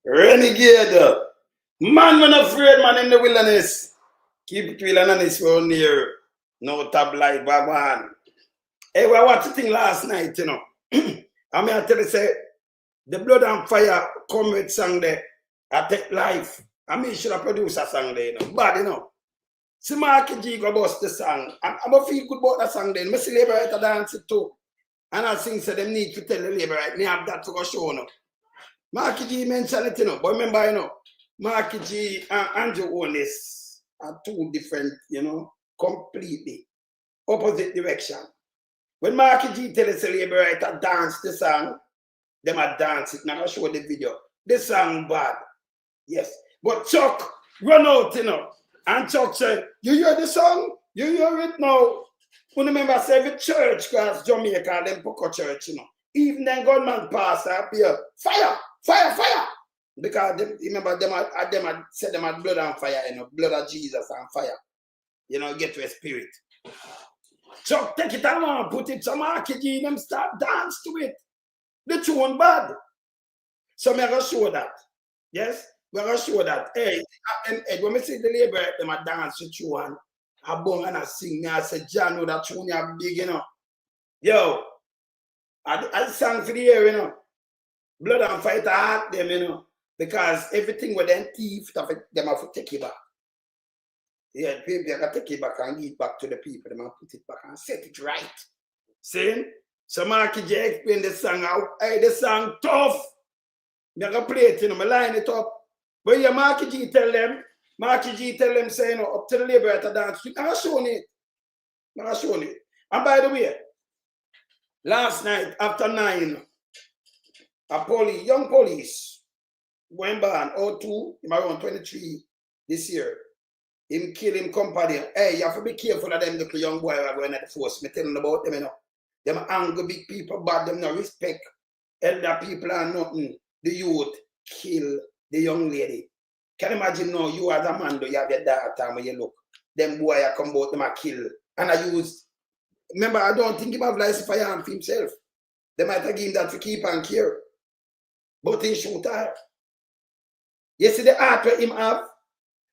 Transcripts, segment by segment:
Renegade. Man, when afraid, man, in the wilderness. Keep it wilderness around here. No tabloid, bagman. Hey, we watched the thing last night, you know. I mean, I tell you, say, the Blood and Fire comrade song there, I take life. I mean, should have produced a song there, you know. Bad, you know. See, Marky G go bust the song. I'm going to feel good about that song then. I see Liberator dance it too. And I think so them need to tell the Liberator, they have that to go show, no. Marky G mentioned it, you know. But remember, you know, Marky G and Andrew Onis are two different, you know, completely opposite direction. When Marky G tell us the Liberator dance the song, them a dance it. Now I show the video. The song bad. Yes. But Chuck run out, you know. And Chuck said, you hear the song? You hear it now? You remember say every church cause Jamaica, them Poco church, you know. Even then government pastor up here, fire, fire, fire. Because them, remember them had said them had blood and fire, you know, blood of Jesus and fire. You know, get to a spirit. Chuck take it along, put it some Marky G, them start dance to it. The tune bad. So I'm going to show that. Yes? We're going to show that. Hey, when we see the labor, them a dance to tune, I bong and I sing, I say, John, know that tune you big, you know. Yo, I sang for the year, you know. Blood and Fire to heart them, you know. Because everything with them thief, them have to take it back. Yeah, people have to take it back and give it back to the people. Them have to put it back and set it right. See? So Marky G explain the song out. Hey, the song tough. I'm going to play it, you know, I line it up. But yeah, Marky G tell them, say, you know, up to the Liberator dance. I'm going to show it. And by the way, last night after 9, young police, going born, 02, him around 23 this year. Him kill him company. Hey, you have to be careful of them little young boy who are going at the force. Me telling about them, you know. Them angry big people, but them no respect. Elder people are nothing. The youth kill the young lady. Can you imagine now, you as a man, you have your daughter when you look. Them boy I come out, them a kill. And I use, remember, I don't think he have license for firearm for himself. They might have given that to keep and care. But he shoot her. You see the art where him have,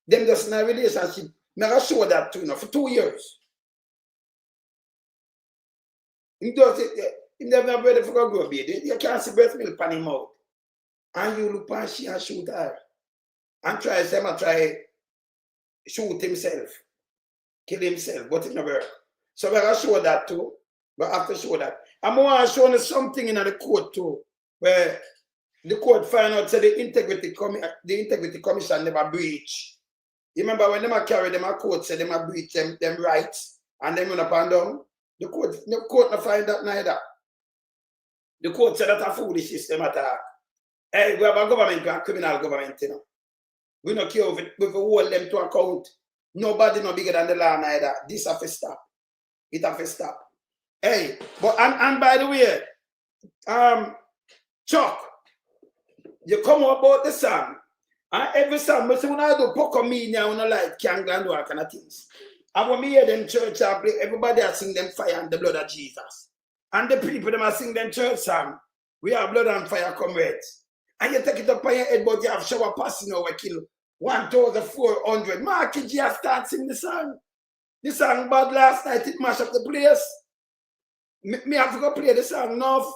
them just in a relationship. I show that to you know, for 2 years. He does it, he never ready for a grow baby. You can't see breast milk on him out. And you look and she and shoot her. And try shoot himself. Kill himself, but it never work. So we're going to show that too. But I have to show that. I'm going to show you something in the court too, where the court find out that the integrity commission never breach. You remember when they carry them a court said they might breach them rights and them run up and down? The court not find that neither. The court said that's a foolish system attack. Hey, we have a government, a criminal government, you know. We don't care if we hold them to account. Nobody no bigger than the law neither. This have to stop. It have to stop. Hey, but and by the way, Chuck, you come up about the song. And every song, I say when I do poker me now, when I like Kang and all kind of things. And when me hear them church I play, everybody are sing them fire and the blood of Jesus. And the people them are sing them church song. We are blood and fire comrades. And you take it up on your head, but you have shower passing over kill 1,400. Marky G start sing the song. The song bad last night, it mash up the place. Me have to go play the song enough.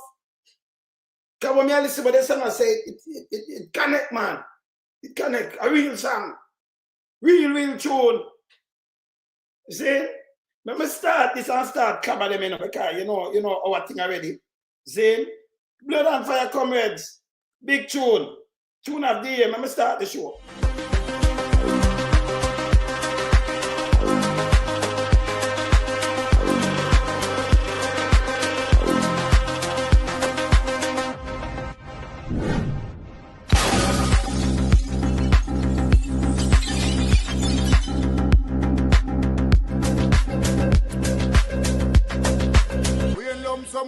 Because when I listen to the song, I say, it connect, man. It connect. A real song. Real tune. You see? When I start this and start cover them in, because you know our thing already. See? Blood and Fire comrades. Big tune. Tune of the year. Let me start the show.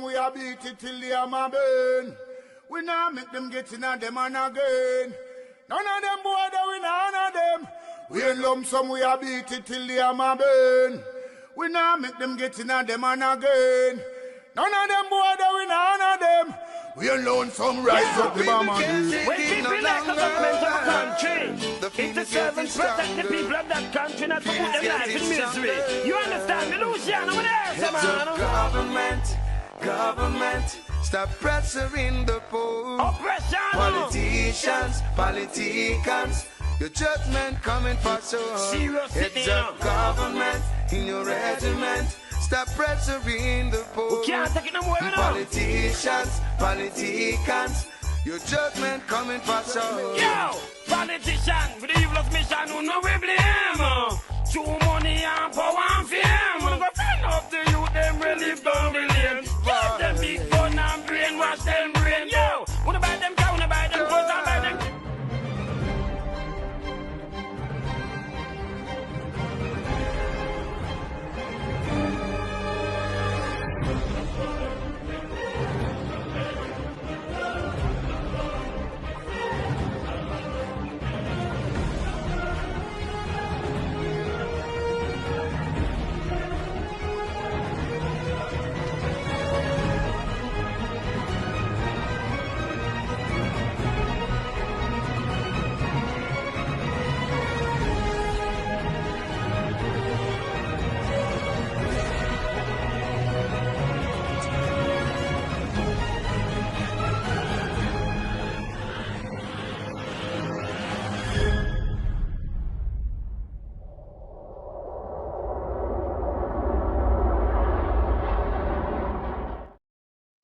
We are beat it till they are my burn. We now make them get in and them and again. None of them boy that we none of them. We in lump sum we are beat it till they are my burn. We now make them get in and them and again. None of them boy that we none of them. We alone some rise up the bomber. When people elect a government of a country, it's to serve and protect the people of that country, not to put them life in misery. You understand me, Luciano? What else, man? Government, stop pressuring the poor. Oppression. Politicians, your judgment coming for sure. It's a government in your regiment. Stop pressuring the poor. We can't take it no more, you know. Politicians, your judgment coming for sure. Yo, politician, with the evilest mission, who know we blame. Too money and power and fame. We go find up the youth, them really down the lane. Give them big gun and brainwash them brain. Yo, wanna buy them cow, wanna buy them clothes and buy them.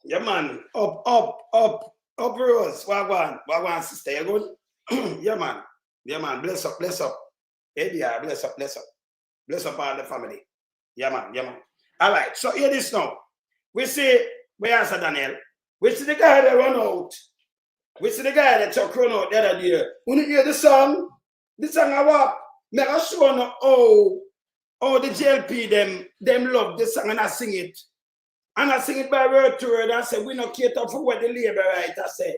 Yeah, man. Up, Rose. Wagwan, sister. You good? Yeah, man. Bless up. Hey, yeah, bless up. Bless up all the family. Yeah, man. All right. So here this now. We see, we answer Daniel. We see the guy that run out. We see the guy that took run out the other day. When you hear the song I walk. Make us show no how the JLP them love this song and I sing it. And I sing it by word to word. I say, we not cater for what the labor right. I say,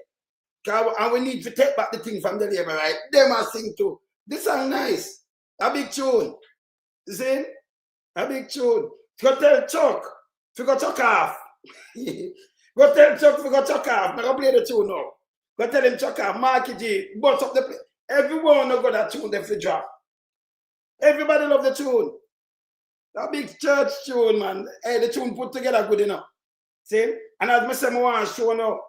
and we need to take back the thing from the labor right. Them I sing too. This song nice. A big tune. You see? A big tune. Go tell Chuck. If you go Chuck off. Go tell Chuck if you go Chuck off. I'm going to play the tune now. Go tell him Chuck off. Marky G. Bust up the play. Everyone know got that tune they fi drop. Everybody love the tune. That big church tune, man. Hey, the tune put together good enough. See? And as I say, I want to show now,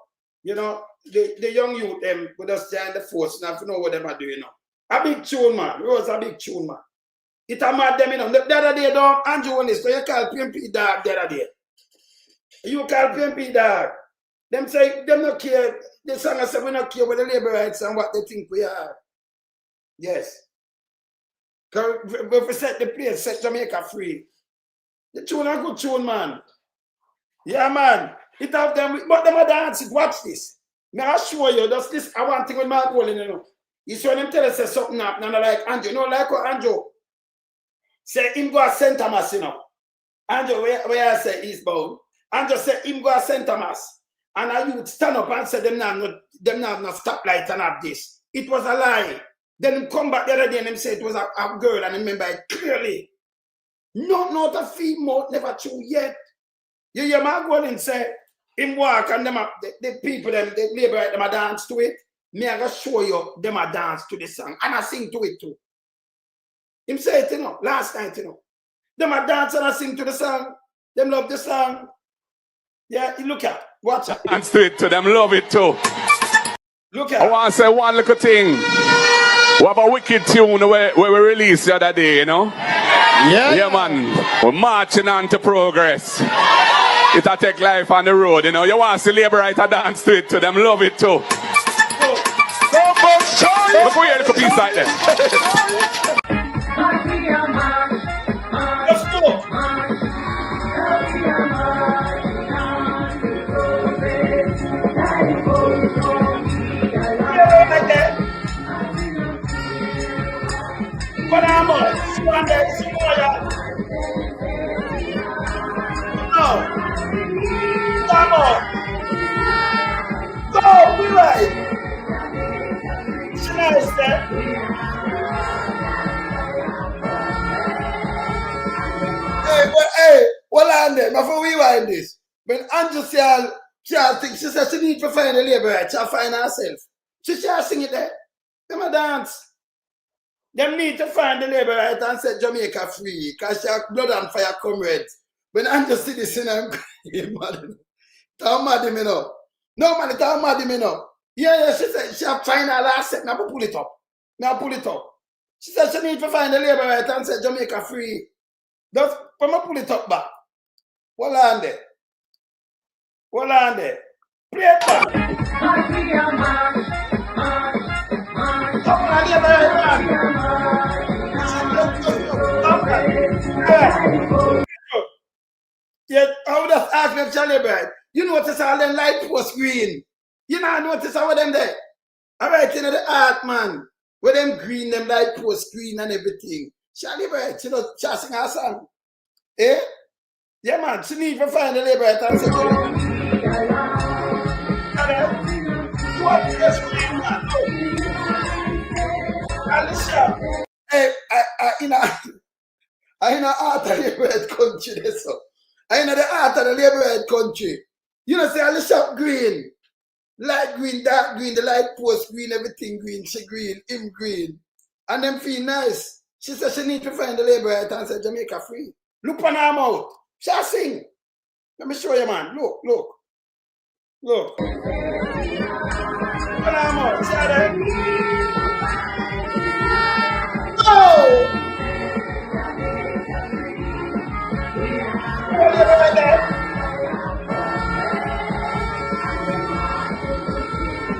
you know, the young youth, them, with us join the force, now if you know what them are doing now. A big tune, man. Rose, a big tune, man. It a mad them, you know. The other day, don't, Andrew on this, so you call PMP dog the other day. You call PMP dog. Them say, them not care. The song say, we not care with the labor rights and what they think we are. Yes. Because if we set the place, set Jamaica free. The tune a good tune, man. Yeah, man. It have them, but them a dance it. Watch this. May I show you, just this, I want thing with Mark Wallen, you know. You see when him tell us say something up, and I like Andrew. You know, like what Andrew say him go to St. Thomas, you know. Andrew, where I say eastbound. Andrew say him go to St. Thomas. And I would stand up and say them not no stoplight and have this. It was a lie. Then come back the other day and him say it was a girl and I remember it clearly. Not a female, never true yet. You hear my go and say, him walk and them the people, them, the labor, them a dance to it. Me I gonna show you them a dance to the song. And I sing to it too. Him say it, you know, last night, you know. Them a dance and I sing to the song. Them love the song. Yeah, you look at, watch it. Dance to it too, them love it too. Look at. I want to say one little thing. We have a wicked tune where we released the other day, you know? Yeah, man. We're marching on to progress. It'll take life on the road, you know? You want to see labor right dance to it too. Them love it too. Look where you piece like that. Let's go. Come on. Go, we right. It's nice, man. Hey, what on there? Before we wind this, when Andrew say She said she need to find the labor right. She'll find herself. She sing it there. Them a dance. Them need to find the labor right and set Jamaica free. Because she have blood and fire comrades. When I just see this in I'm mad. Tell mad him, you know. No man, tell mad him, you know. Yeah, she said she have find her last set. Now pull it up. She said she need to find the labor right and set Jamaica free. Just when I pull it up back. Hold on there. Play it back. Yeah, I would have asked me Charlie Bird. You notice all them light post green. You know, notice how them there. All right, you know the art man. With them green, them light post green and everything. Charlie Bird, she does sing her song. Eh? Yeah, man, she need to find the labor right and say, what is green, man? Alicia, hey, I in the art of the labor country, this so. I know the art of the labor country. You know, say Alicia green, light green, dark green, the light post green, everything green, she green, him green. And them feel nice. She said she need to find the labor right and say Jamaica free. Look on her mouth. She'll sing. Let me show you, man. Look. Look on her mouth. See that? Oh!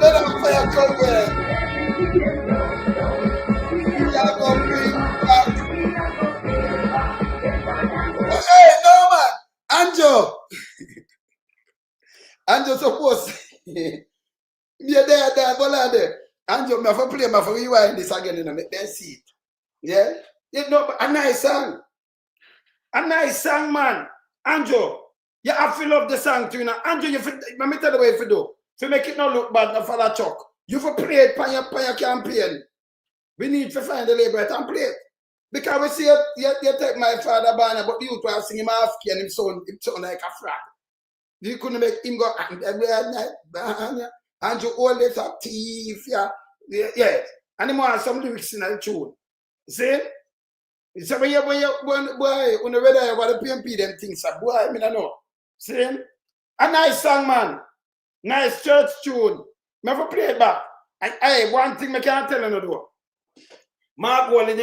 Let them fire come there. You gotta go bring back. Hey, no man. Anjo suppose. Yeah, there, but there. Anjo, me have to play, me have to rewind this again and make them see it. Yeah? You know, a nice song. A nice song, man. Anjo, you have to love the song too. Now, Anjo, let me tell you what you do. To make it not look bad, not for that chuck. You have to play it on your campaign. We need to find the labor and play it. Because we see it, you take my father banner, but the youth will sing him African and him sound like a frog. You couldn't make him go, and you always have teeth, yeah. And he want some lyrics in the tune. See? So when you read about the PMP, them things, boy, I mean, I know. See? A nice song, man. Nice church tune. Never play it back. Hey, one thing I can't tell you no do. Mark Wallen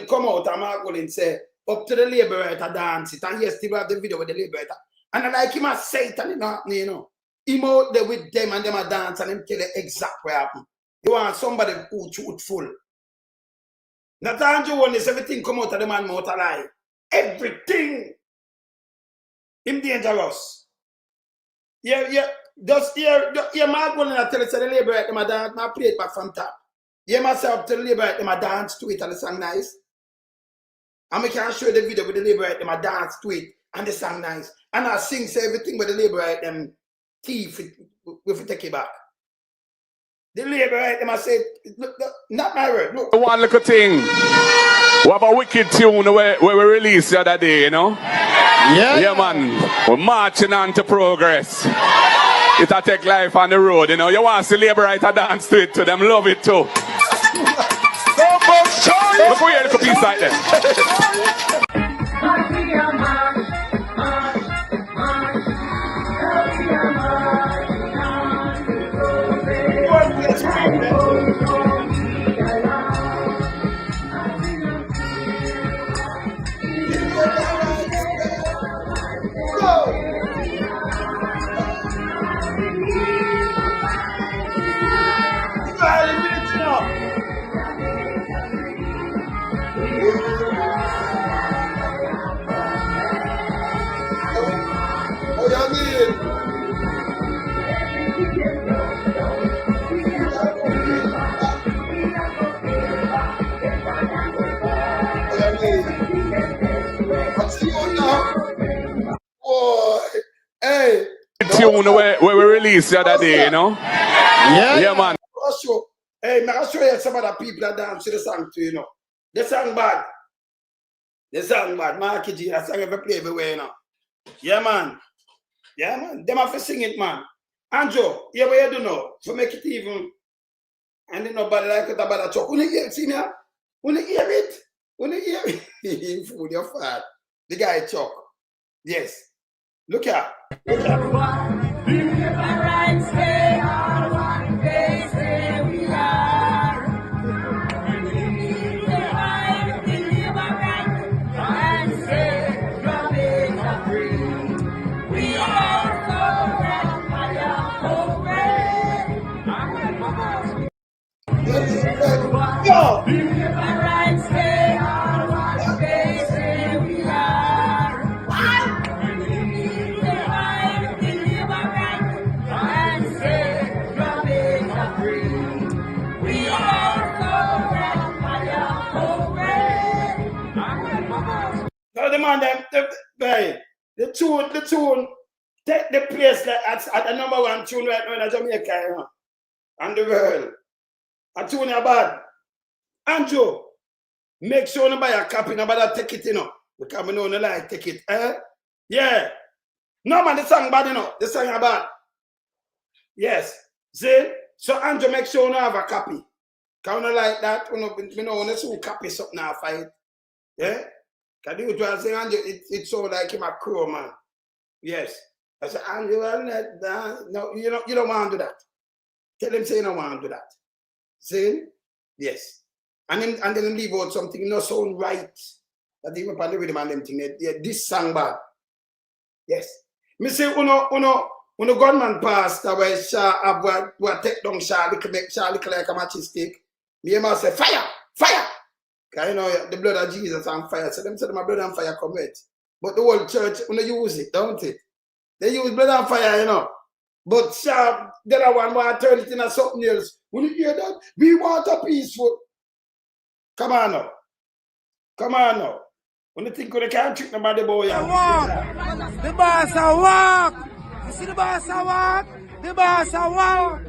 come out and Mark Wallen say, up to the Liberator dance it. And yes, still have the video with the Liberator. And I like him as Satan, you know. Him out there with them and them a dance and him tell you exactly what happened. You want somebody who truthful. Not Andrew one is everything come out of the man mouth alive. Everything. Him dangerous. Yeah. Just here Mark Wallen I tell you, say the Liberator them a dance, I play it back from top. You myself to the Liberator them a dance to it and the song nice. And we can show the video with the Liberator them a dance to it and the song nice. And I sing say everything with the Liberator them thief if take it back. The Liberator them I say not my word, look. One little thing. We have a wicked tune where we released the other day, you know? Yeah, man. We're marching on to progress. It'll take life on the road, you know. You want to see Liberator dance to it, to them love it too. Look where you look a piece like that. Hey, tune where we released the other day, you know? Yeah, man. Hey, I'll show you some of the people that dance to the song too, you know. The song bad. Markie G, that song ever play everywhere, you know. Yeah, man. Yeah, man. Them have to sing it, man. Andrew, yeah, what you do now? To make it even. And then nobody like it about a talk. When you hear it, see me? When you hear it? When you hear it? Food, you're fat. The guy talk. Yes. Look here. Look Yo! So the man, the tune, take the place at the number one tune right now in Jamaica, you know, and the world. A tune is bad. Andrew, make sure you buy a copy, nobody take it, you know, because we know you like take it. Yeah. No, man, the song bad, you know, the song is bad. Yes. See? So Andrew, make sure you have a copy. Because we like that, we know when you copy something now fight. Yeah? Because you try to say, Andrew, it's so like him a crow, man. Yes. I said, Andrew, no, you don't want to do that. Tell him say you don't want to do that. See? Yes. And then leave out something not sound right. That even upon the rhythm and them thing. This song bad. Yes. Me say uno gunman passed where Shah have take down Shah make Shah look like a matching stick. Me must say fire! Fire! Because you know the blood of Jesus on fire. So them say my blood and fire come with. But the whole church uno use it, don't it? They use blood and fire, you know. But Shah, the other one want to turn it into something else. When you hear that, we want a peaceful. Come on now. Come on now. When you think you can't trick nobody, boy. The boss a walk. You see the boss a walk? The boss a walk.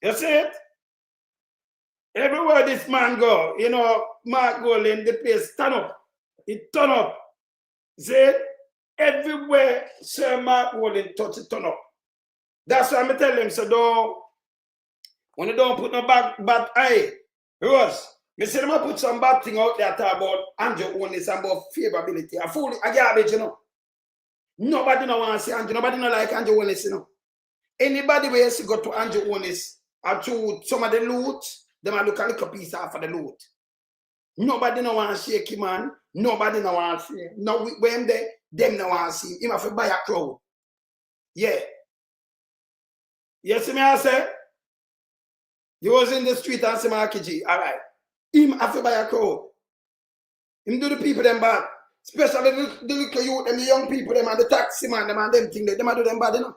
You see it? Everywhere this man go, you know, Mark Golding, the place turn up. It turn up. See it? Everywhere Sir Mark Golding touch it turn up. That's why I'm telling him, so when you don't put no bad eye, Rose, me say them put some bad thing out there about Andrew Onis and about favorability. A fool, a garbage, you know. Nobody no want to see Andrew, nobody no like Andrew Onis, you know. Anybody where you go to Andrew Onis or to some of the loot, them a look a little piece off of the loot. Nobody no want to shake him, man. Nobody no want to see him. No, when them no want to see him. He have to buy a crowd. Yeah. You see me, I say? You was in the street and say, Markie G, all right. Him have to buy a crowd. Him do the people them bad. Especially the little youth, them the young people, them and the taxi man, them and them thing, them do them bad, you know.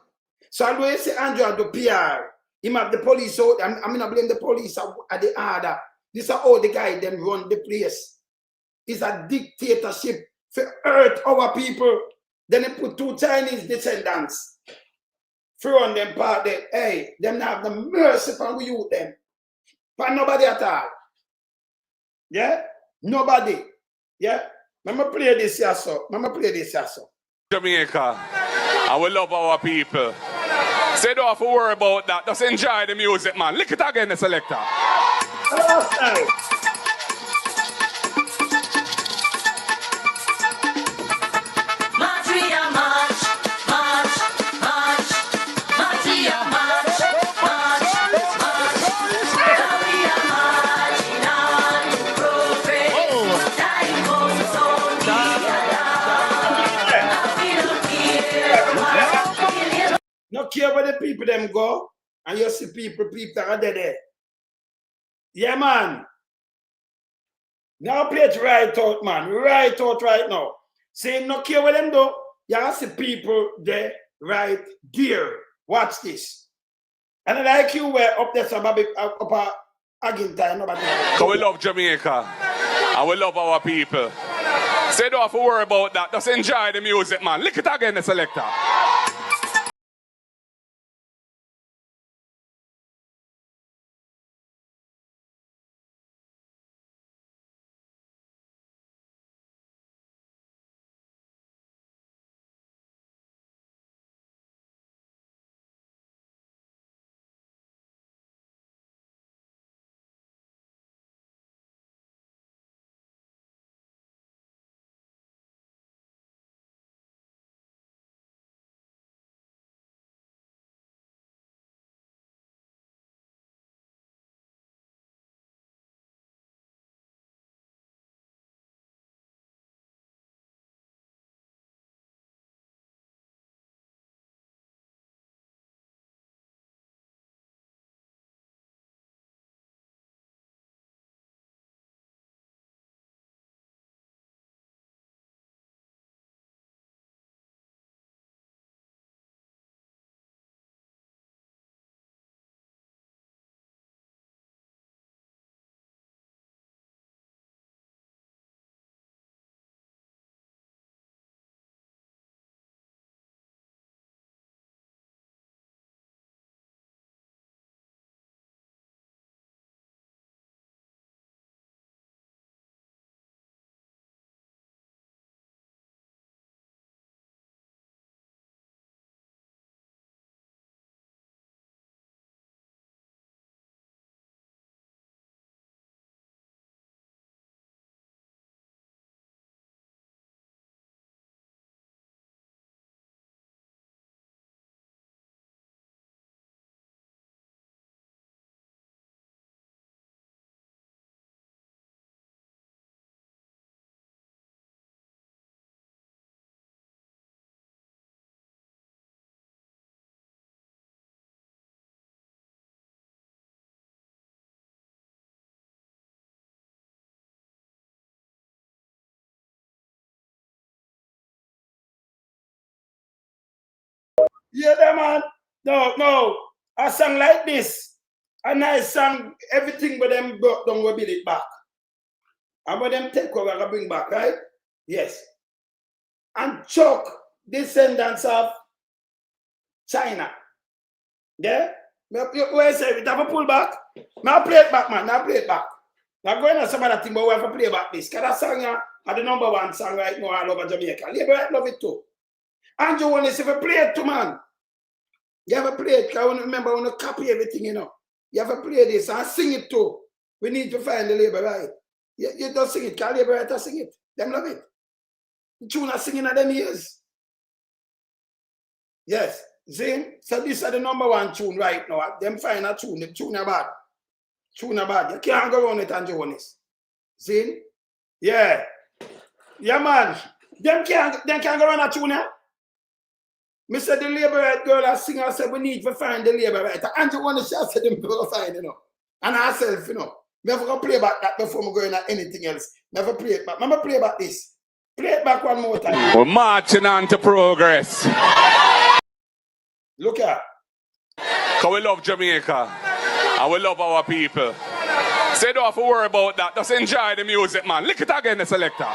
So although you say Andrew do PR, him have the police out, I mean I blame the police at the order. This is how the guy them run the place. It's a dictatorship for hurt our people. Then they put 2 Chinese descendants. Throw on them part there. Hey, them not have the mercy for we youth them. For nobody at all. Yeah? Nobody. Yeah? Let play this here, so. Jamaica, and we love our people. So don't have to worry about that. Just enjoy the music, man. Lick it again, the selector. No care where the people them go, and you see people are dead there. Yeah, man. Now play it right out, man. Right out right now. Say no care where them do, you see people there right there. Watch this. And I like you were up there some up again time. Because we love Jamaica. And we love our people. So don't have to worry about that. Just enjoy the music, man. Lick it again, the selector. Yeah, that man. No. A song like this, a nice song, everything but them brought down will build it back. And when them take over, I bring back, right? Yes. And Chuck, descendants of China. Yeah? Where say it have a pull back? Now play it back, man. Now play it back. Now going on some other thing, but we have to play back this. Because that song are the #1 song right now all over Jamaica. Labor love it too. And you want to say, if you play it too, man. You have to play it, because I remember when you copy everything, you know. You have to play this and sing it too. We need to find the labor right. You don't sing it, because labor right to sing it. Them love it. The tune are singing at them ears. Yes. See? So this is the #1 tune right now. Them find a tune. The tune are bad. Tune are bad. You can't go around it and do this. See? Yeah. Yeah, man. Them can't go around a tune, yeah? Me said the labor right girl and singer said we need to find the labor right. And you want to share said them go find, you know. And ourselves, you know. Me have to play back that before me go into anything else. Never play it back. Remember play back this. Play it back one more time. We're marching on to progress. Look here. Because we love Jamaica. And we love our people. So you don't have to worry about that. Just enjoy the music, man. Lick it again, the selector.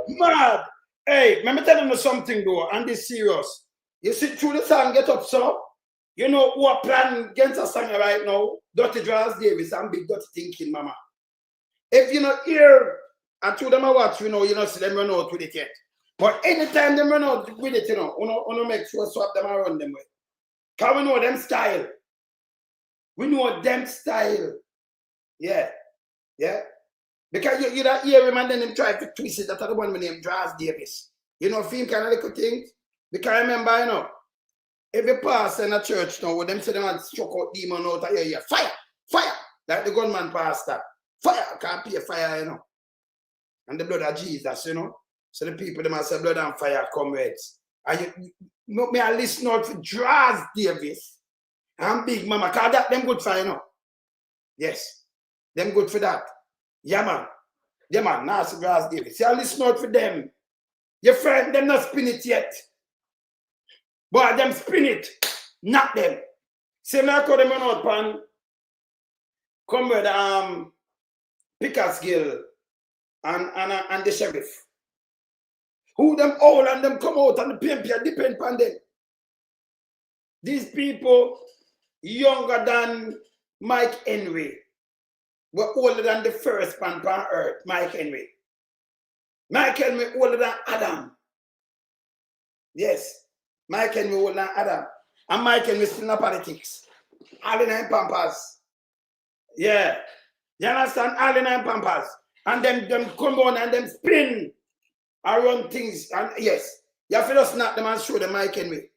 Mad. Hey, let me tell you something though, and this serious. You see through the song Get Up, so you know who are planning against a song right now? Dirty Draws Davis and Big Dirty Thinking Mama. If you not hear and through them I watch, you know see them run out with it yet. But anytime they run out with it, you know make sure swap them and run them with. Because we know them style. We know them style. Yeah. Yeah. Because you don't hear him and then him try to twist it. That's the one named Draws Davis. You know, film kind of little things. Because I remember, you know, every pastor in a church now, when them say they want to struck out demon out of your ear, fire, fire, like the gunman pastor. Fire, can't pay fire, you know. And the blood of Jesus, you know. So the people, they must say blood and fire comrades. And you may I listen out for Draws Davis and Big Mama, because that them good for, you know. Yes, them good for that. Yeah, man. Yeah, man. Nasty Draws Davis. See, I listen out for them. Your friend, them not spin it yet. But them spin it. Not them. See, me I call them out pan. Come with Pickersgill and the sheriff. Who them all and them come out and the PMP depend on them. These people younger than Mike Henry were older than the first man on earth, Mike Henry. Mike Henry older than Adam. Yes, Mike Henry older than Adam. And Mike Henry still in politics. All in nine pampas. Yeah. You understand? All in nine pampas. And them come on and them spin around things. And yes, you have to just snap them and show them Mike Henry.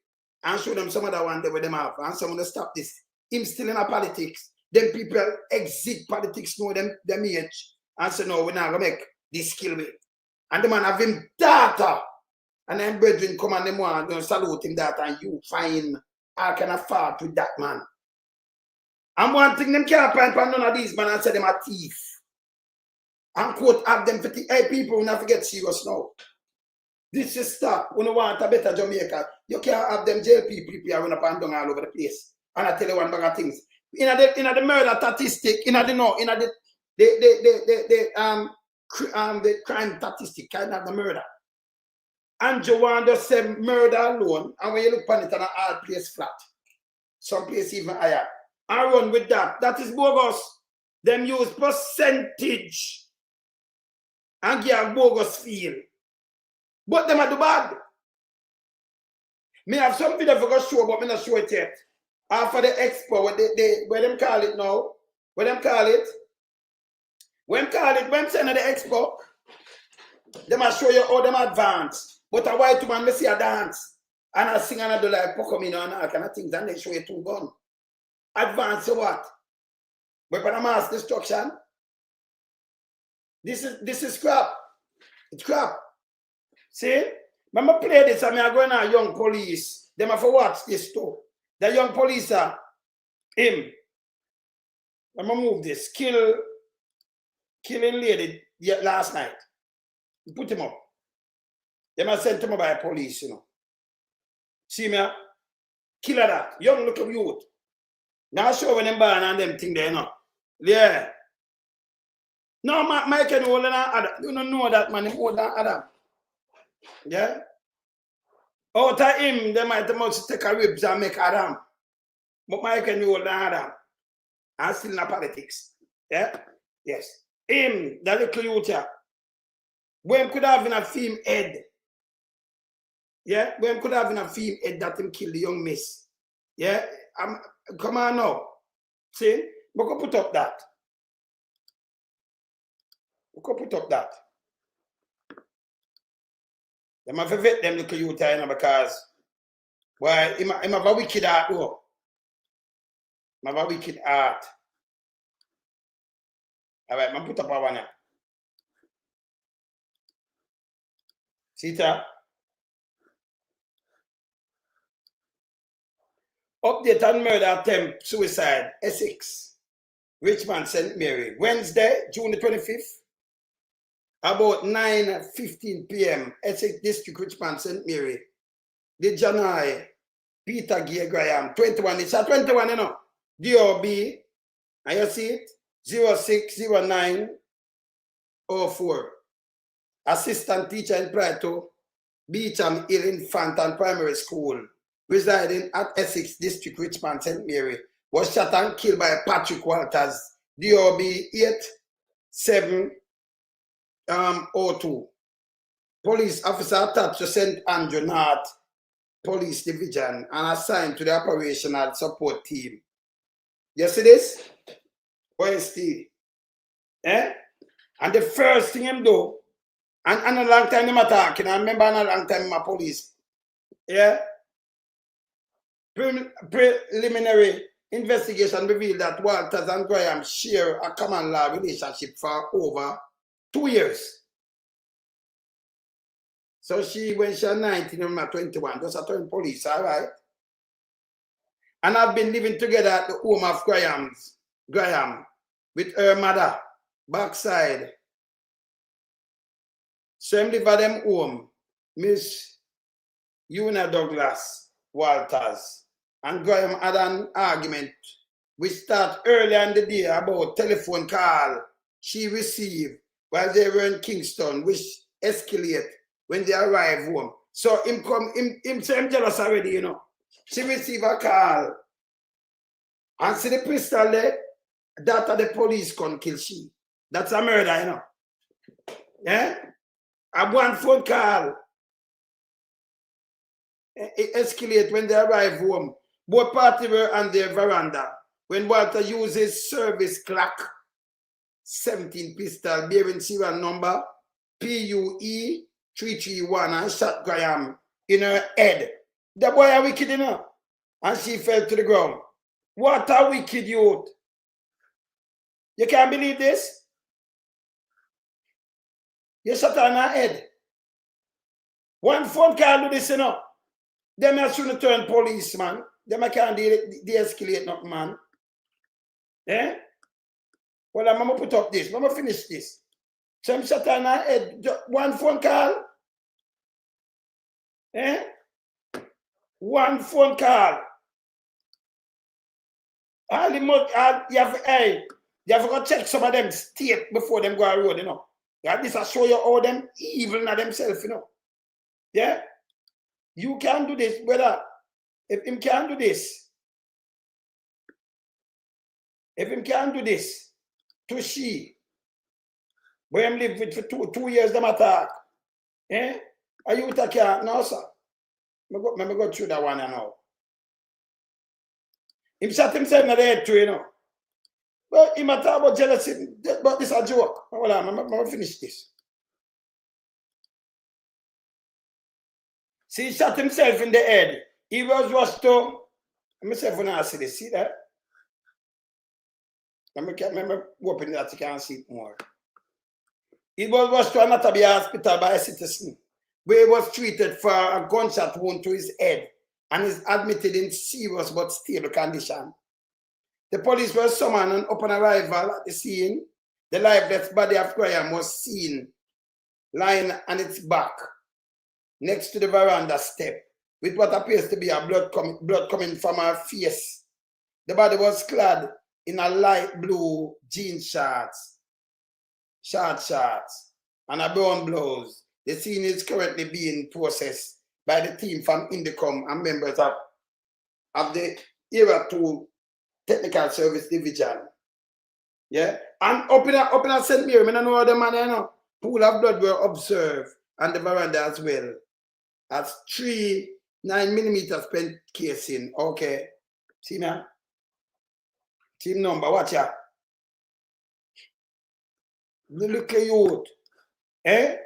And show them some other one that with them have. And some of them stop this. Him still in a politics. Them people exit politics, know them age. And say, no, we're not going to make this skill with. And the man have him data. And then brethren come and them want to salute him that. And you find how can I fight with that man. And one thing them can't find from none of these men and say them are thief. And quote have them for hey people, we not forget serious now. This is stop. When you want a better Jamaica, you can't have them jail people run up and down all over the place. And I tell you one bag of things. In the murder statistic, in the crime statistic, kind of the murder. And you want to say murder alone, and when you look on it on all place flat. Some place even higher. I run with that. That is bogus. Them use percentage and give bogus feel. But them are do bad. Me have some video for go show, but me not show it yet. After the expo, where them call it now? Where them call it? When send the expo, them will show you how them advance. But a white woman, me see a dance. And I sing and I do like Pocomino and all kind of things, and they show you two guns. Advance to what? Weapon of mass destruction. This is crap. It's crap. See? When I play this, I'm going to young police. They have to watch this too. The young police are him. Let me move this. Killing lady last night. Put him up. They must send him by police, you know. See me? Killer that. Young little youth. Now show when them born and them thing there, you know. Yeah. No, Mike and older than Adam. You don't know that man, him older than Adam. Yeah? Out of him, they might must take a ribs and make Adam. But Mike and older than Adam. And still in politics. Yeah? Yes. Him, that little youth here. When could have been a film head. Yeah? When could have been a film head that him kill the young miss. Yeah? Come on now. See? We can put up that. We can put up that. They have to vet them little youth here because why him have a wicked heart though. Him have a wicked heart. Alright, man put up a one now. See that? Update on murder attempt, suicide, Essex, Richmond, St. Mary. Wednesday, June the 25th, about 9:15 p.m., Essex District, Richmond, St. Mary. The Janai, Peter Gay Graham, 21. It's a 21, you know. DOB, and you see it? 060904. Assistant teacher in Prato, Beecham Hill Infant and Primary School, residing at Essex District, Richmond, St. Mary, was shot and killed by Patrick Walters, DOB 8702. Police officer attached to St. Andrew North Police Division and assigned to the operational support team. You see this? Where's Steve? Eh? And the first thing him do, and a long time him attacking, I remember a long time my police. Yeah? Preliminary investigation revealed that Walters and Graham share a common law relationship for over 2 years. So when she was 19, I'm 21, just a turn police, all right? And I've been living together at the home of Graham with her mother, backside. So I'm living at them home, Miss Una Douglas Walters. And Graham had an argument which started earlier in the day about telephone call she received while they were in Kingston, which escalated when they arrived home. So him say him jealous already, you know. She received a call. And see the pistol there, that the police can kill she. That's a murder, you know. Yeah? I one phone call. It escalates when they arrive home. Both parties were on their veranda. When Walter uses service clock, 17 pistol bearing serial number PUE 331 and shot Graham in her head. The boy are wicked, you know. And she fell to the ground. What a wicked youth. You can't believe this? You shot her in her head. One phone call do this, you know. Them are soon turn policeman. Them can't de-escalate nothing, man. Eh? Well, I'm going to put up this. I'm going to finish this. So I'm shot her in her head. One phone call. Eh? One phone call. You have to go check some of them state before them go on road, you know. Yeah, this will show you all them evil in themselves, you know. Yeah? You can do this, brother. If him can do this, to she, where him live with for two years, them attack. Eh? Are you can't? No, sir. Let me go through that one now. He shot himself in the head too, you know. But he might talk about jealousy, but this is a joke. Hold on, I'm going to finish this. See, he shot himself in the head. He was rushed to, let me see if I see this. See that? Let me open that you can see it more. He was rushed to anatomy hospital by a citizen, where he was treated for a gunshot wound to his head and is admitted in serious but stable condition. The police were summoned, and upon arrival at the scene, the lifeless body of Graham was seen lying on its back next to the veranda step with what appears to be a blood coming from her face. The body was clad in a light blue jean shorts, and a brown blouse. The scene is currently being processed by the team from Indicom and members of the Era 2 Technical Service Division. Yeah? And up in St. Mary, I don't know how the man, you know, pool of blood were observed on the veranda as well. That's 3 9mm spent casing. Okay. See now? Team number, watch out. Look at you. Eh?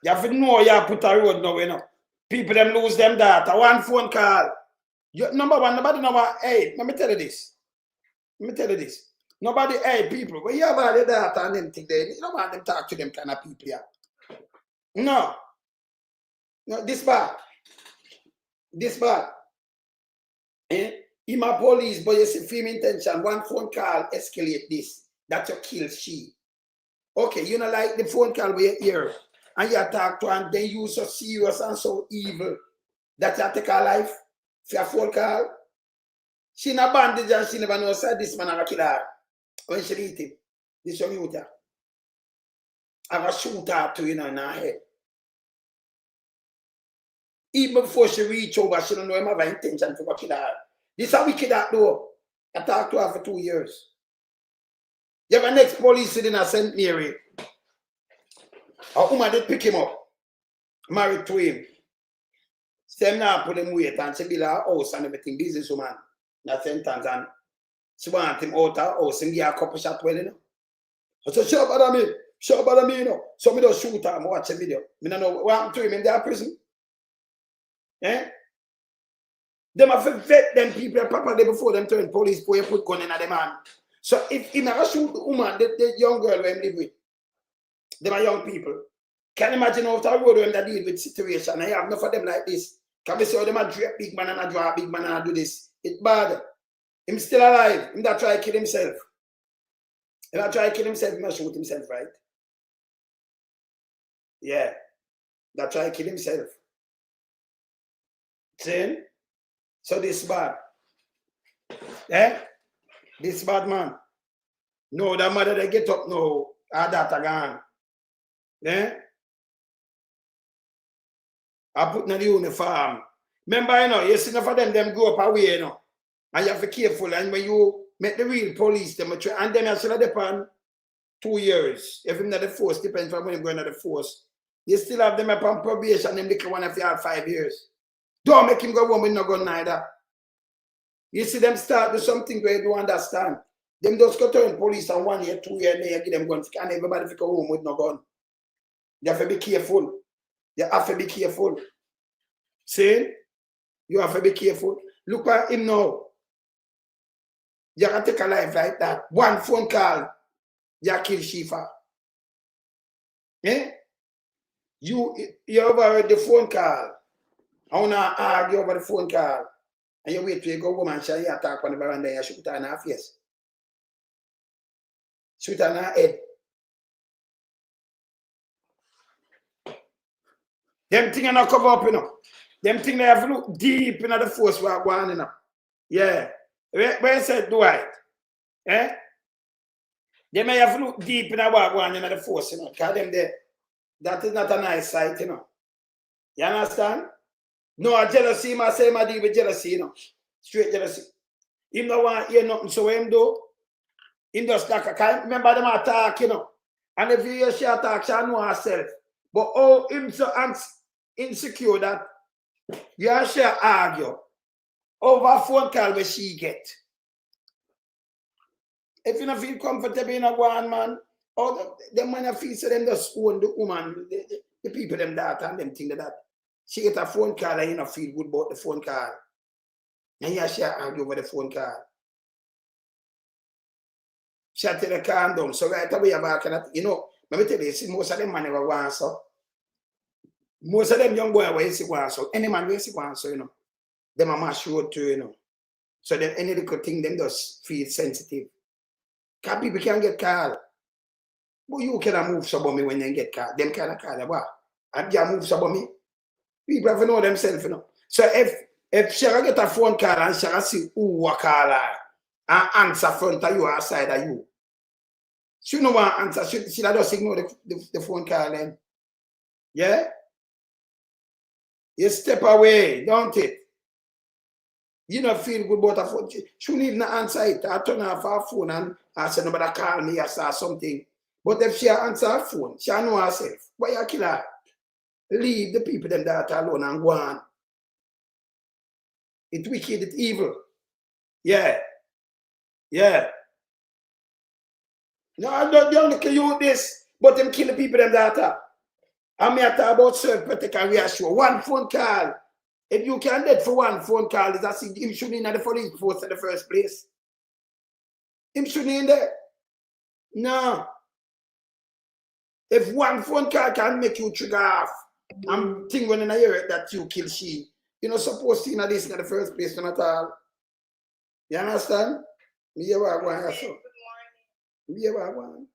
You have to know you put a road now, you know. People them lose them data. One phone call. Number one, nobody know. Hey, let me tell you this. Nobody, hey, people, when you have all the data and them thing there, you don't want them talk to them kind of people here. No, this bad. Eh? In my police, but you see, film intention, one phone call escalate this. That you kill she. Okay, you know, like the phone call we hear, and you talk to her, and then you so serious and so evil that you take her life for a phone call. She in a bandage and she never knows that this man have a kill her when she eat him. This young youth here. I have a shoot her to, you know, in her head. Even before she reach over, she don't know him have an intention to kill her. This is a wicked act though. I talked to her for 2 years. You have a next police sitting in St. Mary. A woman did pick him up. Married to him. Same now put him wait and she build her house and everything. Businesswoman. That sentence, and she want him out of her house and give her a couple shot well, you know. I said, sure bother me, you know. So me just shoot her and watch a video. I don't know what happened to him in their prison. Eh? Them have to vet them people properly before them turn police before you put gun in at them hand. So if he never shoot the woman, the young girl we live with, them are young people. Can you imagine how the road when they deal with situation? I have enough of them like this. Can we say how them a drape big man and a draw big man and a do this? It's bad. Him still alive. Him that try to kill himself. Him that try to kill himself, he must shoot himself, right? Yeah. That try to kill himself. See? So this bad. Eh? This bad man. No, that mother they get up now. Our daughter gone. Eh? I put in the uniform. Remember, you know, you see enough of them grow up away, you know. And you have to be careful. And when you make the real police, them and then you still depend 2 years. If you're not the force, depends on when you're going to the force. You still have them upon probation, them little one if you have 5 years. Don't make him go home with no gun neither. You see them start do something where you don't understand. Them just go turn police and 1 year, 2 years, and then you give them guns. And everybody go home with no gun. You have to be careful. You have to be careful. See? You have to be careful. Look at him now. You can take a life like that. One phone call, you kill Shifa. Eh? You overheard the phone call. I want to argue over the phone call. And you wait till you go home and shall you attack on the veranda and you shoot her in her face. Shoot her in her head. Them things are not cover up, you know. Them things they have to look deep into the force we are going, you know. Yeah. Where said Dwight? Eh? They may have to look deep in what going into the force, you know. Because them there, that is not a nice sight, you know. You understand? No, jealousy, I say I deal with jealousy, you know. Straight jealousy. Him no want hear nothing, so him do. Him just like a kind. Remember them attack, you know. And if you hear she attack, she know herself. But oh, him so insecure that you and she argue over phone call where she get. If you don't feel comfortable in a one man, or them man feel so them just own the woman, the people them that and them think that. She get a phone call and you don't feel good about the phone call. And you she argue over the phone call. She tell her calm down. So right away about that, you know, let me tell you, see most of them man never want so. Most of them young boy will see one so. Any man will see one so, you know. Them are mash road too, you know. So then any little thing them just feel sensitive. Because people can get called. But you cannot move so about me when you get called. Them kind of call you what? And you move so about me. People have to know themselves, you know. So if she get a phone call and she see who will call her and answer front of you or side of you, she don't want to answer. She just ignore the phone call then. Yeah? You step away, don't it? You don't feel good about a phone. She need not answer it. I turn off her phone and I say nobody call me or say something. But if she answer her phone, she know herself. Why you kill her? Leave the people them that alone and go on. It's wicked, it's evil. Yeah. Yeah. No, I don't only kill you this, but them kill the people them that are. I mean, I talk about self-protection reassure. One phone call. If you can dead for one phone call, is that him shouldn't in the police force in the first place. Him shouldn't in there. No. If one phone call can make you trigger off, I'm thinking when I hear it that you kill she, you're not supposed to know this in the first place, not at all. You understand? Me hear what I want to say. Me hear what I want.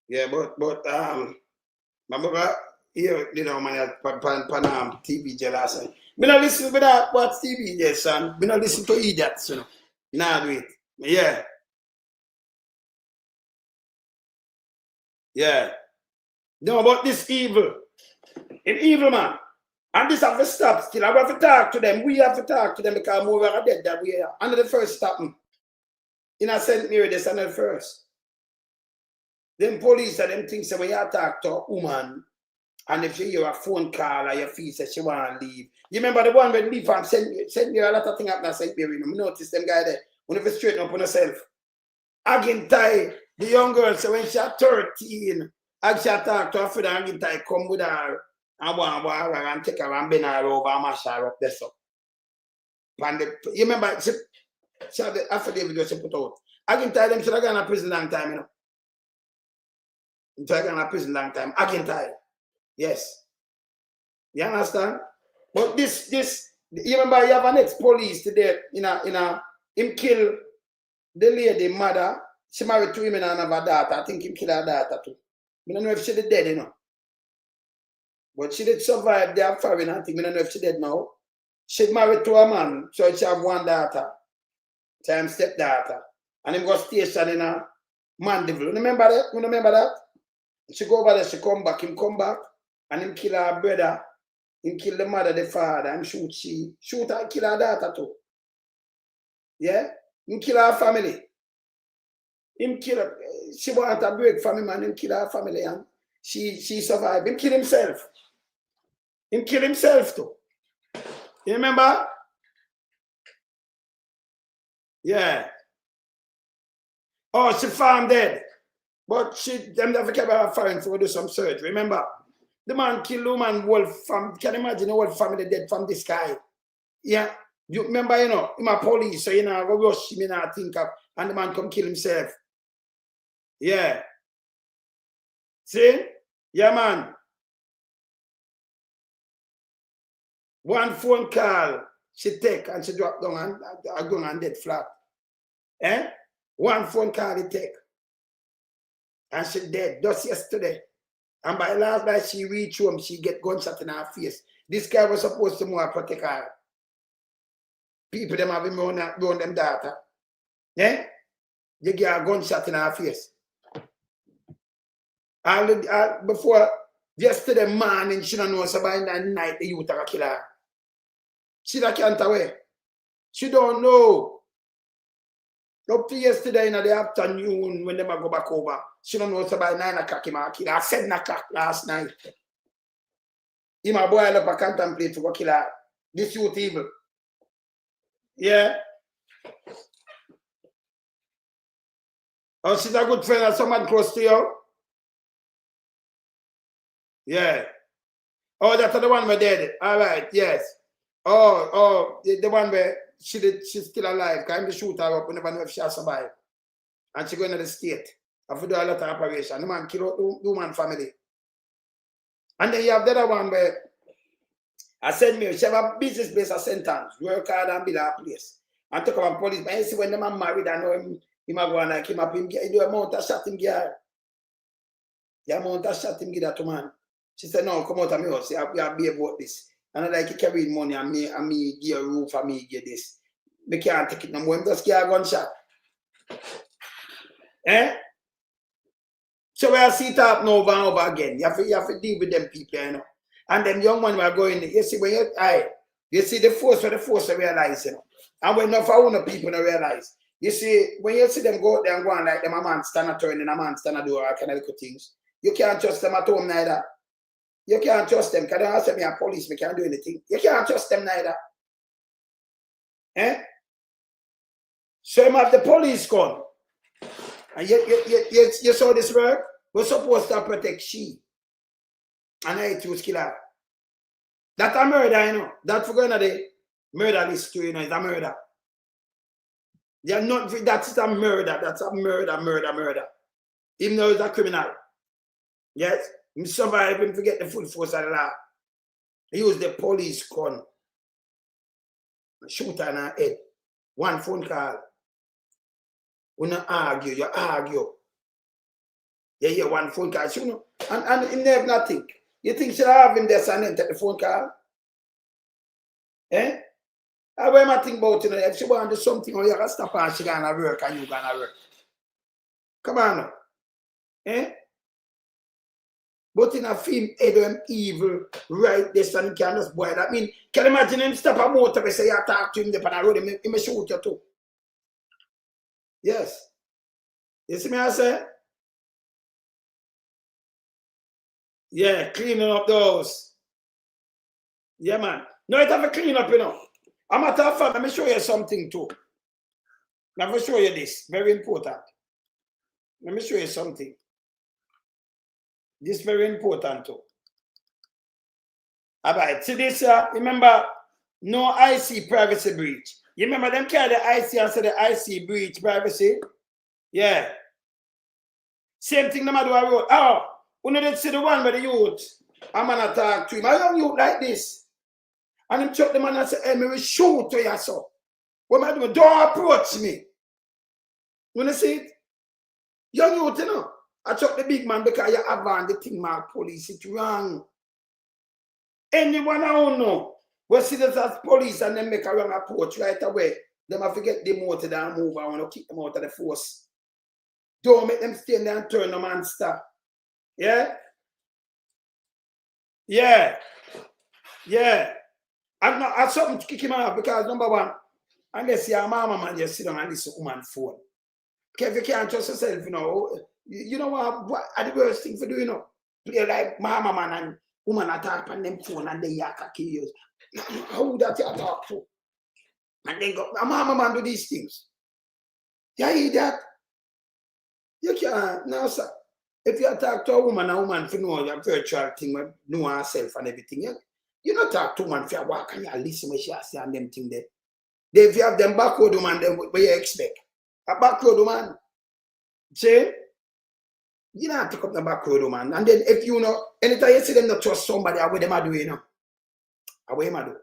Yeah, but my brother here, you know, man, pan TV jealous. Me not listen to that what TV yes, son. Me not listen to idiots, you know. Nah, do it. Yeah. Yeah. No, but this evil. It's evil, man. And this have to stop still. I have to talk to them. We have to talk to them because more are dead that we are. And the first stopping. In a St. Mary, this and the first. Them police and them things say when you talk to a woman and if you hear a phone call or your feel say she want to leave. You remember the one when leave from St. Mary, a lot of things happen at St. Mary. You notice them guy there. When you straighten up on yourself. Again, tie the young girl, so when she's 13, and she talk to her friend and again, tie come with her and want her and take her and bend her over and mash her up there. So. You remember, she had the affidavit that she put out. Again, tie them should have gone to prison long time, you know. Until I got in prison long time. I can tie. Yes. You understand? But this, you remember you have an ex-police today, him kill the lady mother. She married to him and have a daughter. I think him kill her daughter too. I don't know if she did dead, But she did survive their foreign, I think. I don't know if she dead now. She married to a man, so she have one daughter. Time stepdaughter. And him go station in a Mandeville. You remember that? You remember that? She go over there, she come back, him come back, and him kill her brother, him kill the mother, the father, and shoot her, kill her daughter too. Yeah? Him kill her family. Him kill her, she want a break from him and him kill her family and she survived. Him kill himself. Him kill himself too. You remember? Yeah. Oh, she found dead. But them never kept her foreign for do some surgery. Remember? The man killed the woman whole family. Can you imagine the whole family dead from this guy? Yeah. You remember, him a police, so go rush him, think of, and the man come kill himself. Yeah. See? Yeah, man. One phone call she take and she drop down and dead flat. Eh? One phone call he take. And she dead just yesterday. And by last night she reach home, she get gunshot in her face. This guy was supposed to more protect her. People them have been around them daughter. Eh? They get a gunshot in her face. Before yesterday morning, she don't know so by that night the youth are kill her. She that can't away. She don't know. Up to yesterday in the afternoon when they go back over, she don't know so by 9 o'clock him kill her. 7 o'clock last night. He might boil up a contemplate to go kill her. This youth evil. Yeah. Oh, she's a good friend of someone close to you. Yeah. Oh, that's the one where dead. All right, yes. Oh, the one where she's still alive. Can you shoot her up? We never know if she has survived. And she going to the state. I have to do a lot of operation. The man kill out the woman family. And then you have the other one where I said me, she have a business place, a sentence, work hard and build a place. And talk about police. But you see when the man married, I know him go and like him up him, he do a amount of shot him girl. The amount of shot him give that to man. She said, no, come out of my house. You have to be about this. And I like you carry money and me give a roof and me give this. Me can't take it no more. I'm just give a gunshot. Eh? So I see it up over and over again. You have to deal with them people, And them young men are going, you see, when you see the force to realize, And when enough of people don't realize. You see, when you see them go out there and go on like them, a man stand a turn and a man stand a do all kind of little things. You can't trust them at home neither. You can't trust them. Because they ask me a police, me can't do anything. You can't trust them neither. Eh? So you have the police come. And you saw this work? We're supposed to protect she. And I choose kill her. That's a murder, That's for going to the murder list too, it's a murder. They are not, that's a murder. That's a murder. Even though it's a criminal. Yes? He survived him to get the full force of the law. He used the police gun. Shoot her in her head. One phone call. We don't argue, you argue. You hear one phone call, and he never nothing. You think she'll have him there and then take the phone call? Eh? I will not think about it. If she want to do something, or you can stop her and she gonna work and you gonna work. Come on now. Eh? But in a film, Edom evil, right this and can just boil. I mean, can you imagine him stop a motor and say you talk to him there on the road, he may shoot you too. Yes. You see me I say? Yeah, cleaning up those. Yeah, man. No, it have a clean up, I'm a tough fan. Let me show you something too. Let me show you this. Very important. Let me show you something. This is very important too. All right. See this, remember, no IC privacy breach. You remember them carry the IC and say the IC breach privacy? Yeah. Same thing no matter what I wrote. Oh, when you did see the one with the youth, I'm gonna talk to him. I young youth like this. And him chuck the man and say, hey, me will shoot to you, so. What am I doing? Don't approach me. You wanna see it? Young youth, you know. I chuck the big man because you have on the thing mark police. It's wrong. Anyone I don't know, we see this as police and then make a wrong approach right away. Them have to get demoted and move. I want to kick them out of the force. Don't make them stay there and turn them and stop. Yeah? Yeah. Yeah. I have something to kick him out because number one, unless your mama man just sit down and listen to woman phone. If you can't trust yourself, you know what are the worst thing for doing, play like mama man and woman attack on them phone and they yak kill. How that you talk to? And then go, mama man do these things. You hear that? You can't, no sir. If you talk to a woman for know your virtual thing, know herself and everything, you don't talk to a woman for you walk and you listen when she say and them thing there. If you have them backward woman, then what you expect? A backward woman. See? You don't pick up the backward woman. And then if you know, anytime you see them not trust somebody, how them I do, you know? How them I do?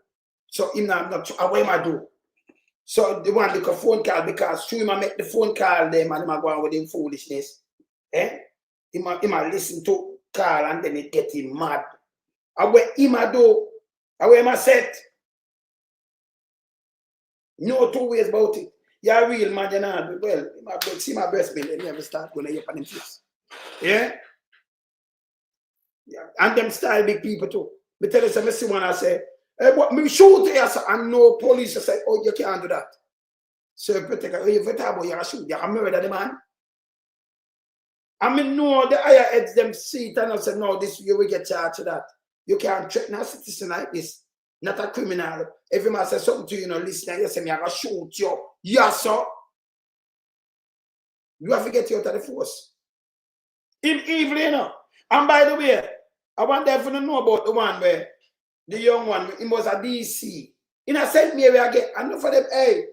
So him not how them I do? So they want to make a phone call because through him I make the phone call them and him I go on with him foolishness. Eh? Him I listen to call and then it get him mad. How him I do? How him I set? No two ways about it. You're a real man, you know. Well, see my breast milk, let me ever start going to up on them face. Yeah? Yeah? And them style big people too. But tell us, I see one I say, hey, what me shoot here, and no police say, oh, you can't do that. So if you talk about you shoot, you can murder the man. I mean, no, the higher heads them see it and I say, no, this you will get charged to that. You can't threaten a citizen like this. Not a criminal. If you man say something to you, listen, you say, me, I'm going to shoot you. Yes, sir. You have to get you out of the force. In evil, you know. And by the way, I want them to know about the one where the young one, he was a DC. In a St. Mary again, enough for them, hey,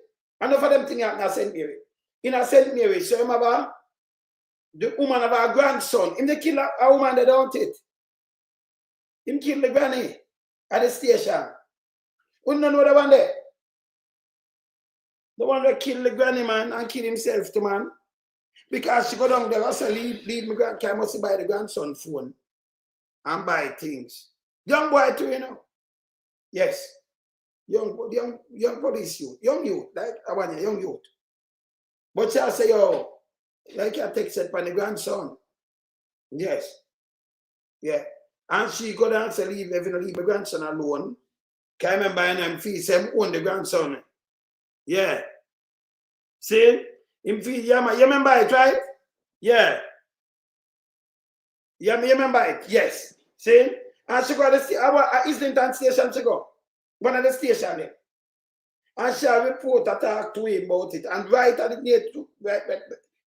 enough for them thing in a St. Mary. In a St. Mary, so remember, the woman of our grandson, him they kill a woman that don't it. Him kill the granny at the station. We don't know the one there. The one that killed the granny man and killed himself to man. Because she go down there, I say, leave my grandson, I must buy the grandson phone and buy things. Young boy too, you know. Yes. Young police youth. Young youth, like I want young youth. But she say, yo, like I take it for the grandson. Yes. Yeah. And she go down and say, leave my grandson alone. Can I remember him fees him own the grandson. Yeah. See? Him fees, yeah, you remember it, right? Yeah. Yeah, you remember it? Yes. See? And she go to the Islington station, she go. One of the station there. And she report a talk to him about it. And right at the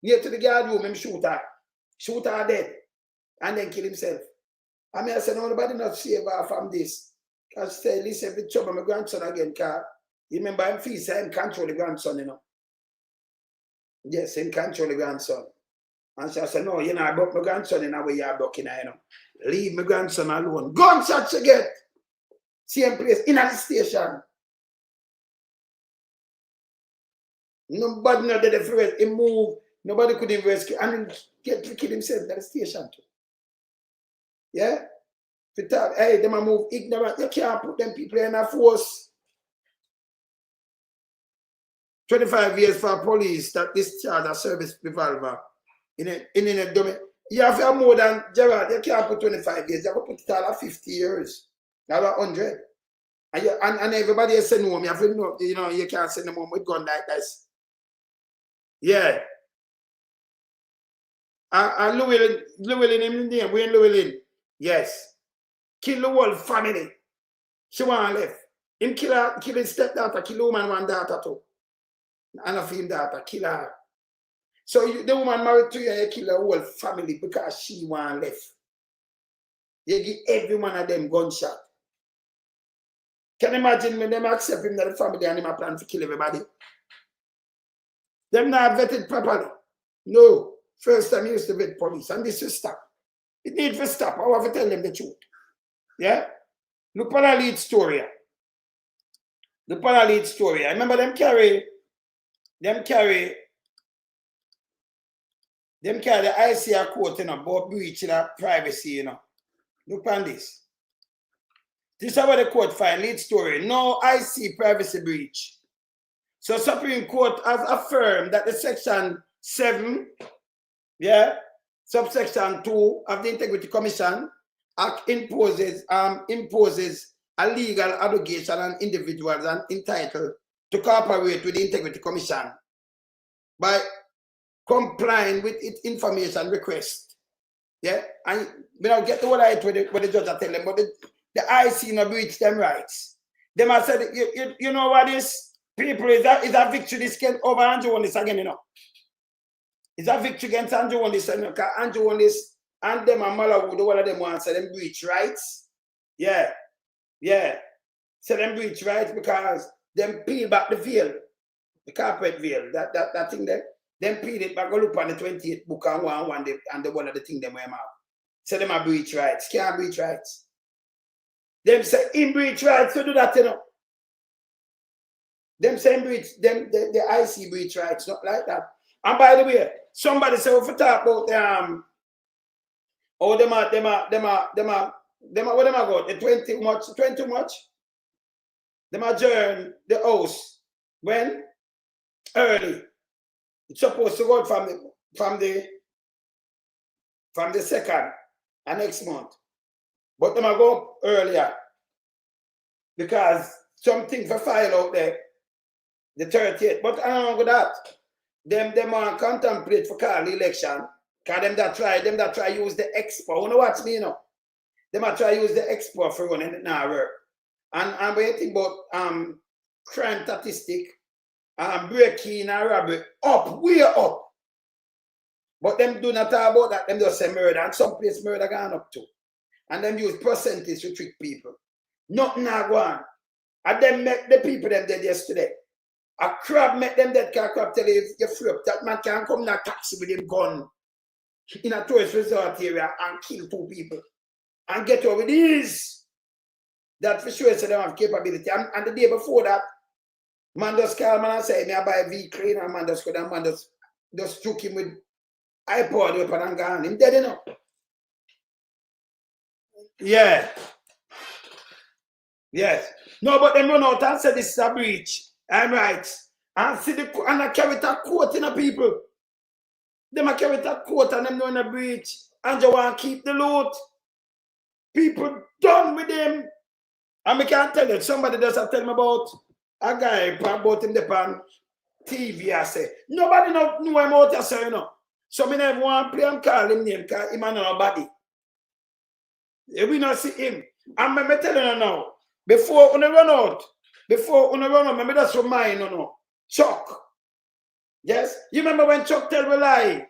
near to the guard room, him shoot her. Shoot her dead. And then kill himself. I mean, I said, nobody not save her from this. Because she said, listen, if it's trouble my grandson again, because you remember him fees, him control the grandson, you know. Yes, him control the grandson. And she said, no, you know, I broke my grandson in a way you're blocking her, you know. Leave my grandson alone. Gunshot you get. Same place, in the station. Nobody not did the he move. Nobody could even rescue. And he get to kill himself at the station too. Yeah? If you talk, hey, them a move ignorant, you can't put them people in a force. 25 years for police that discharge a service revolver in a dummy. You have to have more than Gerard, you can't put 25 years, you have to put it all at 50 years. Now 100. And everybody is sending home, you have to know, you know, you can't send them home with gun like this. Yeah. And Llewellyn in there, Wayne Llewellyn. Yes. Kill the whole family. She want left. Him kill his stepdaughter, kill the woman one daughter too. And a female daughter, kill her. So the woman married to you, you kill the whole family because she want left. You give every one of them gunshot. Can you imagine when them accept him that the family and him a plan to kill everybody? Them not vetted properly. No. First time he used to vet police, and this will stop. It needs to stop. I have to tell them the truth. Yeah? Look at the lead story. the parallel story. I remember them carry the ICA court, you know, about breaching of privacy, you know. Look on this. This is what the court find, lead story. No IC privacy breach. So Supreme Court has affirmed that the Section 7, subsection 2 of the Integrity Commission Act imposes a legal obligation on individuals and entitled to cooperate with the Integrity Commission by complying with its information request. Yeah, and we don't get to what the judge are telling them, but the IC no breach them rights. They must say, you know what this people is a victory this can over Andrew on this again, you know. It's a victory against Andrew on this, because Andrew on this and them and Malawood, all of them want to say them breach rights. Yeah. So them breach rights because them peel back the veil, the carpet veil, that thing there. Them peel it back, go look on the 28th book and one and the one of the thing them have. So them are breach rights, can't breach rights. Them say in breach rights to do that, you know. Them same breach, the IC breach rights, not like that. And by the way, somebody said if we talk about them what them are got the 20 much. Them adjourn the house when early. It's supposed to go from the second and next month. But them are go earlier because something for file out there, the 30th. But I don't know that. Them are contemplate for call the election. Because them that try use the expo. You know what me, you know? Them that try use the expo for running it now work. And when you think about crime statistic, breaking and robbery way up. But them do not talk about that, them just say murder, and some place murder gone up to. And them use percentage to trick people. Nothing not go on. And them make the people them dead yesterday. A crab make them dead, because crab tell you you're free up. That man can come in a taxi with him gun in a tourist resort area and kill 2 people. And get over this. That for sure, so they have capability. And the day before that, man just call man and say, me I buy a V clean, and man just go down, man just took him with iPod weapon and gone. Him dead enough. Yeah. Yes. No, but them run out and say this is a breach. I'm right. And see and I carry that court in the people. Them I carry that court and them know in a breach. And you want to keep the loot. People done with them. And I can't tell you, somebody does tell me about a guy about him on TV. I say, nobody know him out there, so you know. So I never want to play and call him name because he man nobody. We not see him. And I'm telling you now, before when I run out, maybe that's for mine, no. Chuck. Yes? You remember when Chuck tell me lie?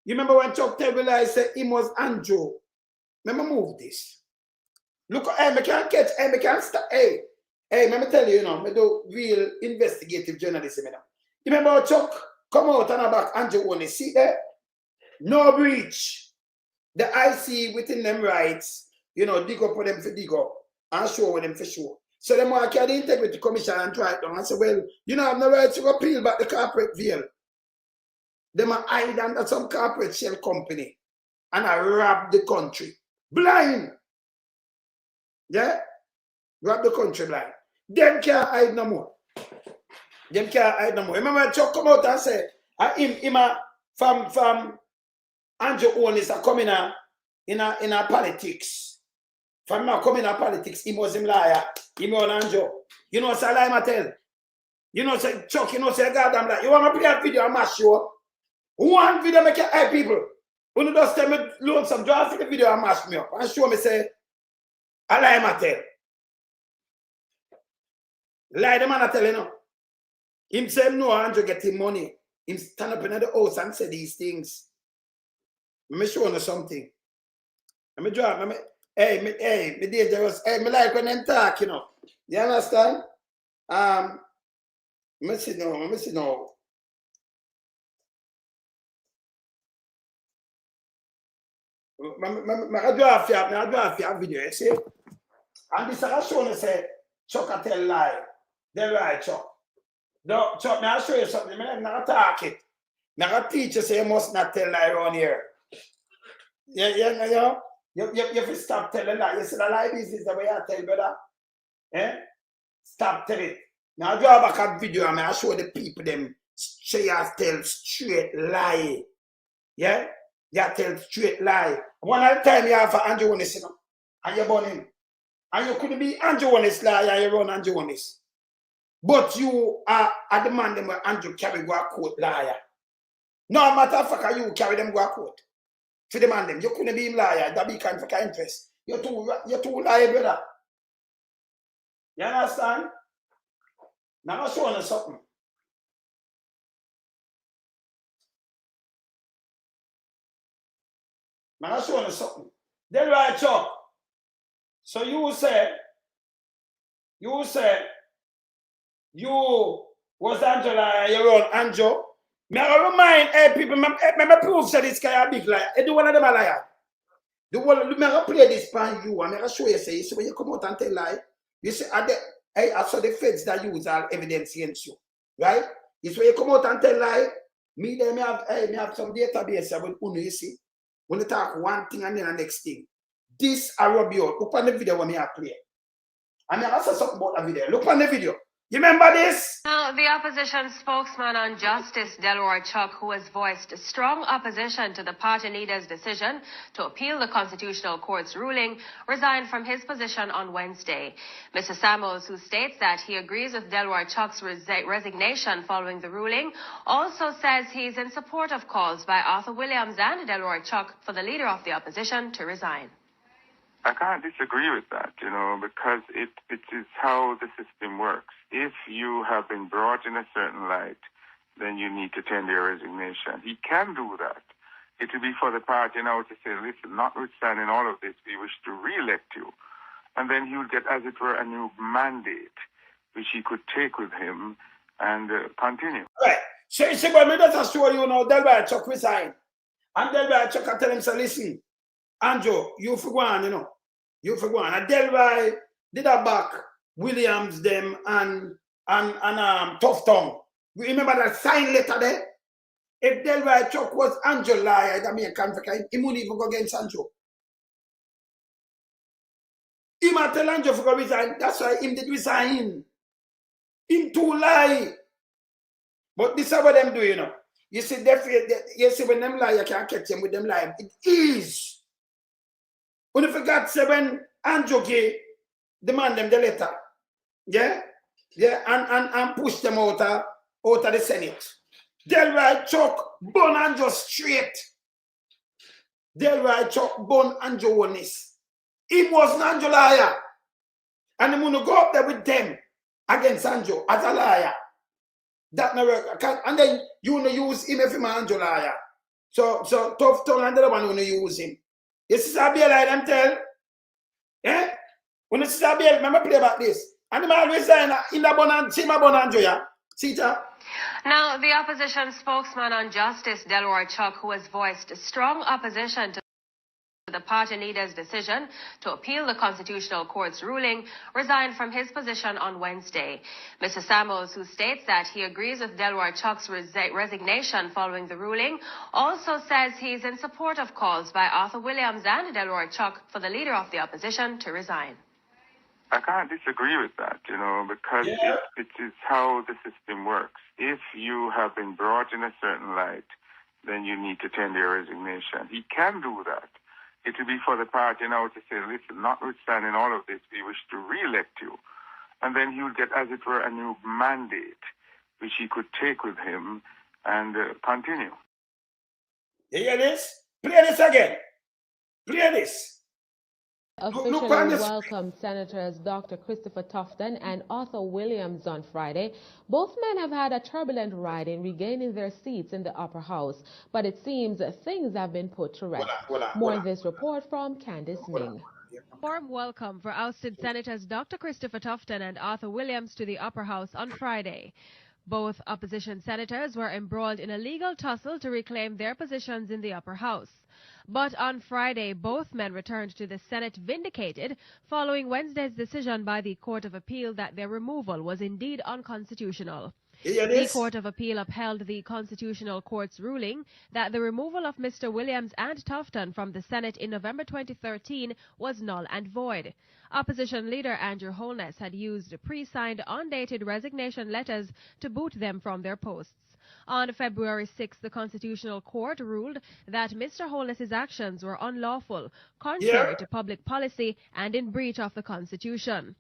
You remember when Chuck tell me lie, say him was Andrew. Remember move this. Look, hey, I can't catch, hey, I can't stop. Hey, let me tell you, you know, I do real investigative journalism, you know. You remember how Chuck come out and back Andrew only see there? No breach. The IC within them rights, you know, dig up for them for dig up and show with them for sure. So them want to carry the Integrity Commission and try it down and say, well, you know, I have no right to appeal back the corporate veil. Them are hide under some corporate shell company and I rob the country. Blind. Yeah? Rob the country blind. Them can't hide no more. Them can't hide no more. Remember Chuck come out and say, him from Andrew Onis are coming in a politics. From now coming in politics, he was him liar. He was Andrew. You know say lie tell. You know say Chuck, you know say goddamn lie. You want to play a video and mash you up? One video make you hey people. When you just tell me lonesome, draw the video and mash me up and show me say I lie tell. Lie the man I tell you know. Him say no Andrew get him money. Him stand up in the house and say these things. Let me show you something. Let me draw. Me dangerous. Hey, me like when them talk, you know. You understand? Let me see now. I draw a video, you see? And this is showing say Chuck tell lie. Then right, Chuck. No, Chuck, now I'll show you something. I'm not talk it. Now I teach you, say you must not tell lie around here. You have to stop telling lie. You see the lie business the way I tell, brother. Stop telling it. Now I draw back a video and I show the people them say you tell straight lie. Yeah? You tell straight lie. One at a time you have Andrew Honest, you know, and you burn him. And you couldn't be Andrew Honest lie and you run Andrew Honest. But you are the man them where Andrew carry go a court liar. No matter of fact you carry them go a court. For the man them, you couldn't be him liar, that be kind of interest. You're too liar, brother. You understand? Now I'm showing you something. Now I'm showing you something. Then right, Chuck. So you say you was Angela, you run Anjo. Me I remind people, me prove say this guy a big liar. Do one of them a liar. The one me I play this pan you and I show you say when you come out and tell lie, you say I saw the feds that use all evidence against you. Right? It's when you come out and tell lie, me there me have some database about who you see. When you talk one thing and then the next thing. This I rub you out. Look on the video when me I play. And I say something about the video. Look on the video. You remember this? Now, the opposition spokesman on Justice Delroy Chuck, who has voiced strong opposition to the party leader's decision to appeal the Constitutional Court's ruling, resigned from his position on Wednesday. Mr. Samuels, who states that he agrees with Delroy Chuck's resignation following the ruling, also says he's in support of calls by Arthur Williams and Delroy Chuck for the leader of the opposition to resign. I can't disagree with that, because it is how the system works. If you have been brought in a certain light, then you need to tender your resignation. He can do that. It will be for the party now to say, listen, notwithstanding all of this, we wish to re-elect you. And then he would get, as it were, a new mandate, which he could take with him and continue. Right. So, but me just show you now, Delroy Chuck resign. And Delroy Chuck can tell him, say, listen, Andrew, you for one, you for one. And Delroy did a back Williams them and Tough Tongue. You remember that sign letter there? If Delroy Chuck was Andrew liar, that mean he wouldn't even go against Andrew. He might tell Andrew for go resign. That's why him did resign. Him too lie. But this is what them do, You see, when them lie, you can't catch them with them lie. It is. When you forgot, say when Andrew gave demand them the letter, and push them out of the Senate. Delroy Chuck burn Andrew straight. Delroy Chuck burn Andrew honest. He wasn't Andrew liar. And he gonna go up there with them against Andrew as a liar. That never work. And then you wanna use him if he's Andrew liar. So Tough Tongue and the other one wanna use him. You see that bill I them tell? When you see that bill, remember play about this. And I'm always saying in the Bonanjo, yeah? See that? Now, the opposition spokesman on Justice Delroy Chuck, who has voiced strong opposition to the party leader's decision to appeal the Constitutional Court's ruling, resigned from his position on Wednesday. Mr. Samuels, who states that he agrees with Delroy Chuck's resignation following the ruling, also says he's in support of calls by Arthur Williams and Delroy Chuck for the leader of the opposition to resign. I can't disagree with that, because it is how the system works. If you have been brought in a certain light, then you need to tender your resignation. He can do that. It will be for the party now to say, listen, notwithstanding all of this, we wish to re-elect you. And then he would get, as it were, a new mandate, which he could take with him and continue. You hear this? Play this again. Play this. Officially welcomed Senators Dr. Christopher Tufton and Arthur Williams on Friday. Both men have had a turbulent ride in regaining their seats in the upper house, but it seems things have been put to rest. More in this report from Candice Ming. Warm welcome for ousted Senators Dr. Christopher Tufton and Arthur Williams to the upper house on Friday. Both opposition senators were embroiled in a legal tussle to reclaim their positions in the upper house. But on Friday, both men returned to the Senate vindicated following Wednesday's decision by the Court of Appeal that their removal was indeed unconstitutional. The Court of Appeal upheld the Constitutional Court's ruling that the removal of Mr. Williams and Tufton from the Senate in November 2013 was null and void. Opposition leader Andrew Holness had used pre-signed, undated resignation letters to boot them from their posts. On February 6, the Constitutional Court ruled that Mr. Holness's actions were unlawful, contrary to public policy and in breach of the Constitution.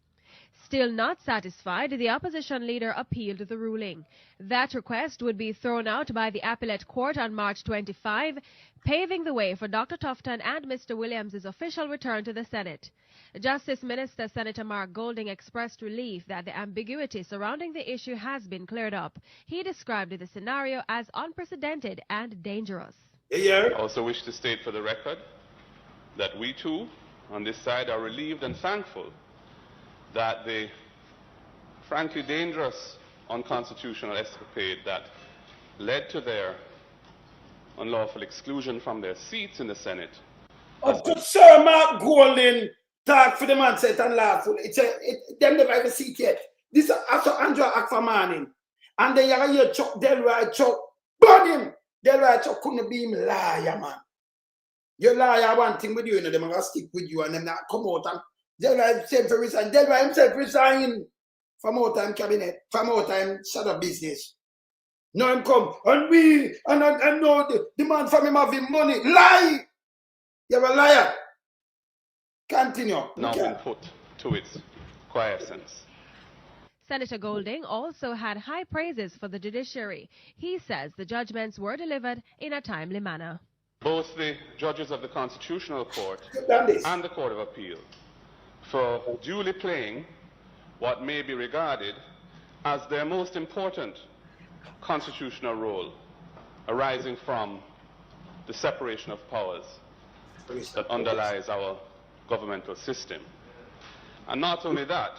Still not satisfied, the opposition leader appealed the ruling. That request would be thrown out by the appellate court on March 25, paving the way for Dr. Tufton and Mr. Williams' official return to the Senate. Justice Minister Senator Mark Golding expressed relief that the ambiguity surrounding the issue has been cleared up. He described the scenario as unprecedented and dangerous. I also wish to state for the record that we too, on this side, are relieved and thankful that the frankly dangerous unconstitutional escapade that led to their unlawful exclusion from their seats in the Senate. Good Sir Mark Golding talk for the man set and lawful. Them never have a seat yet. This is after Andrew Akfamanin. And then you have your Chuck Delroy Chuck. Burn him! Delroy Chuck couldn't be him liar, man. Your liar one thing with you, and them are gonna stick with you and them not come out and Delroy himself resign. Delroy himself resign from out time cabinet, from out time shut up business. No him come and we and know the man from him having money. Lie! You're a liar. Continue. Now been put to its quiescence. Senator Golding also had high praises for the judiciary. He says the judgments were delivered in a timely manner. Both the judges of the Constitutional Court and the Court of Appeal for duly playing what may be regarded as their most important constitutional role arising from the separation of powers that underlies our governmental system. And not only that,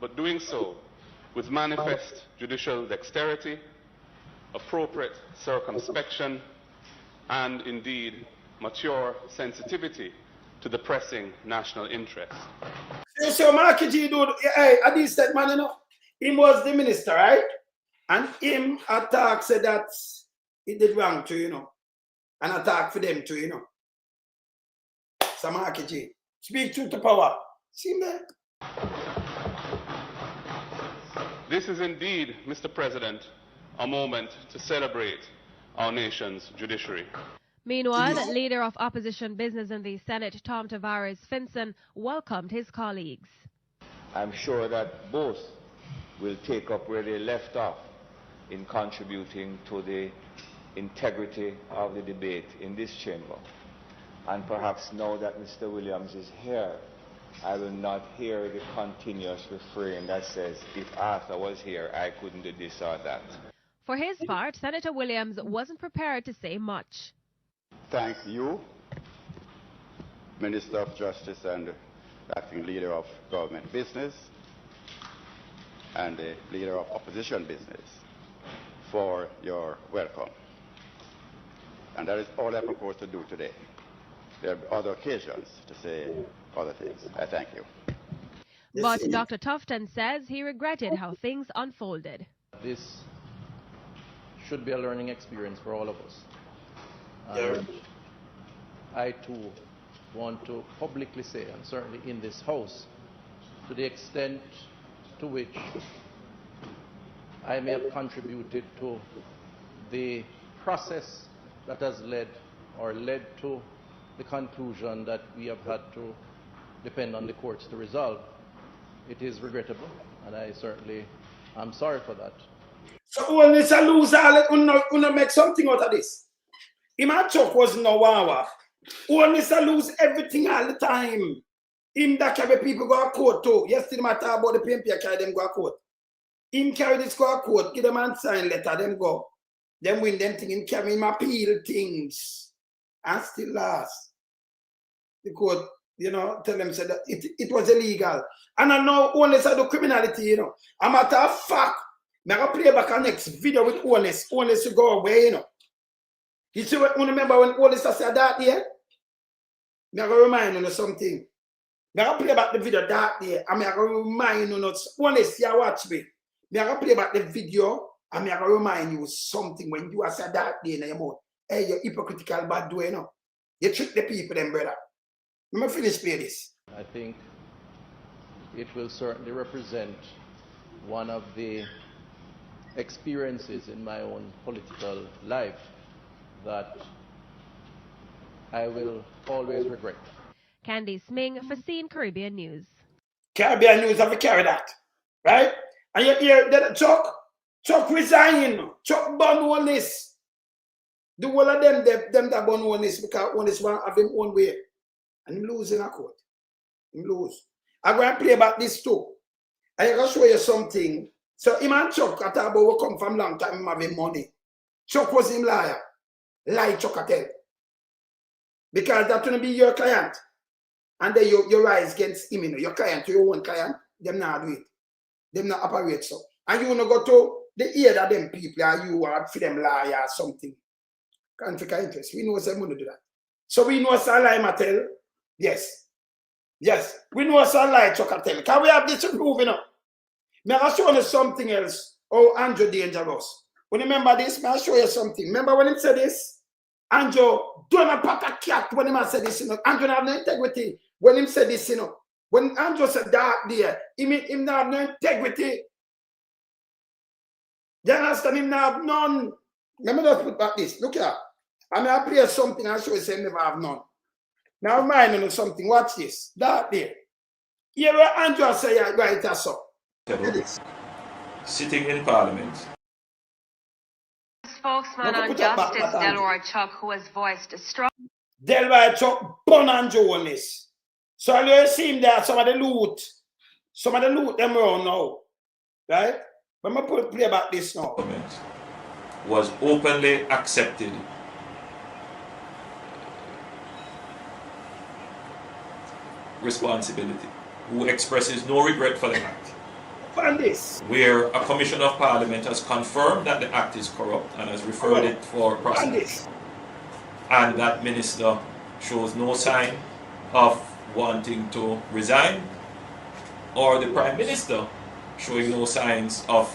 but doing so with manifest judicial dexterity, appropriate circumspection, and indeed mature sensitivity to the pressing national interest. So Markie G, dude, at this that man, you know, him was the minister, right? And him attack said that he did wrong to, you know, and attack for them too, you know. So Markie G, speak truth to power. See me? This is indeed, Mr. President, a moment to celebrate our nation's judiciary. Meanwhile, leader of opposition business in the Senate, Tom Tavares Finson, welcomed his colleagues. I'm sure that both will take up where they left off in contributing to the integrity of the debate in this chamber. And perhaps now that Mr. Williams is here, I will not hear the continuous refrain that says, if Arthur was here, I couldn't do this or that. For his part, Senator Williams wasn't prepared to say much. Thank you, Minister of Justice and acting leader of government business and the leader of opposition business for your welcome. And that is all I propose to do today. There are other occasions to say other things. I thank you. But Dr. Tufton says he regretted how things unfolded. This should be a learning experience for all of us. And I too want to publicly say, and certainly in this House, to the extent to which I may have contributed to the process that has led to the conclusion that we have had to depend on the courts to resolve. It is regrettable, and I certainly am sorry for that. So when it's a loser, we'll make something out of this. Him and Chuck was no wawa. When it's a lose everything all the time. Him that carry people go to court too. Yesterday I talk about the PMP carry them go to court. Him carry this go to court, give them a sign letter, them go. Them win them thing, him carry him appeal things. And still last. The court, you know, tell them said that it was illegal. And I know only said the criminality, you know. A matter of fact, I'm going to play back our next video with Honest. Honest to go away, you know. You see what, remember when Honest said that there? I'm going to remind you of something. I'm going to play back the video that there. I'm going to remind you of Honest, you watch me. I'm going to play back the video. I'm going to remind you of something when you said that there in your mouth. Hey, you're hypocritical bad doing, you know. You trick the people, then, brother. Let me finish play this. I think it will certainly represent one of the experiences in my own political life that I will always regret. Candice Ming for Scene Caribbean News. Caribbean News have to carry that, right? And you hear that Chuck resign, Chuck burn one this. The whole of them that burn one this because one is one of them own way. And him lose in a court. Him lose. I'm going to play about this too. And I'm going to show you something. So him and Chuck, I thought about we come from long time, him having money. Chuck was him liar. Lie Chuck I tell. Because that's going to be your client. And then you rise against him, you know, your client, your own client, them not do it. Them not operate so. And you want to go to the ear of them people and you are for them liar or something. Conflict of interest. We know some want to do that. So we know some lie Mattel. Yes. Yes. We know some lie Chuck I tell. Can we have this to prove, you know? May I show you something else? Oh, Andrew dangerous. When you remember this, may I show you something? Remember when he said this? Andrew, don't a pat a cat when he said this, you know. Andrew have no integrity when he said this, you know. When Andrew said that there, he mean him not have no integrity. You understand? Him not have none. Let me just put back this. Look here. I'm going to play something and show you say never have none. Now remind you of something. Watch this. That there. Here where Andrew say right as so. Sitting in Parliament. Spokesman on Justice Delroy Chuck, who has voiced a strong. Delroy Chuck, born Andrew on this. So you see him there, some of the loot them around now. Right? When I play about this now. Was openly accepted responsibility, who expresses no regret for the act. Where a Commission of Parliament has confirmed that the act is corrupt and has referred it for prosecution. And that minister shows no sign of wanting to resign, or the Prime Minister showing no signs of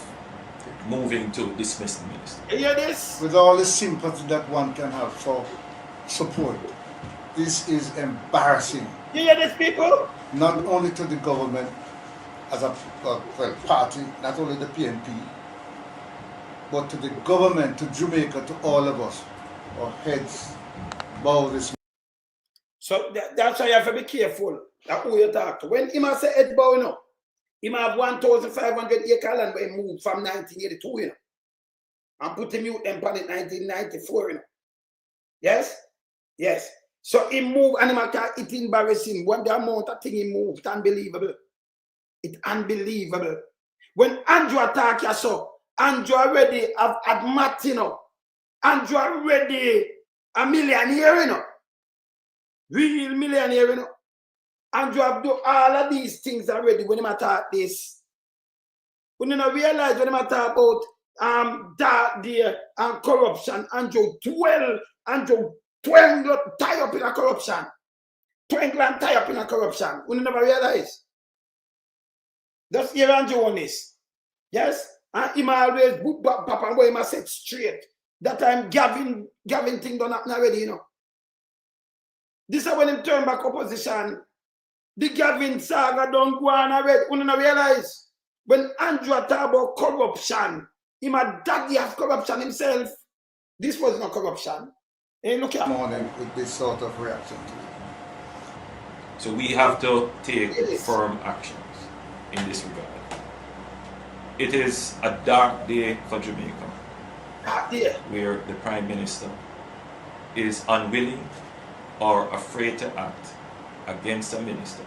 moving to dismiss the minister. You hear this? With all the sympathy that one can have for support, this is embarrassing. You hear this, people? Not only to the government as a party, not only the PNP, but to the government, to Jamaica, to all of us. Our heads bow this. So that's why you have to be careful that who you talk to. When he must say head bow, you know, he might have 1,500 acre land where he moved from 1982, you know, and put him out and put it 1994, you know. Yes? Yes. So he moved and it's embarrassing. When the amount of thing he moved, it's unbelievable. It's unbelievable. When Andrew attack you, so Andrew already have admit, you know. Andrew already a millionaire, you know. Real millionaire, you know. Andrew have done all of these things already when he attack this. When you don't realize when he attack about that there and corruption, Andrew 12 tie up in a corruption. 12 and tie up in a corruption. We never realize. That's here Andrew on this. Yes? And he always boot back papa and boy must set straight. That time Gavin thing don't happen already, you know. This is when him turn back opposition. The Gavin saga don't go on already. We never realize. When Andrew talk about corruption, he my daddy has corruption himself. This was not corruption. Hey, look at morning with this sort of reaction. So we have to take firm actions in this regard. It is a dark day for Jamaica, where the Prime Minister is unwilling or afraid to act against a minister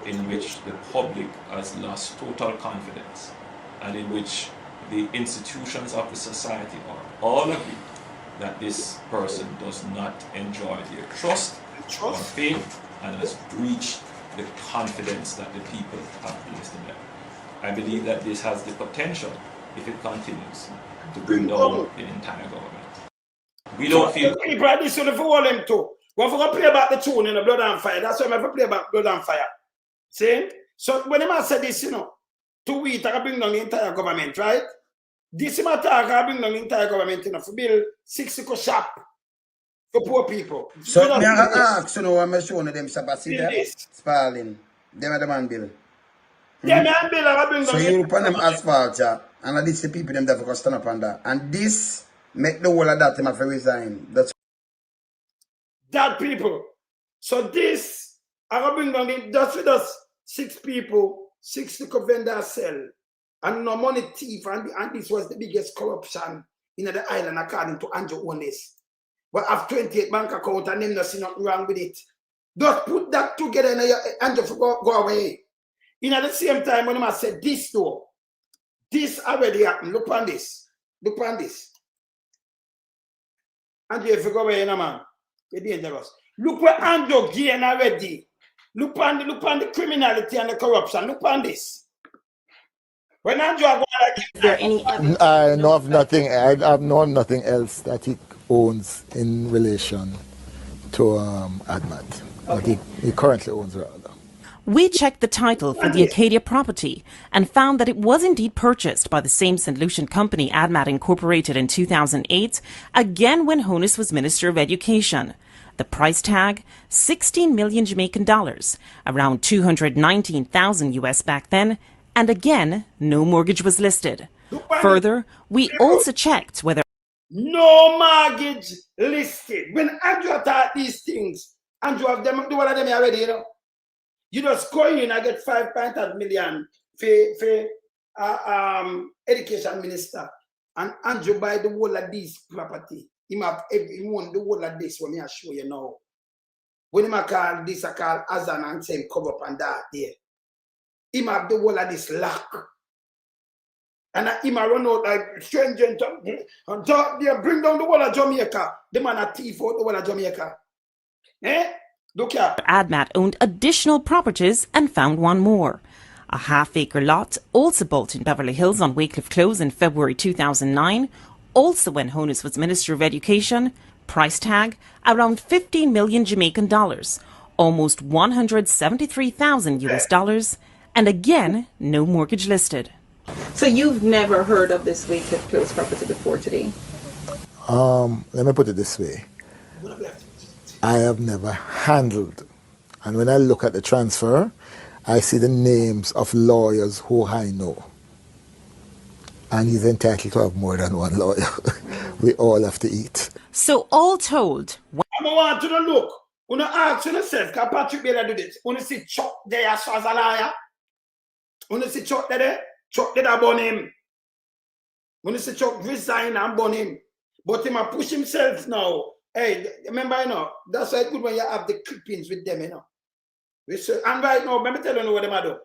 in which the public has lost total confidence and in which the institutions of the society are all agree that this person does not enjoy their trust or faith and has breached the confidence that the people have placed in them. I believe that this has the potential if it continues to bring down the entire government. We don't feel... People are this for all them too. When we play about the tune in the Blood and Fire, that's why I play about Blood and Fire. See? So when I say this, 2 weeks, I bring down the entire government, right? This matter, I bring down the entire government, for build 60 shop for poor people. So, I ask, I'm showing them Sabasi, Spalling. Them are the man bill. Yeah, man bill, I bring down. So, you put them asphalt, and this the people them that for stand up on that. And this make the whole of that them have to resign. That's that people. So this, I bring down that's with us 6 people, 60 vendors sell, and no money thief, and this was the biggest corruption in the island according to Andrew Onis. But have 28 bank account and them not see nothing wrong with it. Just put that together and Andrew go away. In at the same time when I said this though, this already happened. Look on this. Look on this. Andrew, if you go away, man, you're dangerous. Look where Andrew gain already. Look on the criminality and the corruption. Look on this. When Andrew go like, is there any evidence? I know of nothing. I have known nothing else that he owns in relation to ADMAT. Okay. He currently owns rather. We checked the title for the Acadia property and found that it was indeed purchased by the same St. Lucian company, ADMAT Incorporated, in 2008, again when Honus was Minister of Education. The price tag, 16 million Jamaican dollars, around 219,000 US back then, and again, no mortgage was listed. Further, we also checked whether no mortgage listed. When Andrew taught these things, Andrew have them do all of them already, You just go in and get 5.5 million for education minister, and Andrew buy the whole of this property. He want the whole of this when I show you now. When I call this, I call Azan and say cover up and that there. He have the whole of this lock. And he run out like stranger and talk there, bring down the whole of Jamaica. The man a thief out the whole of Jamaica. Look here. ADMAT owned additional properties and found one more. A half-acre lot, also built in Beverly Hills on Wycliffe Close in February 2009, also when Honus was Minister of Education, price tag around 15 million Jamaican dollars, almost 173,000 US dollars, and again, no mortgage listed. So you've never heard of this Wycliffe Close property before today? Let me put it this way. I have never handled, and when I look at the transfer, I see the names of lawyers who I know. And he's entitled to have more than one lawyer. We all have to eat. So all told... I want to look. When I ask yourself, can Patrick Bailey do this? When you see Chuck there as a lawyer? When you see Chuck there, Chuck did burn him. When you see Chuck resign and burn him. But he might push himself now. Hey, remember, that's why it's good when you have the clippings with them, And right now, let me tell you what they do.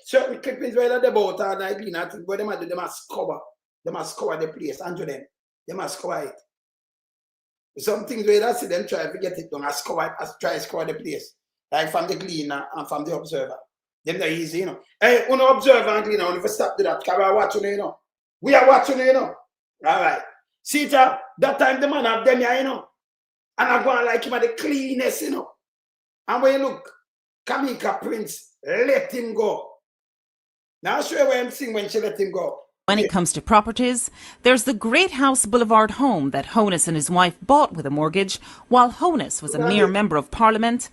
Certain clippings where they're about all night, I think what they do, they must cover the place, and them. They must cover it. Some things where I see them try to get it done, try to score the place. Like from the cleaner and from the observer. Them they're easy, Hey, on the observer and cleaner, if you stop to that, because we are watching you, We are watching you, All right. See, that time the man have them here, And I go and like him at the cleanest, And when you look, Kamika Prince, let him go. Now I'll show you where I'm seeing when she let him go. When it comes to properties, there's the Great House Boulevard home that Honus and his wife bought with a mortgage while Honus was a mere member of Parliament.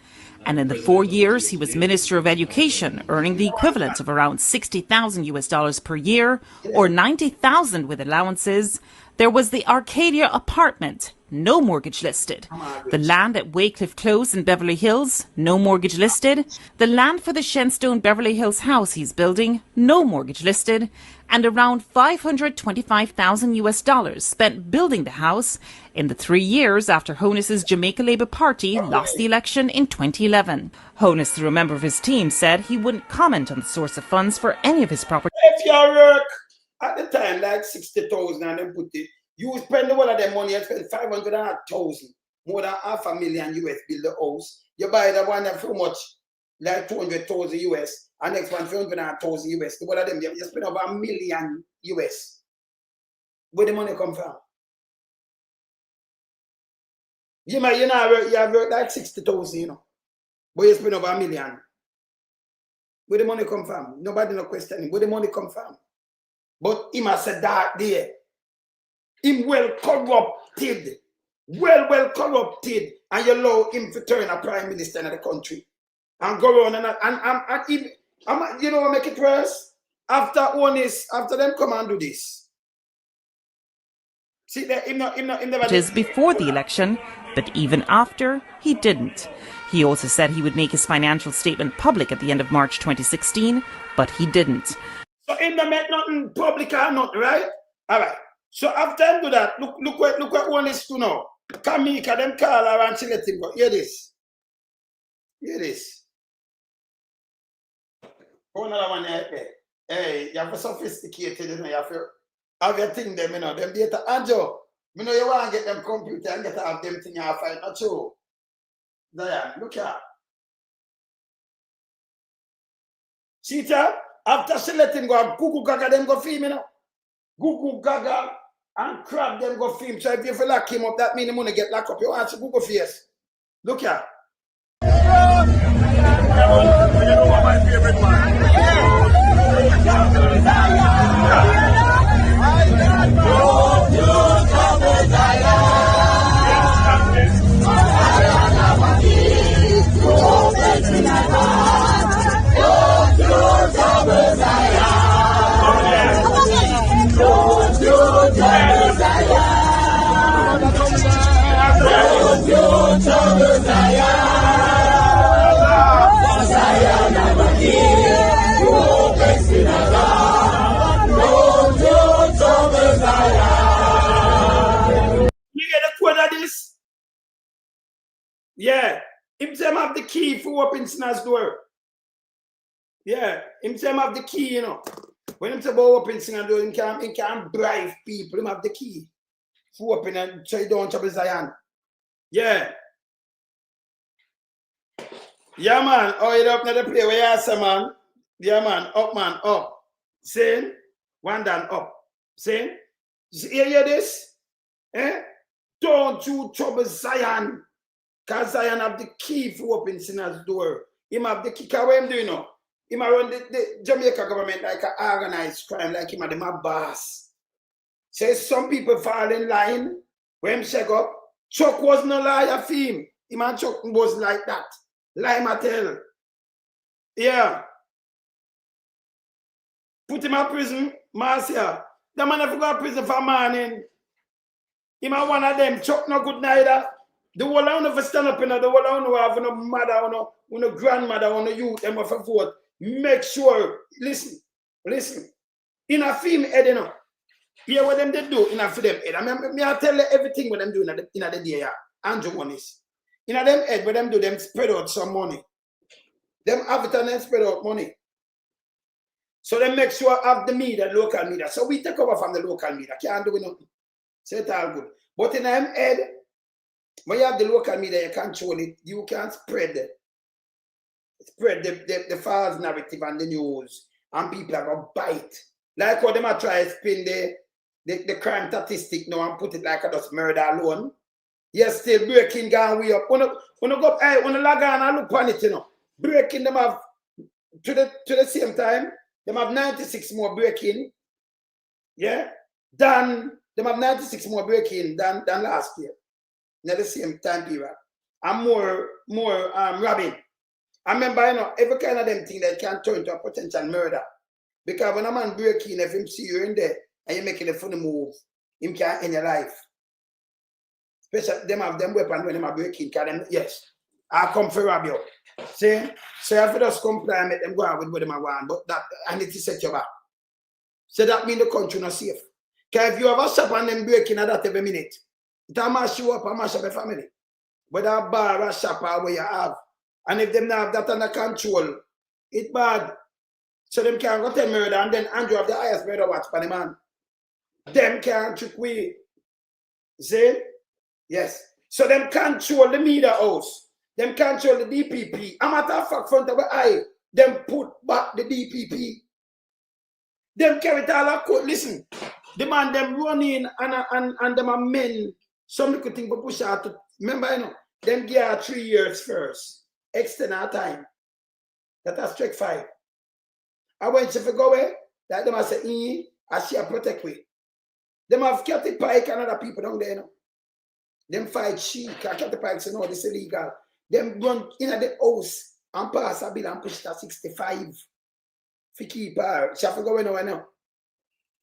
And in the 4 years he was Minister of Education, earning the equivalent of around 60,000 US dollars per year or 90,000 with allowances, there was the Arcadia apartment, no mortgage listed. The land at Wycliffe Close in Beverly Hills, no mortgage listed. The land for the Shenstone Beverly Hills house he's building, no mortgage listed. And around 525,000 US dollars spent building the house in the 3 years after Honus's Jamaica Labour Party lost the election in 2011. Honus, through a member of his team, said he wouldn't comment on the source of funds for any of his property. If you work at the time like 60,000 and then put it, you spend all of that money and spend 500,000, more than $500,000 US build the house. You buy the one for much, like 200,000 US, and next one for $100,000 US. The one of them, you spend over $1 million US. Where the money come from? You have worked like 60,000, you know. But you spend over $1 million. Where the money come from? Nobody no question him. Where the money come from? But him has said that there. Him well corrupted. Well corrupted. And you allow him to turn a prime minister in the country. And go on and you know what make it worse? After them come and do this. See that him never. It is before the election, but even after, he didn't. He also said he would make his financial statement public at the end of March 2016, but he didn't. So him don't make nothing public or nothing, right? All right. So after him do that, look what one is to know. Kamika, them call her and she let him go. Hear this. Hear this. Another one here. Hey, you have to sophisticated, you know, you have to have your thing them, you know, them data. Anjo, you know you want to get them computer and get to have them thing you have find not true. There, look here. See that? After she let him go, Google Gaga them go film, you know. Google Gaga and Crab them go film. So if you feel lock him up, that means the money get locked up. You want to Google face. Look here. You know what my favorite one? Yeah, him say him have the key for open Sinner's door. Yeah, him say him have the key, you know. When him say about open Sinner's door, he can bribe people. Him have the key for open and so he don't trouble Zion. Yeah. Yeah, man. Oh, you up now the play where you say, man. Yeah, man. Up. See? One down, up. See? You hear this? Eh? Don't you trouble Zion. Because Zion have the key for open Sinner's door. Him have the key. Because what him do, you know? Him run the Jamaica government like an organized crime, like him a them a boss. Say some people fall in line. When him check up, Chuck was no liar for him. Him and Chuck was like that. Lie Mattel. Yeah. Put him in prison, Marcia. The man have to go to prison for morning. Him and one of them, Chuck no good neither. The whole of them stand up in the whole of have no mother, no grandmother, no youth, them have to vote. Make sure, listen. In a film head, you know. Hear what them they do in a film head. I tell you everything what them do in the day, yeah. Andrew one is. In a them head, what them do, them spread out some money. Them have it and then spread out money. So they make sure have the media, local media. So we take over from the local media. Can't do nothing. So it's all good. But in them head, when you have the local media, you control it. You can spread the false narrative and the news. And people are going to bite. Like how them are trying to spin the crime statistic now and put it like a just murder alone. Yes, still breaking gone way up. When you go up, when you log on and look on it, you know. Breaking them have, to the same time, them have 96 more breaking. Yeah? Them have 96 more breaking than last year. At the same time period. And more robbing. I remember, you know, every kind of them thing that can turn to a potential murder. Because when a man break in, if him see you in there and you're making a funny move, him can't end your life. Especially them have them weapons when them are breaking. Yes, I come for rob you. See? So if you just comply and make them go out with what them want, but that I need to set you back. So that means the country not safe. Because if you have a shop and them breaking at that every minute, it will mash you up and mash up a family. Whether a bar or a shop or where you have. And if them not have that under control, it's bad. So them can't go tell murder and then Andrew have the highest murder watch for the man. Them can't trick we. See? Yes. So them control the media house. Them control the DPP. A matter of fact, front of the eye. them put back the DPP. Them carry it all out court. Listen, the man them run in and them amend some little thing for push out to, remember, you know, them give her 3 years first. Extend our time. That has strike 5. I went to go away, that them I say, I see a protect way. Them have Cathy Pike and other people down there, you know. Them fight she, Cathy Pike say, no, this is illegal. Them run in at the house and pass a bill and push it at 65. For keep her. She have to go away now.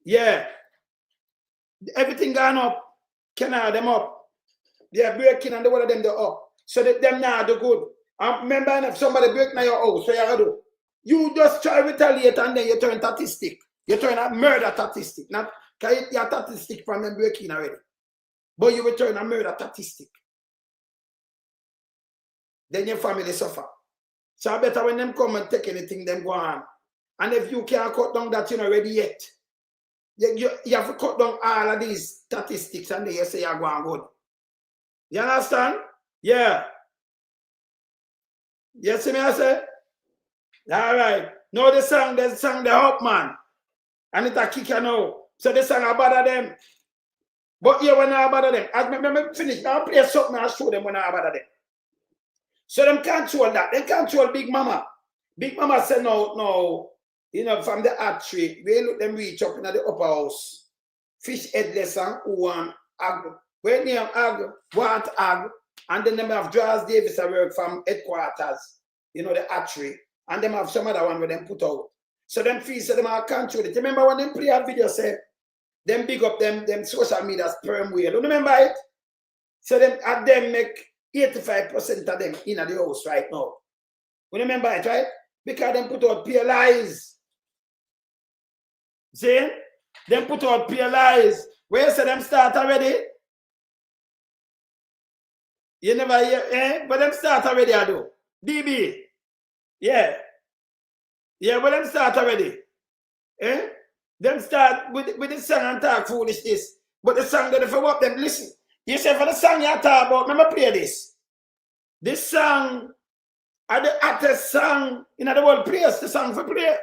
Yeah. Everything gone up. Canada them up. They are breaking and the one of them they're up. So that them now do good. And remember, if somebody break now your house, what you gotta do? You just try to retaliate and then you turn statistic. You turn a murder statistic. Not because you're statistic from them breaking already. But you return a murder statistic. Then your family suffer. So I better when them come and take anything, them go on. And if you can't cut down that, you're not ready yet. You have to cut down all of these statistics and then you say you're going good. You understand? Yeah. You see me, I say? All right. Now the song the up, man. And it's a kicker now. So the song about them. But here when I bother them, as me finish, I'll play something I'll show them when I bother them. So them control that. They control Big Mama. Big Mama said no, you know, from the archery, we look them reach up in the upper house. Fish headless and who want ag. When they have ag, want ag, and then them have Draws Davis a work from headquarters, you know, the archery, and them have some other one where them put out. So them feel so them are control it. Remember when them play a video say, them big up them social media sperm whale. Don't remember it? So them make 85% of them in the house right now. You remember it, right? Because them put out pure lies. See? Them put out pure lies. Where you say them start already? You never hear, eh? But them start already, I do. DB. Yeah. Yeah, but them start already. Eh? Them start with the song and talk foolishness. But the song that if you want them, listen. You say for the song you talk about, remember play this. This song are the hottest song in the world place, the song for play.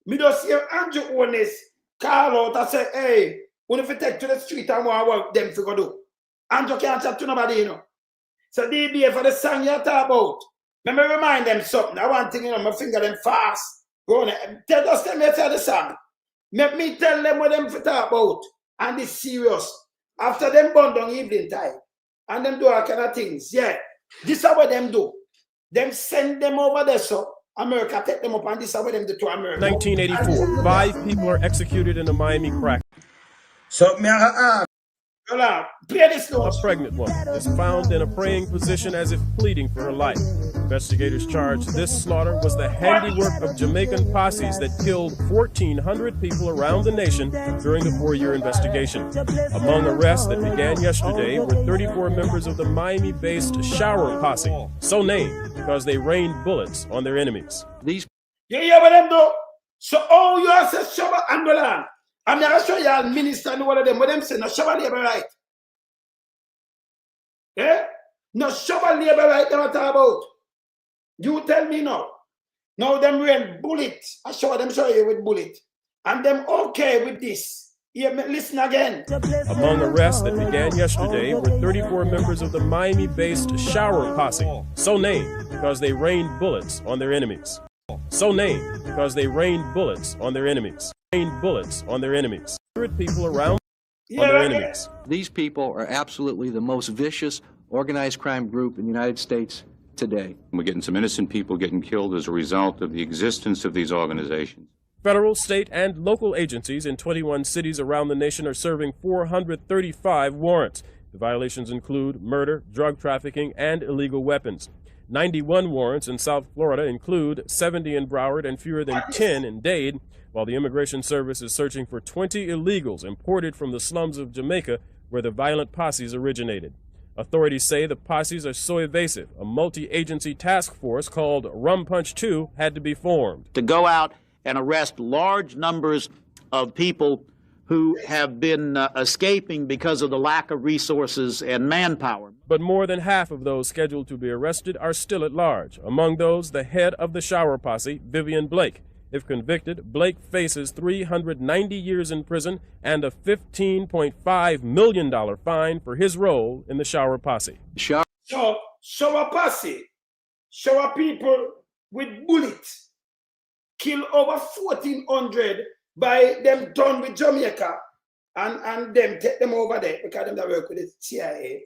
Me just hear Andrew Onis call out and say, hey, when if you take to the street and want to work, them figure do. Andrew can't chat to nobody, you know. So DB for the song you talk about. Let me remind them something. I want thing, you know, my finger them fast. Go on, tell us them tell the song. Let me tell them what them to talk about. And it's serious. After them burn down evening time. And them do all kind of things. Yeah. This is what them do. Them send them over there, so America take them up and this is what them do to America. 1984. 5 people are executed in a Miami crack. So, play this note. A pregnant woman is found in a praying position as if pleading for her life. Investigators charge this slaughter was the handiwork of Jamaican posses that killed 1,400 people around the nation during the 4-year investigation. Among arrests that began yesterday were 34 members of the Miami-based Shower Posse, so named because they rained bullets on their enemies. You hear what them do? So, oh, you are saying Shower and Dolan. I'm going to show you a minister and one of them. What them say, no Shower labor right. Eh? No Shower labor right, them talk about. You tell me now. Now them rain bullet. I show you with bullet. And them okay with this. Yeah, listen again. Among arrests that began yesterday were 34 members of the Miami-based Shower Posse, so named because they rained bullets on their enemies. So named because they rained bullets on their enemies. Rained bullets on their enemies. 100 people around on their enemies. These people are absolutely the most vicious organized crime group in the United States today. We're getting some innocent people getting killed as a result of the existence of these organizations. Federal, state, and local agencies in 21 cities around the nation are serving 435 warrants. The violations include murder, drug trafficking, and illegal weapons. 91 warrants in South Florida include 70 in Broward and fewer than 10 in Dade, while the Immigration Service is searching for 20 illegals imported from the slums of Jamaica where the violent posses originated. Authorities say the posses are so evasive, a multi-agency task force called Rum Punch 2 had to be formed. To go out and arrest large numbers of people who have been escaping because of the lack of resources and manpower. But more than half of those scheduled to be arrested are still at large. Among those, the head of the shower posse, Vivian Blake. If convicted, Blake faces 390 years in prison and a $15.5 million fine for his role in the shower posse. Shower posse, shower people with bullets, kill over 1,400 by them done with Jamaica and them take them over there because them that work with the CIA.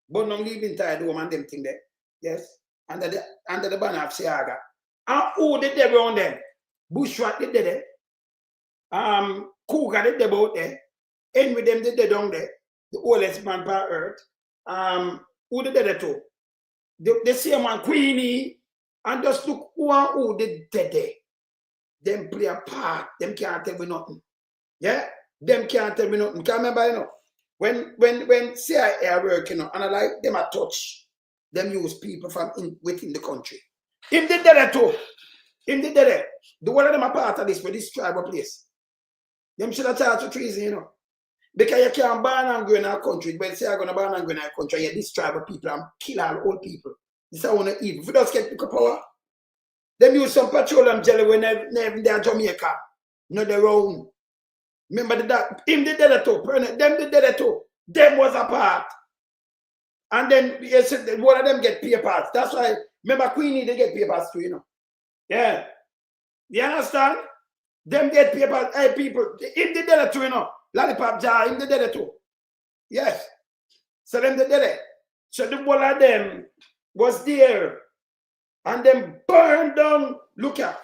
But no leaving tired home and them thing there. Yes. Under the banner of Siaga. And who did they around them? Bushrat did there. Cougar did they out there. And with them did they down there. The oldest man per earth. Who did they too? The same one, Queenie. And just look who did there. Them play a part. Them can't tell me nothing. Yeah? Them can't tell me nothing. Can't remember, you know, when CIA are working, you know, and I like them a touch, them use people from within the country. Him did that too. Him did that. The one of them are part of this for this tribal place. Them should have charged for treason, you know. Because you can't ban and go in our country, but say I'm gonna ban and go in our country, yeah, this tribal people and kill all old people. This is how I wanna eat. If you don't get pick up power, them use some petroleum jelly when they're Jamaica. Not their own. Remember that him did that too. Them did that too. Them was a part. And then yes, one of them get papers. That's why remember Queenie they get papers too, you know. Yeah. You understand? Them get papers. Hey people, him did that too, you know. Lollipop jar, him did that too. Yes. So them did that. So the one of them was there. And them burned down. Look at.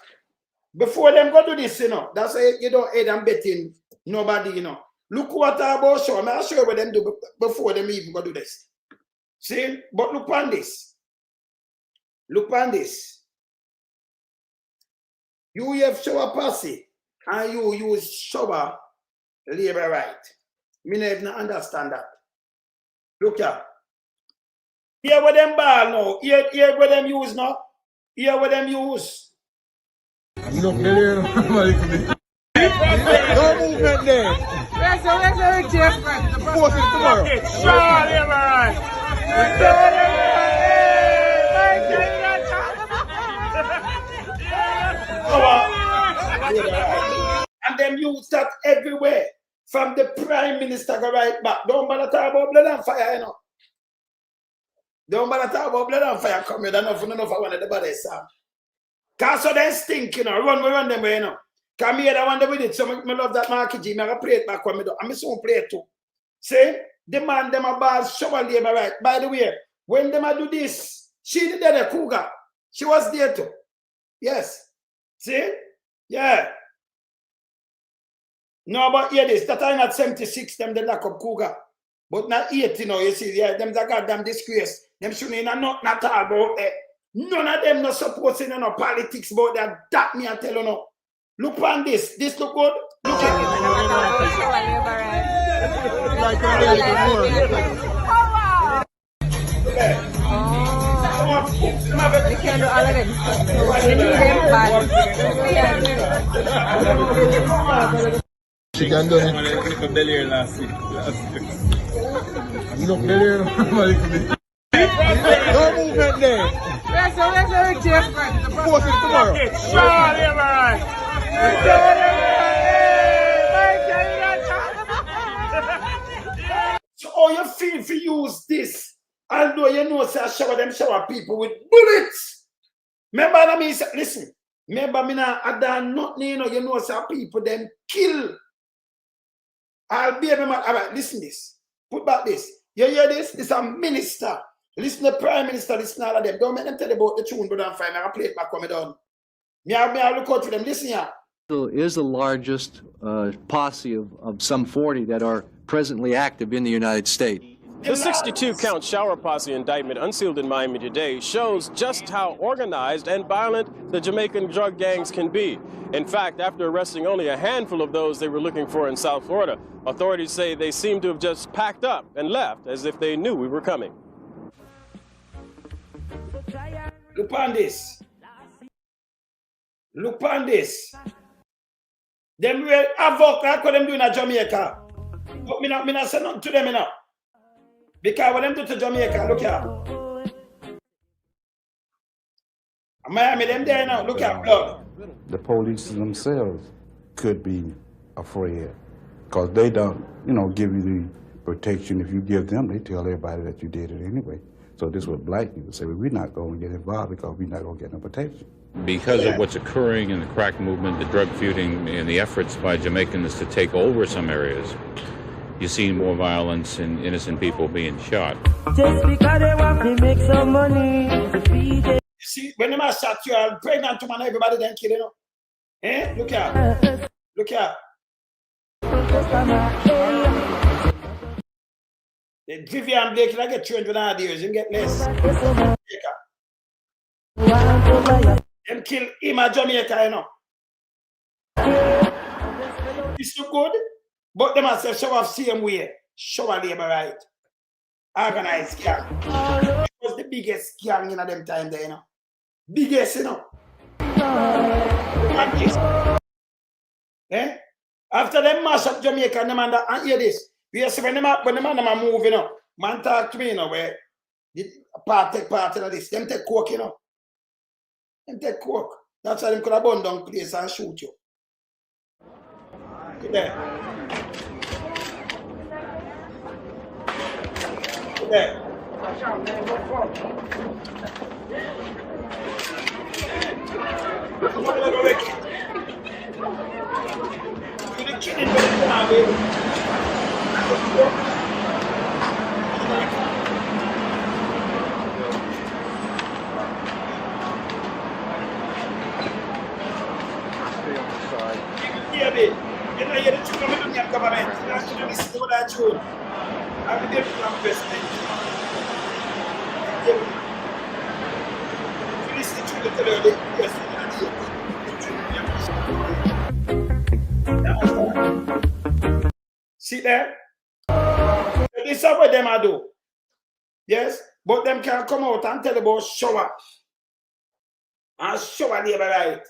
Before them go do this, you know. That's why you don't aid and betting nobody, you know. Look what I about show. I'll show you what them do before them even go do this. See? But look on this. Look on this. You have shower posse and you use shower labor right. Me never understand that. Look at. Here what them ball now. Here what them use now. Here what them use. No movement there. Where's the Jeff? Force it tomorrow. And them use that everywhere. From the Prime Minister go right back. Don't bother talk about blood and fire, you know. Don't bother talk about blood and fire come here. Enough I want the body sound. Cause so they stink, you know. Run them way, you know. Come here, I wonder with it. So I love that Markie G. I play it back when me do. I'm so play it too. See? The man them a ball shower labor right. By the way, when them a do this, she did that a cougar. She was there too. Yes. See? Yeah. No, but hear this. That time at 76, them they lock up cougar. But not 80 now, you see. Yeah, them that goddamn disgrace. Them shouldn't not at all about it. None of them not supposing no politics about that. That me I tell you no. Look on this. This look good. Look at it. She can do it. No movement there. Where's the Jeff? Force it tomorrow. So how you feel if you use this? Although you know say shower people with bullets. Remember I mean listen. Remember me now I done nothing, you know say people them kill. I'll be able to listen this. Put back this. You hear this? This is a minister. Listen to the Prime Minister, listen to all of them. Don't make them tell you about the tune, brother, and fine. I'll play it back when I'm done. I'll look out for them. Listen here. Is the largest posse of some 40 that are presently active in the United States. The 62-count shower posse indictment unsealed in Miami today shows just how organized and violent the Jamaican drug gangs can be. In fact, after arresting only a handful of those they were looking for in South Florida, authorities say they seem to have just packed up and left as if they knew we were coming. Look on this. Look on this. Them will havoc like what them do in Jamaica. But me not say nothing to them, you know. Because what them do to Jamaica, look here. Miami, them there now, look at blood. The police themselves could be afraid because they don't, give you the protection. If you give them, they tell everybody that you did it anyway. So this is what black people say, well, we're not going to get involved because we're not going to get no protection. Because of what's occurring in the crack movement, the drug feuding, and the efforts by Jamaicans to take over some areas, you see more violence and innocent people being shot. Just because they want to make some money to feed it. You see, when they must shot you, a pregnant woman, everybody then kill, you know. Eh? Look here. Look here. The GVN Blake, I get 200 ideas, you get less. Them kill him at Jamaica, you know. It's too good, but they must say show off same way. Show a labor right. Organized gang. It was the biggest gang in them time there, you know. Biggest, you know. Eh? After them mash up Jamaica, and them and hear this. We see when the man move, you know, man talk to me, you know, where the take part in this. Them take coke, you know. Them take coke. That's why them could have burn down place and shoot you. Good there. Good there. See there? This is what them are do. Yes? But them can come out and tell about shower. And shower labor right.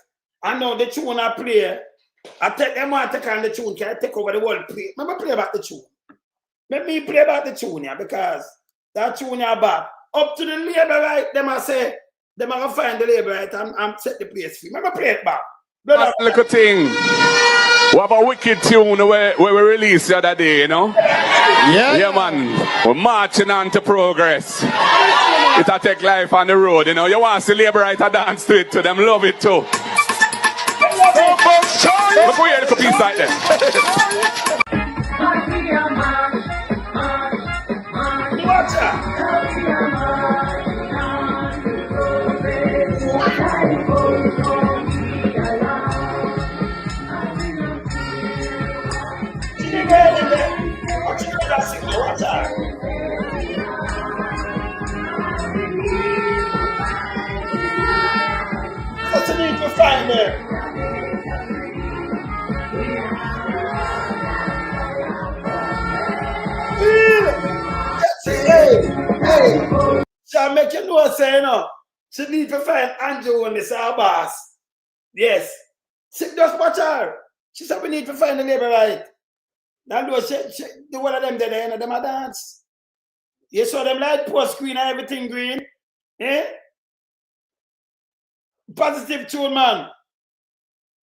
I know the tune I play. I take them one take on the tune. Can I take over the world play? Remember play about the tune. Let me play about the tune here because that tune here bad. Up to the labor right, them I say, them are gonna find the labor right and set the place free. Remember play it back. Little thing. We have a wicked tune where we released the other day, you know? Yeah, man. We're marching on to progress. It'll take life on the road, you know? You want to see labor right dance to it too. Them love it too. Look where you piece like that. Watch out. What's the need to find there? Hey. Shall make you know, say, you know, she need to find Andrew when they say our boss. Yes. She just watch her. She said we need to find the labor right. Now do the one of them there, you know, them a dance. You saw them light post green and everything green. Eh? Positive tune, man.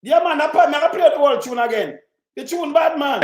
Yeah, man, I'm going to play the whole tune again. The tune bad, man.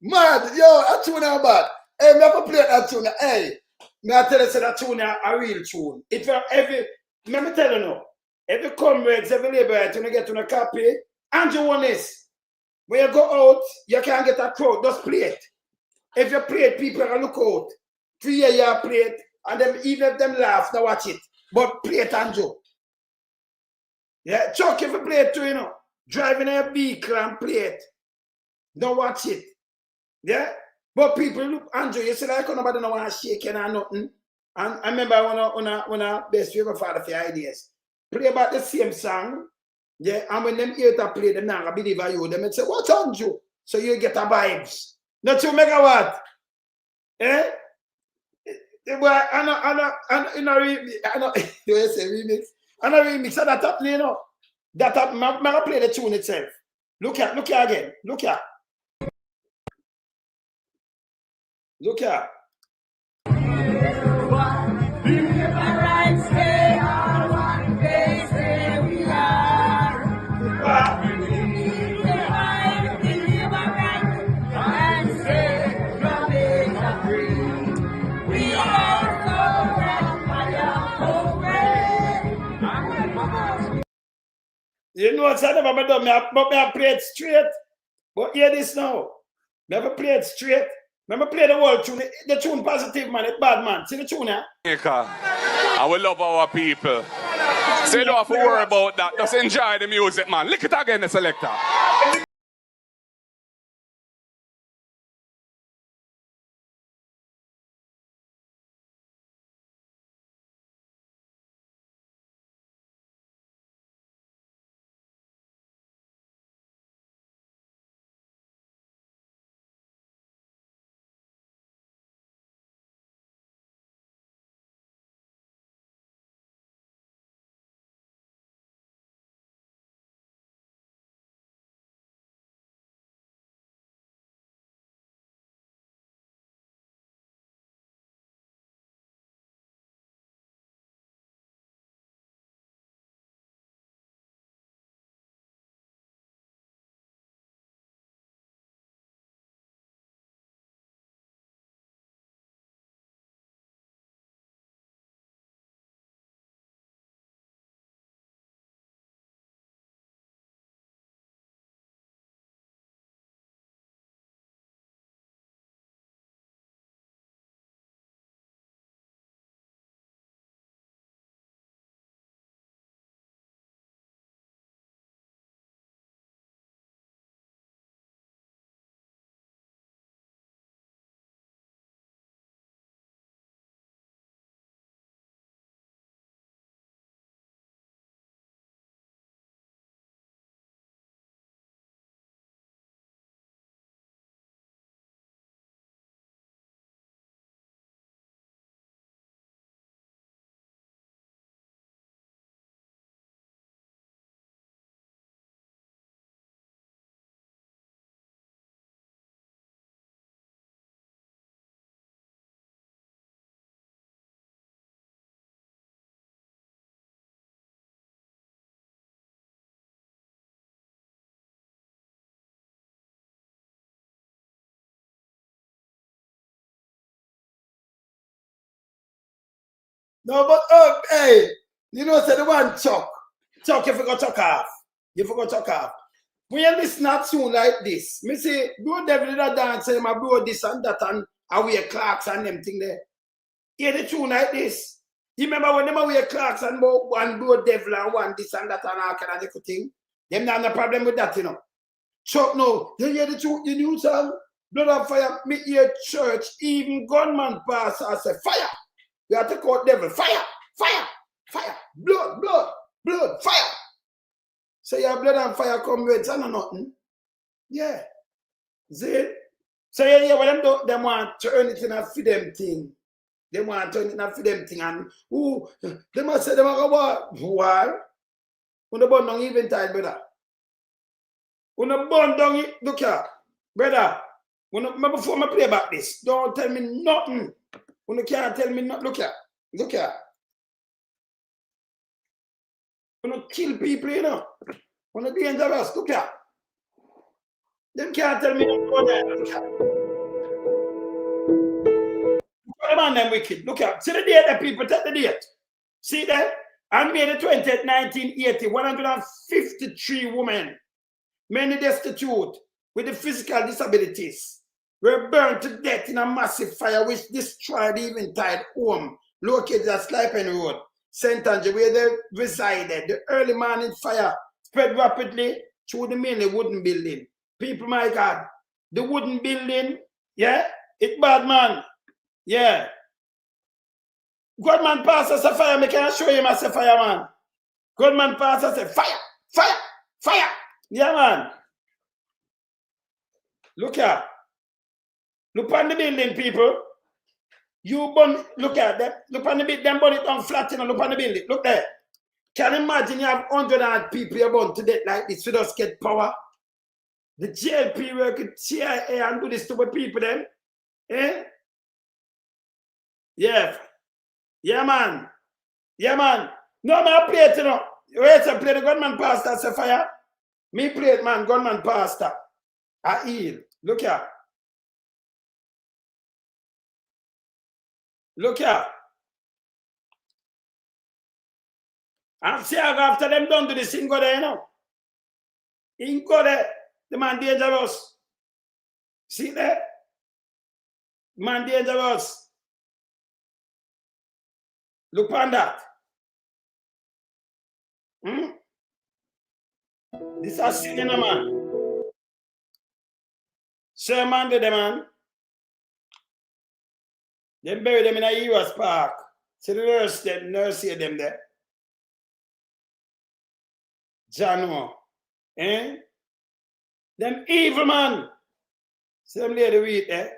Mad, yo, that tune is bad. Hey, me have to play that tune. Hey, me I tell you, say that tune is a real tune. It's for every. Let me tell you now. Every comrades, every laborer, you get to a copy. And you want this. When you go out, you can't get a crowd. Just play it. If you play it, people are look out. 3 years you play it, and them, even if them laugh, they watch it. But play it, Andrew. Yeah, Chuck, if you play it too, you know. Driving a vehicle and play it. Don't watch it. Yeah? But people look, Andrew, you see like nobody don't want to shake or nothing. And I remember when I best favorite father for ideas. Play about the same song. Yeah, and when them hear to play, them not gonna believe you. Them say, what's on you? So you get a vibes. Not 2 megawatt. Eh? Well, I know, you say remix. I know remix, so that up, you know. That up, I play the tune itself. Look here again. Look here. Look here. You know what's I never done? I play it straight. But hear this now. Never play it straight. Remember play the whole tune. The tune positive, man. It's bad, man. See the tune, yeah? And we love our people. So you don't have to worry about that. Just enjoy the music, man. Lick it again, the selector. No, but hey, you know, say the one Chuck, you forgot Chuck off. You forgot Chuck off. When you listen to tune like this, me say, bro, devil did a dance, and my bro this and that, and I wear clocks and them thing there. Hear the tune like this. You remember when them wear clocks and one bro devil and one this and that and all kind of little thing? Them not no problem with that, you know. Chuck, no, you hear the tune, the new song, Blood of Fire, me hear church, even gunman pass and say, fire. You have to call devil, fire, fire, fire, blood, blood, blood, fire. So your blood and fire come with and nothing. Yeah. See? So you hear what them do? They want to turn it in a feed them thing. They want to turn it in a feed them thing. And who? They must say, they must go, what? Why? When the burn down even time, brother. When the burn down, look here, brother. Before I play back this, don't tell me nothing. When you can't tell me nothing, look here. When you kill people, you know. When you're dangerous, look here. Them can't tell me nothing. Look here. Look at them wicked. Look here. See the date that people take the date. See that? On May the 20th, 1980, 153 women, many destitute with the physical disabilities, were burned to death in a massive fire which destroyed the Eventide home located at Slipen Road, St. Andrew, where they resided. The early morning fire spread rapidly through the mainly wooden building. People, my God, the wooden building, yeah, it's bad, man. Yeah. Godman pastor say fire, me can show him as a fire, man. Godman pastor say fire, fire, fire. Yeah, man. Look at. Look on the building, people. You burn, look at them. Look on the building, them burn it on flat, you know, look on the building. Look there. Can you imagine you have 100 people you burn to death like this to just get power? The JLP work with CIA and do this to the people then. Eh? Yeah. Yeah, man. Yeah, man. No, man, I play it, you know. Wait, I play the gunman pastor, say fire. Me play it, man, gunman pastor. I heal. Look here. Look here. And see, after them done to this, he go there, you know. He go there. The man dangerous. See there? The man dangerous. Look on that. This is a sin, you know, man. Sir, man, the man. They bury them in a US Park. See the nurse here them there. Jano. Eh? Them evil, man. See them lady with eh?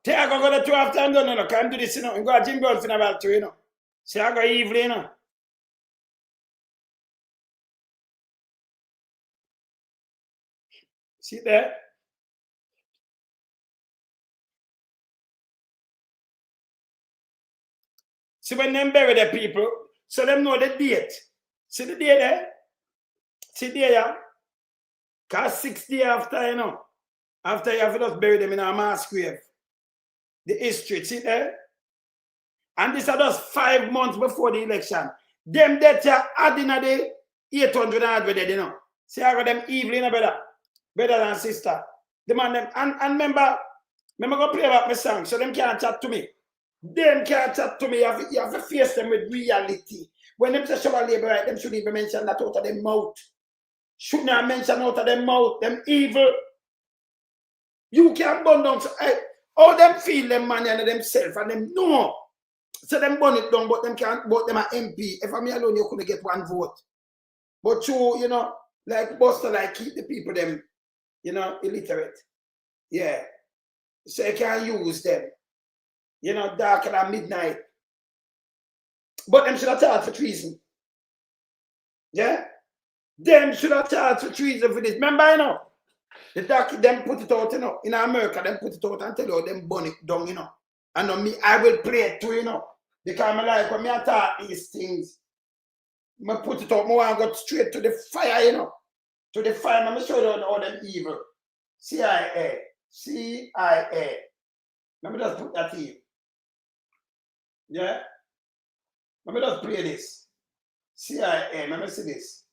Say I go to 12 times done, you know. Come do this, you know. And go to Jim Golf in about 2, you know. Say I go evil, you know. See there? See when them bury the people, so them know the date. See the date there? See there, yeah? Because 6 days after, you know, after you have just bury them in a mass grave. The history, see there? And this is just 5 months before the election. Them that are adding a the 800 you know. See, I got them evil, you know, brother than sister. The man them, and remember go play about my song, so them can't chat to me. Them can't chat to me. You have to face them with reality. When them say show labor right, them should even mention that out of their mouth. Should not mention out of their mouth, them evil. You can't burn down. So, how them feel them money and themselves and them no. So them burn it down, but them can't vote them an MP. If I'm alone, you couldn't get 1 vote. But you know, like Buster, like keep the people them, you know, illiterate. Yeah. So you can't use them. You know, darker than midnight. But them should have charged for treason. Yeah? Them should have charged for treason for this. Remember, you know, the dark, them put it out, you know, in America, them put it out and tell you them burn it down, you know. And on me, I will play it too, you know. Because I like when me attack these things, I put it out, I want to go straight to the fire, you know. To the fire, I'm show you all them evil. CIA. CIA. Let me just put that here. Yeah? Let me just play this. CIA. Let me see this.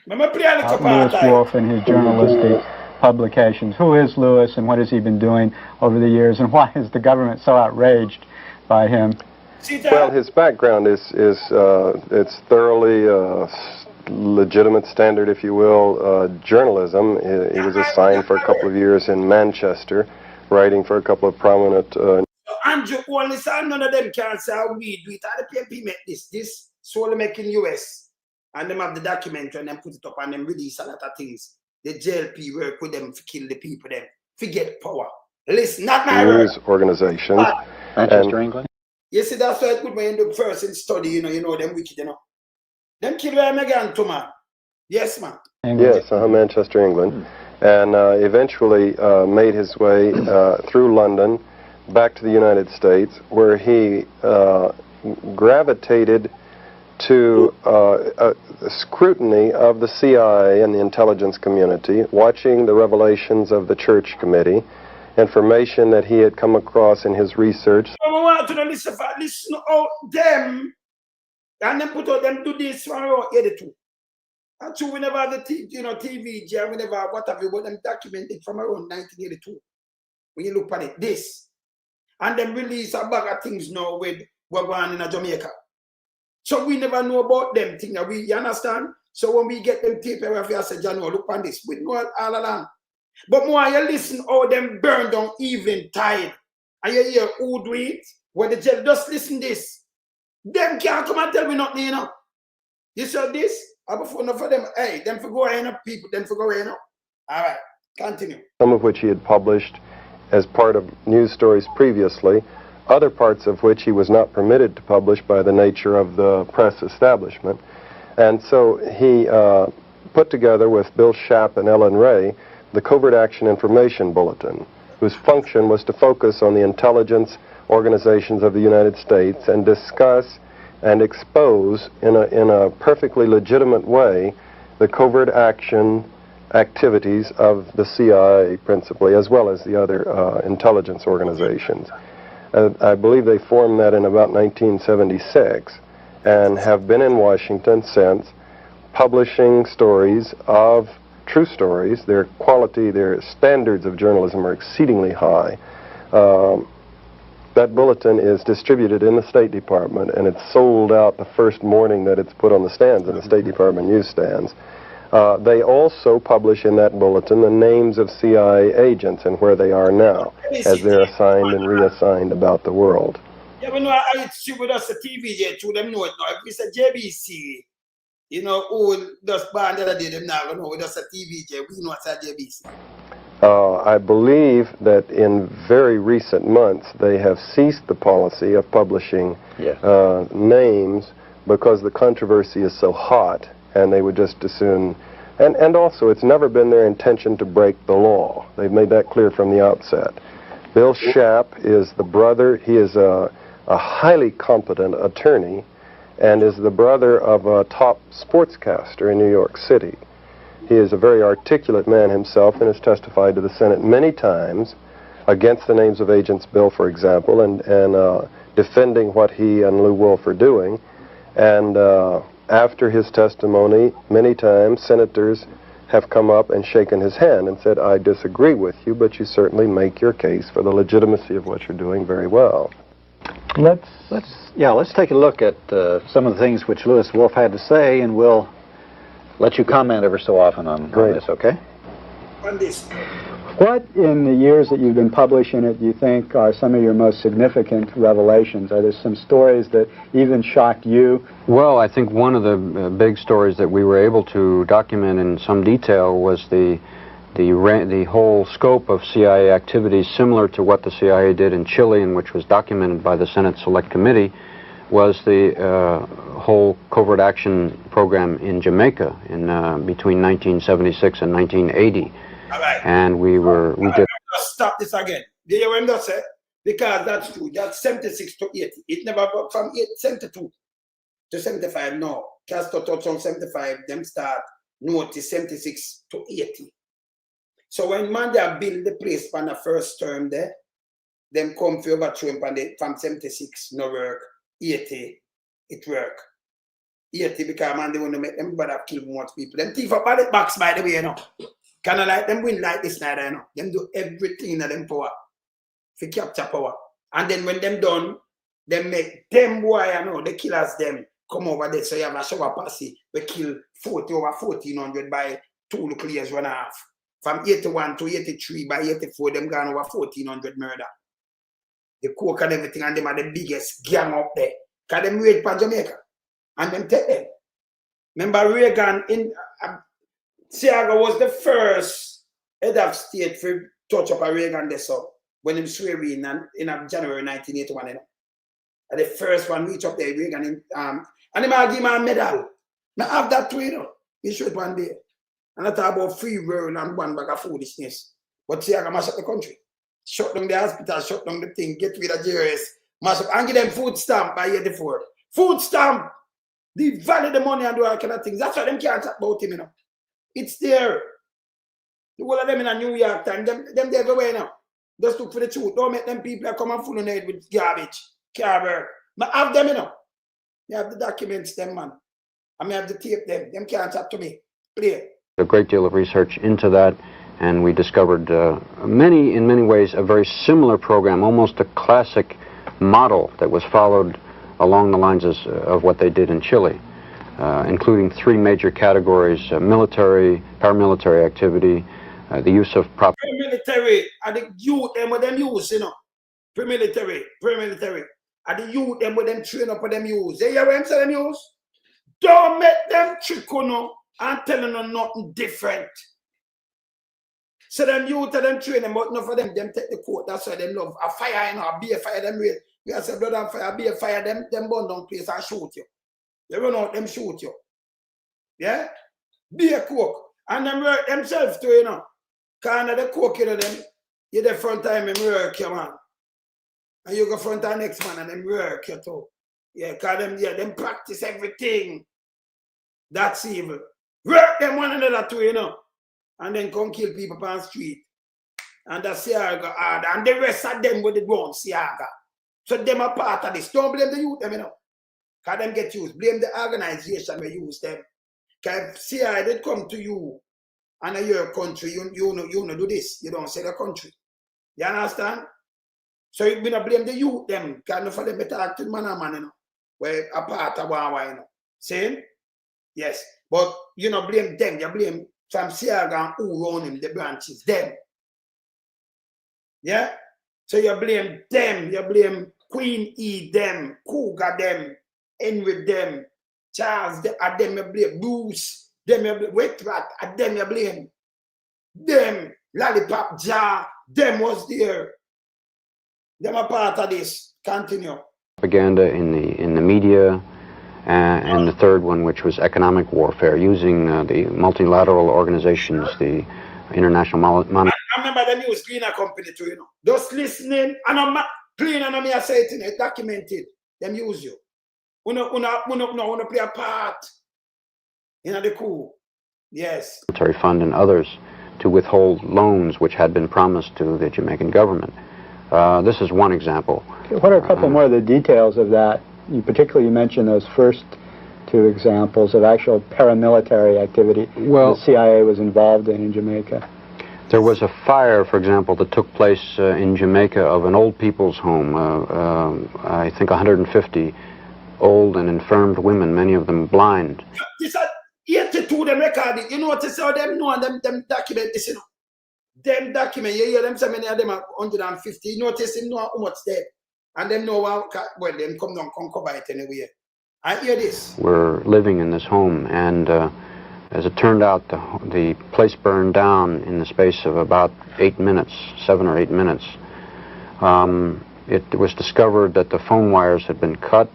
Let me play a little part. Lewis Wolf and his journalistic publications. Who is Lewis and what has he been doing over the years, and why is the government so outraged by him? Well, his background is it's thoroughly legitimate, standard, if you will, journalism. He was assigned for a couple of years in Manchester, writing for a couple of prominent. Andrew, only say none of them can say how we do it. The PNP make this solely making US, and them have the documentary and them put it up and them release a lot of things. The JLP work with them to kill the people, them forget power. Listen, not my news organizations. Manchester, England. You see, that's why it's good when you do first in study, you know them wicked, you know. Them kill them again, too, man. Yes, man. Yes, Manchester, England. And eventually made his way through London back to the United States, where he gravitated to scrutiny of the CIA and the intelligence community, watching the revelations of the Church Committee, information that he had come across in his research. I want to listen out them, and then put out them do this from around 82. And so we never have the TV, we never have what have you, but them documented from around 1982. When you look at it, this. And then release a bag of things now with what going on in Jamaica. So we never know about them things. You understand? So when we get them tape, we say, John, look on this. We know it all along. But more you listen how them burn down evening tide. And you hear who do it, where the jail just listen this. Them can't come and tell me nothing, you know. You said this, I before enough for them. Hey, them for go in up, people, them for go in up. All right, continue. Some of which he had published as part of news stories previously, other parts of which he was not permitted to publish by the nature of the press establishment. And so he put together with Bill Schaap and Ellen Ray the Covert Action Information Bulletin, whose function was to focus on the intelligence organizations of the United States and discuss and expose in a perfectly legitimate way the covert action activities of the CIA principally, as well as the other intelligence organizations. I believe they formed that in about 1976 and have been in Washington since, publishing stories of true stories. Their quality, their standards of journalism are exceedingly high. That bulletin is distributed in the State Department, and it's sold out the first morning that it's put on the stands in the State Department newsstands. They also publish in that bulletin the names of CIA agents and where they are now, as they're assigned and reassigned about the world. Yeah, but no, I see with us the TV yet, to them know it now. If it's a JBC, you know, who does band the other day, them now know with us a TV, we know it's a JBC. I believe that in very recent months they have ceased the policy of publishing names because the controversy is so hot, and they would just as soon. And also, it's never been their intention to break the law. They've made that clear from the outset. Bill Schaap is the brother. He is a highly competent attorney and is the brother of a top sportscaster in New York City. He is a very articulate man himself and has testified to the Senate many times against the names of Agents Bill, for example, and defending what he and Lew Wolf are doing. And after his testimony, many times senators have come up and shaken his hand and said, I disagree with you, but you certainly make your case for the legitimacy of what you're doing very well. Let's take a look at some of the things which Lewis Wolf had to say, and we'll let you comment ever so often on this, okay? On this. What, in the years that you've been publishing it, do you think are some of your most significant revelations? Are there some stories that even shocked you? Well, I think one of the big stories that we were able to document in some detail was the whole scope of CIA activities similar to what the CIA did in Chile, and which was documented by the Senate Select Committee, was the whole covert action program in Jamaica in between 1976 and 1980. All right. And we did. Just stop this again. Do you hear what I'm saying? Because that's true. That's 76 to 80. It never got from 72 to 75. No. Cast to touch on 75, them start notice 76 to 80. So when Mandela build the place for the first term there, them come for overthrow him from 76, no work. 80, it work. 80 because man, they want to make them bother kill more people. Them thief up ballot box, by the way, you know. Kind of like them win like this now, you know. Them do everything in them power to capture power. And then when them done, them make them boy, you know, the killers them come over there. So you have a shower posse, we kill 40 over 1400 by 2 local years, 1.5. From 81 to 83, by 84, them gone over 1400 murder. The coke and everything, and them are the biggest gang up there. Because them raid for Jamaica. And them take them. Remember Reagan in Seaga was the first head of state for touch up a Reagan there, so when he swear in January 1981, you know. And the first one reach up there, Reagan in, and he might give him a medal. Now have that too, you know. He should one day. And I talk about free world and one bag of foolishness. But Seaga mash up the country. Shut down the hospital, shut down the thing, get rid of JRS, mash up, and give them food stamp by 84. Food stamp! They value the money and do all kind of things. That's why them can't talk about him, you know. It's there. The whole of them in a New York time, them everywhere now. Just look for the truth. Don't make them people come and fool on head with garbage. Carver. I have them, you know. I have the documents, them, man. I have the tape, them. Them can't talk to me. Play. A great deal of research into that, and we discovered in many ways, a very similar program, almost a classic model that was followed along the lines of what they did in Chile, including three major categories: military, paramilitary activity, the use of Paramilitary, and the youth, them with them use, you know. Paramilitary. And the youth, them with them train up with them use. You hear what I'm saying, them use? Don't make them trick on you and telling them nothing different. So them youth, them train them, but not for them take the court. That's why them love a fire, you know, a beer fire, them real. You have to blood and fire, beer fire, them burn down place and shoot you. You run out, them shoot you. Yeah? Beer coke. And them work themselves too, you know. Kind of the coke, you know, them, you the front time, them work you, man. And you go front the next man and them work you too. Yeah, cause them, yeah, them practice everything. That's evil. Work them one another too, you know. And then come kill people on the street. And that's Siaga hard. And the rest of them with the ground, Siaga. So them are part of this. Don't blame the youth, them, you know. Cause them get used. Blame the organization we use them. Cause CIA they come to you and in your country, you know do this. You don't say the country. You understand? So you don't blame the youth them. Cause for them talk to man, you know. Where a part of one, you know. Saying? Yes. But you know blame them. You blame from Siaga and who run him, the branches, them. Yeah? So you blame them. You blame Queen E them, Cougar them, Henry them, Charles them, and them you blame, Bruce, them you blame, Wet Rat, and them you blame. Them, Lollipop Jar, them was there. Them are part of this. Continue. Propaganda in the media, and the third one, which was economic warfare, using the multilateral organizations, the international monetary. I remember them use cleaner company too, you know. Just listening, and I'm cleaner and I say it in it, documented. Them use you. Una play a part in the coup. Yes. Military fund and others to withhold loans which had been promised to the Jamaican government. This is one example. What are a couple more of the details of that? You particularly mentioned those first two examples of actual paramilitary activity the CIA was involved in Jamaica. There was a fire, for example, that took place in Jamaica of an old people's home. I think 150 old and infirmed women, many of them blind. This are 82 them recorded. You notice how them know and them document this, you know. Them document, you hear them so many of them are 150. You notice them know how much dead. And them know how, well, them come down, come cover it anyway. I hear this. We're living in this home, and as it turned out, the place burned down in the space of about 8 minutes, 7 or 8 minutes. It was discovered that the phone wires had been cut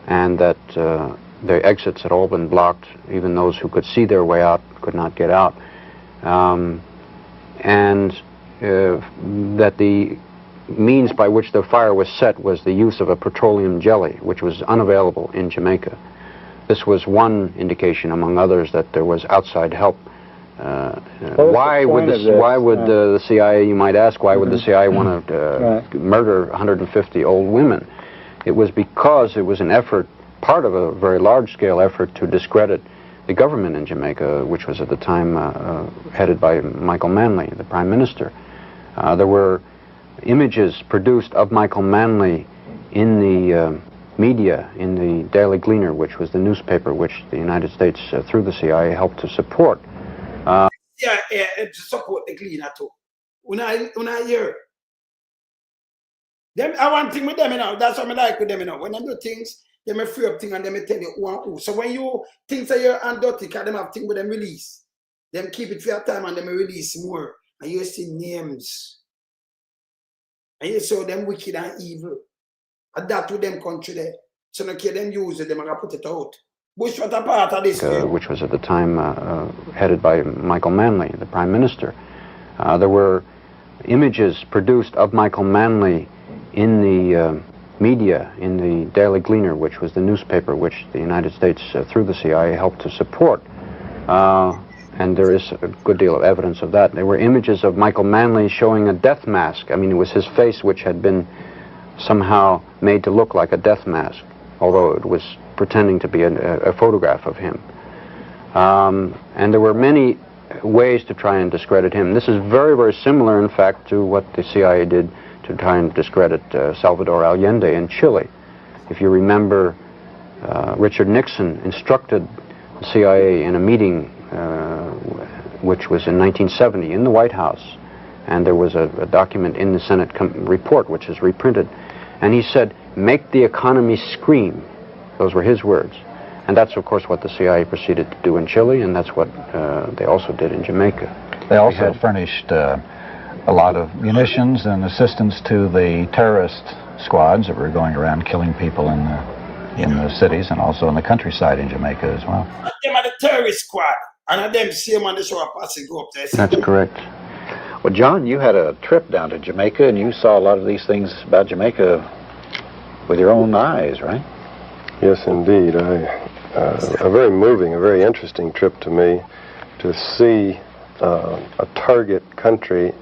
and that the exits had all been blocked. Even those who could see their way out could not get out. And that the means by which the fire was set was the use of a petroleum jelly, which was unavailable in Jamaica. This was one indication, among others, that there was outside help. Why would the CIA, you might ask, why would the CIA want to murder 150 old women? It was because it was an effort, part of a very large-scale effort to discredit the government in Jamaica, which was at the time headed by Michael Manley, the Prime Minister. There were images produced of Michael Manley in the media, in the Daily Gleaner, which was the newspaper which the United States, through the CIA, helped to support. To support the Gleaner too. When I hear them, I want thing with them, you know. That's what I like with them, you know. When I do things, they may free up things and they may tell you who and who. So when you think that you're dirty, because them have things with them release, them keep it for your time and they may release more. And you see names. And you saw them wicked and evil. And that to them country there. So no care them use it, them are going to put it out. Bush was a part of this. Which was at the time headed by Michael Manley, the Prime Minister. There were images produced of Michael Manley in the media, in the Daily Gleaner, which was the newspaper which the United States, through the CIA, helped to support. And there is a good deal of evidence of that. There were images of Michael Manley showing a death mask. I mean, it was his face which had been somehow made to look like a death mask, although it was pretending to be a photograph of him. And there were many ways to try and discredit him. This is very, very similar, in fact, to what the CIA did to try and discredit Salvador Allende in Chile. If you remember, Richard Nixon instructed the CIA in a meeting which was in 1970 in the White House, and there was a document in the Senate report which is reprinted, and he said, "Make the economy scream." Those were his words. And that's, of course, what the CIA proceeded to do in Chile, and that's what they also did in Jamaica. They also furnished a lot of munitions and assistance to the terrorist squads that were going around killing people in the cities and also in the countryside in Jamaica as well. Them are the terrorist squad, and them same on the show a passing go up there. That's correct. Well, John, you had a trip down to Jamaica, and you saw a lot of these things about Jamaica with your own eyes, right? Yes, indeed. A very moving, a very interesting trip to me to see a target country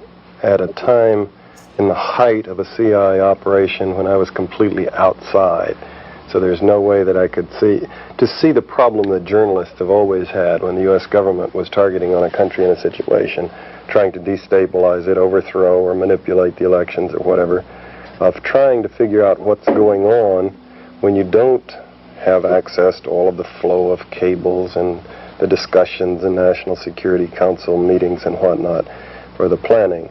at a time in the height of a CIA operation when I was completely outside. So there's no way that I could see the problem that journalists have always had when the U.S. government was targeting on a country in a situation, trying to destabilize it, overthrow or manipulate the elections or whatever, of trying to figure out what's going on when you don't have access to all of the flow of cables and the discussions in National Security Council meetings and whatnot for the planning.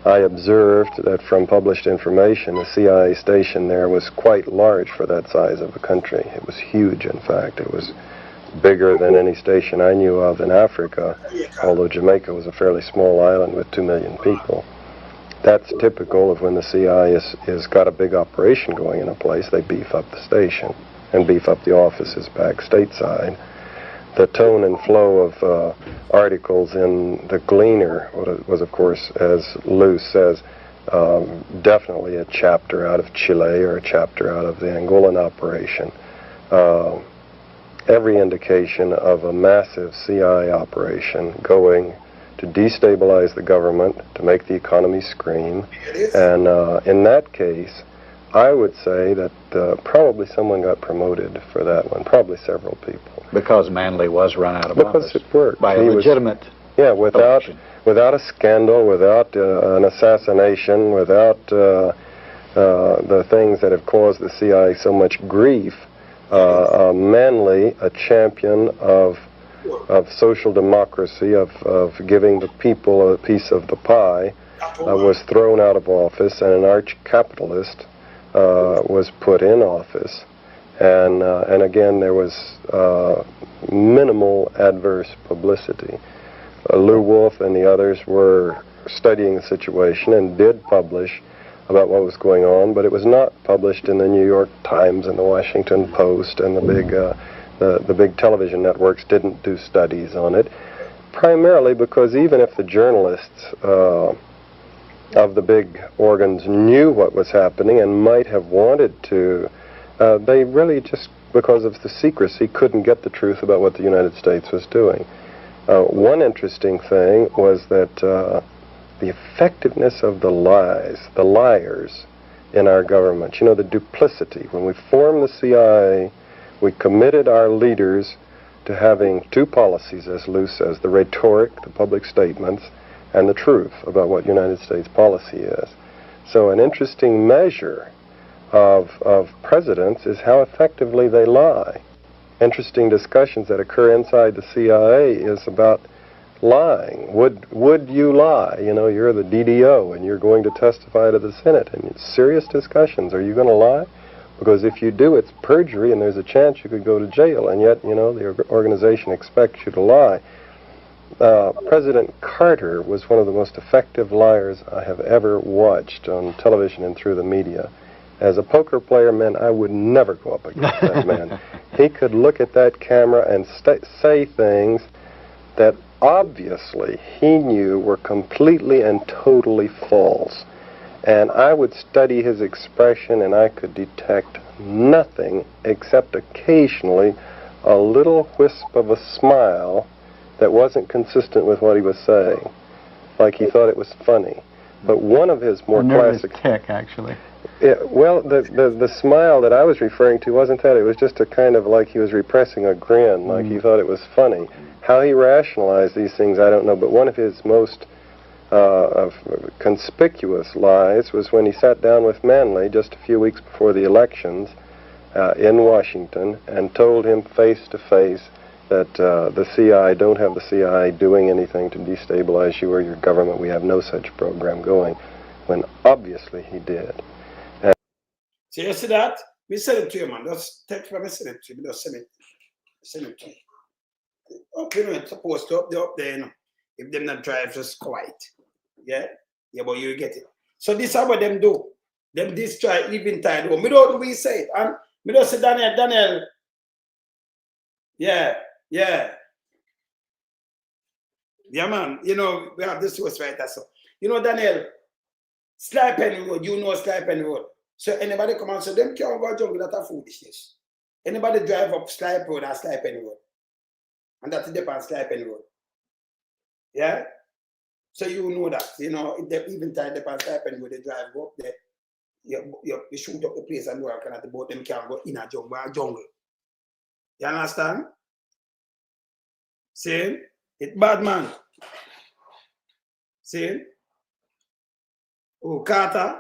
I observed that from published information, the CIA station there was quite large for that size of a country. It was huge, in fact. It was bigger than any station I knew of in Africa, although Jamaica was a fairly small island with 2 million people. That's typical of when the CIA has got a big operation going in a place, they beef up the station and beef up the offices back stateside. The tone and flow of articles in the Gleaner was, of course, as Lou says, definitely a chapter out of Chile or a chapter out of the Angolan operation. Every indication of a massive CIA operation going to destabilize the government, to make the economy scream. And in that case, I would say that probably someone got promoted for that one, probably several people. Because Manley was run out of office. Because it worked. By a legitimate without a scandal, without an assassination, without the things that have caused the CIA so much grief. Manley, a champion of social democracy, of giving the people a piece of the pie, was thrown out of office, and an arch-capitalist was put in office. And again, there was minimal adverse publicity. Lou Wolfe and the others were studying the situation and did publish about what was going on, but it was not published in the New York Times and the Washington Post, and the big television networks didn't do studies on it, primarily because even if the journalists of the big organs knew what was happening and might have wanted to, they really just, because of the secrecy, couldn't get the truth about what the United States was doing. One interesting thing was that the effectiveness of the liars in our government, you know, the duplicity. When we formed the CIA, we committed our leaders to having two policies, as Lou says, the rhetoric, the public statements, and the truth about what United States policy is. So an interesting measure of presidents is how effectively they lie. Interesting discussions that occur inside the CIA is about lying. Would you lie? You know, you're the DDO and you're going to testify to the Senate, and it's serious discussions. Are you going to lie? Because if you do, it's perjury, and there's a chance you could go to jail, and yet, you know, the organization expects you to lie. President Carter was one of the most effective liars I have ever watched on television and through the media. As a poker player, man, I would never go up against that man. He could look at that camera and say things that obviously he knew were completely and totally false. And I would study his expression, and I could detect nothing except occasionally a little wisp of a smile that wasn't consistent with what he was saying, like he thought it was funny. But one of his more classic tick, actually. Yeah, well, the smile that I was referring to wasn't that. It was just a kind of like he was repressing a grin, like he thought it was funny. How he rationalized these things, I don't know, but one of his most conspicuous lies was when he sat down with Manley just a few weeks before the elections in Washington and told him face to face that the CIA, don't have the CIA doing anything to destabilize you or your government. We have no such program going, when obviously he did. So you see that? We send it to you, man. Just text me, send it to you. Just send it to you. Okay, no, it's supposed to up there, you know. If them not drive, just quiet. Yeah? Yeah, but you get it. So this is what them do. Them destroy even time. We don't we say it. And we don't say Daniel. Yeah. Yeah, man. You know, we have this source right there. So, you know, Daniel, Sly Penny Road, you know Sly Penny Road. So anybody come and say, them can't go jungle, that are foolishness. Anybody drive up Sly Road or Sly Penny Road. And that's the on Sly Penny Road. Yeah? So you know that. You know, if they even tie the Sly Penny Road, they drive up there. You shoot up the place and work and at the boat, them can't go in a jungle. You understand? See? It's bad, man. See? Oh, Carter.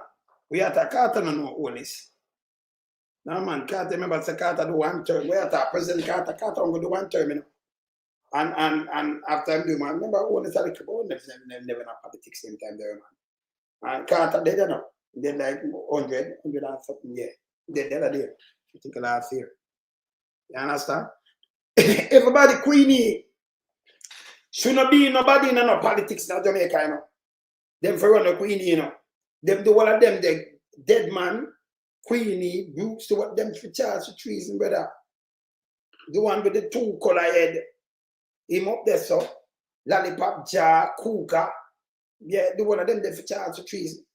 We had a Carter no all this. No, man, Carter, remember, it's a Carter do one term. We had a President Carter will do one term, you know. And after him do, man, remember, all this other people, never have politics same time there, man. And Carter, they don't know. They like 100 and something, yeah. They the other day, I think last year. You understand? Everybody, Queenie. Should not be nobody in no politics in Jamaica, you know. Them for run the Queenie, you know. Them do all of them, the dead man, Queenie, Brooks, to what them for charge for treason, brother. The one with the 2 color head. Him up there, so. Lollipop, Jar, Kuka. Yeah, the one of them they for charge for treason.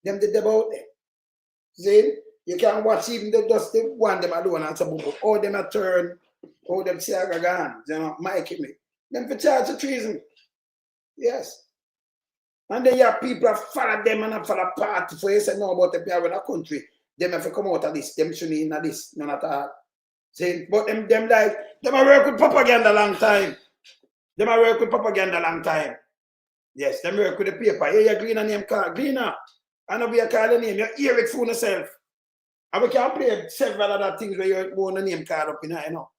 Them did about there. See? You can watch even just the one them alone and some book. All them a turn, all them see a gone, you know, Mikey me. Them for charge of treason. Yes. And then you have people follow them and follow party for you say no about the people in the country. Them have to come out of this, them shouldn't in this, none at all. See? But them like, them a work with propaganda long time. Them a work with propaganda long time. Yes, them work with the paper. Here you Gleaner name card. Gleaner. I know we are calling name. You hear it for yourself. And we can play several other things where you want a name card up in there, you know.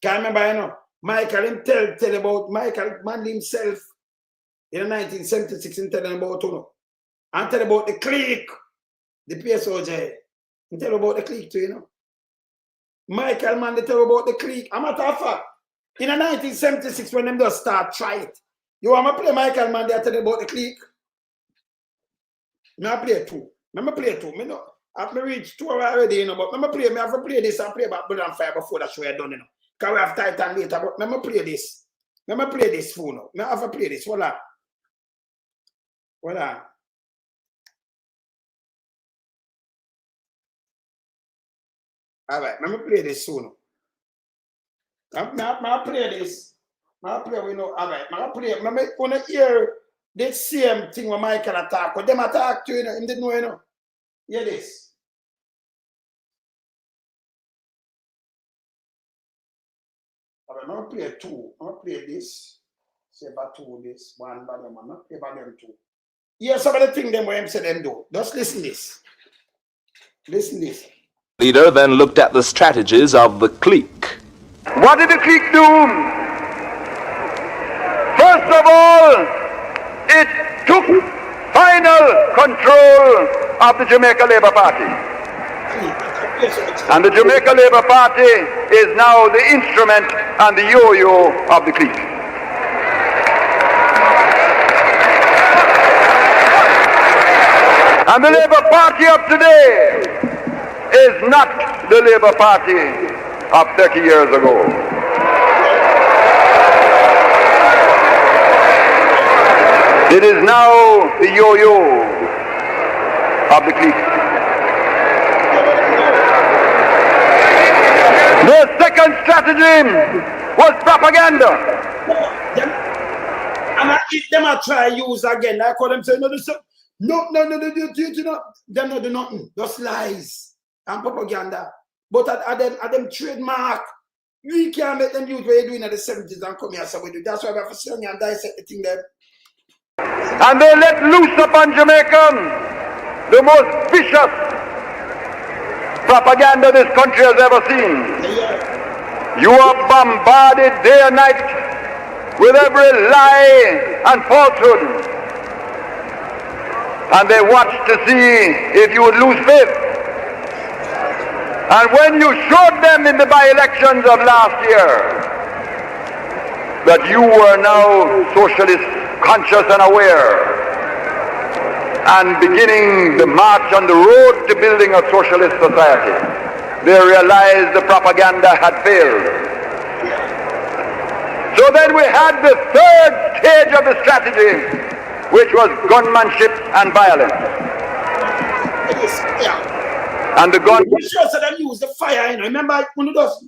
Can't remember, you know. Michael him tell about Michael Manley himself in 1976 and tell about, you know. And tell about the clique, the PSOJ. And tell about the clique too, you know. Michael Manley tell about the clique. A matter of fact, in 1976 when them just start try it. You want to play Michael Manley tell about the clique? I play 2. I play 2. I know. I've reached 2 hours already, you know, but I have to play this and play about Blood and Fire before that show is done, you know. Because we have Titan later, but I play this. I play this for now. I have to play this. Hold on. Hold on. All right, I play this soon. I play this. I play, you know, all right. I play. I want to hear the same thing when Michael attack. When them attack to you know, him didn't know, you know. Hear this. I'm going to play 2. I'm going to play this. Say about 2 this. One by them. I'm going to play by them 2. Hear some of the things them where him say them do. Just listen this. Listen this. Leader then looked at the strategies of the clique. What did the clique do? First of all, it took final control of the Jamaica Labour Party. And the Jamaica Labour Party is now the instrument and the yo-yo of the clique. And the Labour Party of today is not the Labour Party of 30 years ago. It is now the yo-yo of the clique. The second strategy was propaganda. if them a try use again, like what them say, no, them not do nothing. Just lies and propaganda. But at them trademark, we can't make them use what you're doing at the 70s and come here and say we do. That's why we have to sit and dissect the thing there. And they let loose upon Jamaica the most vicious propaganda this country has ever seen. You are bombarded day and night with every lie and falsehood. And they watch to see if you would lose faith. And when you showed them in the by-elections of last year that you were now socialist conscious and aware and beginning the march on the road to building a socialist society, they realized the propaganda had failed. So then we had the third stage of the strategy, which was gunmanship and violence. And the gun. We sure so them use the fire, you know. Remember, when you just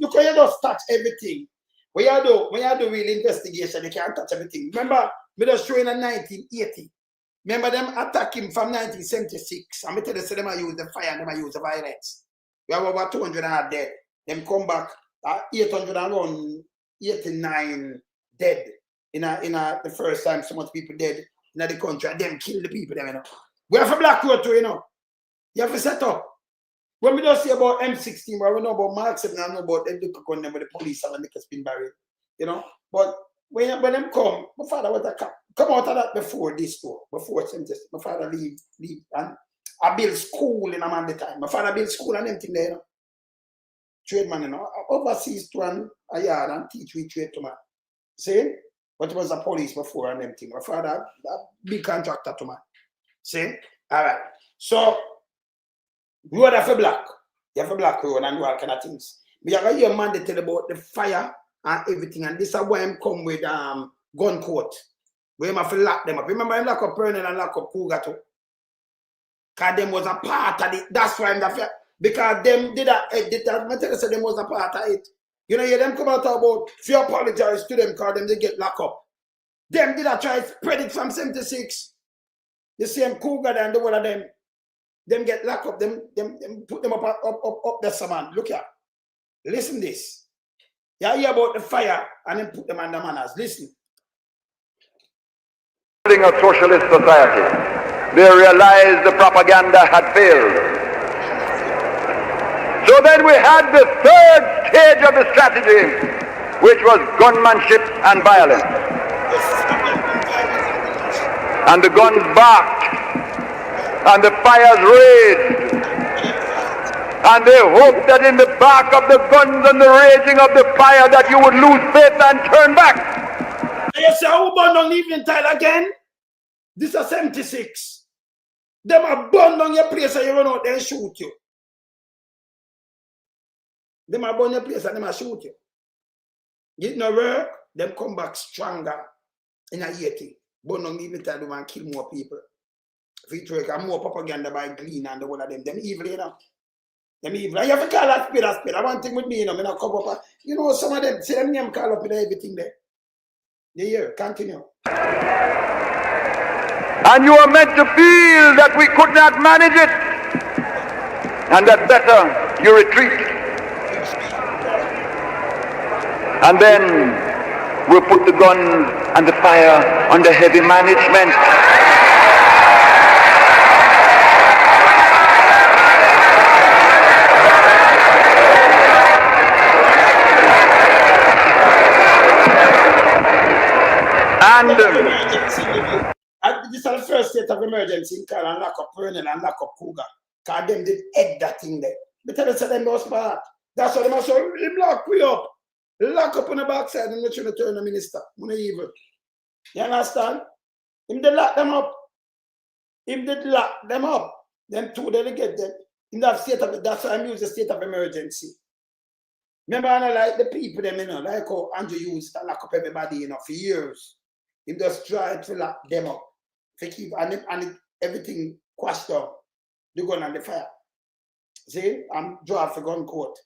touch everything. When you do real investigation, you can't touch everything. Remember, we just showing in 1980. Remember them attacking from 1976. And I tell you, so them I use the fire and them I use the violence. We have over 200 are dead. Them come back 889 dead in the first time so much people dead in the country. And them kill the people them, you know. We have a black road too, you know. You have to set up. When we don't say about M16, but we know about Marxism and know about them with the police and the spin barrel, you know. But when them come, my father was a cop. Come out of that before this tour, before 76. My father leave, and I build school in a man the time. My father build school and everything there, you know. Trade man, you know. Overseas to a yard and teach we trade to man. See? But it was a police before and everything. My father, a big contractor to man. See? All right. So, road have a black. You have a black road and do all kind of things. We have a hear man they tell about the fire and everything. And this is why I'm come with gun court. We have to lock them up. Remember him lock up Pernell and lock up Cougar too? Because them was a part of it. That's why I'm the because them did that. I tell you, so them was a part of it. You know, them come out about if you apologize to them because them they get locked up. Them did that try to spread it from 76. The same Cougar and the one of them. Them get locked up, them put them up there, man. Look here. Listen this. You hear about the fire and then put them under manners. Listen. Building a socialist society, they realized the propaganda had failed. So then we had the third stage of the strategy, which was gunmanship and violence. And the guns barked. And the fires raged. And they hoped that in the bark of the guns and the raging of the fire that you would lose faith and turn back. You say, who burn down evening tile again? This is 76. Them are burn down your place and you run out there and shoot you. Them are burn your place and them are shoot you. Get no work, them come back stronger in a 80. Burn down evening tile and kill more people. Feature and more propaganda by Glean and the one of them. Them evil, you know. Them evil. And you have to call that spade a spade. I want thing with me, you know. I come up. You know, some of them, see them name call up with everything there. You hear? Continue. And you are meant to feel that we could not manage it. And that better you retreat. And then we'll put the gun and the fire under heavy management. This is the first state of emergency in Cal and lock up Pernell and lock up Cougar. Because them did egg that thing there. But tell us that them was part. That's why they must say, him lock we up. Lock up on the backside and not trying to turn the minister. When evil. You understand? Him did lock them up. Him did lock them up. Them two delegate them. In that state of, that's why I use the state of emergency. Remember, I like the people them, you know, like how Andrew used to lock up everybody, you know, for years. He just tried to lock them up. To keep and everything quashed down. The gun and the fire. See? I'm draft for gun court.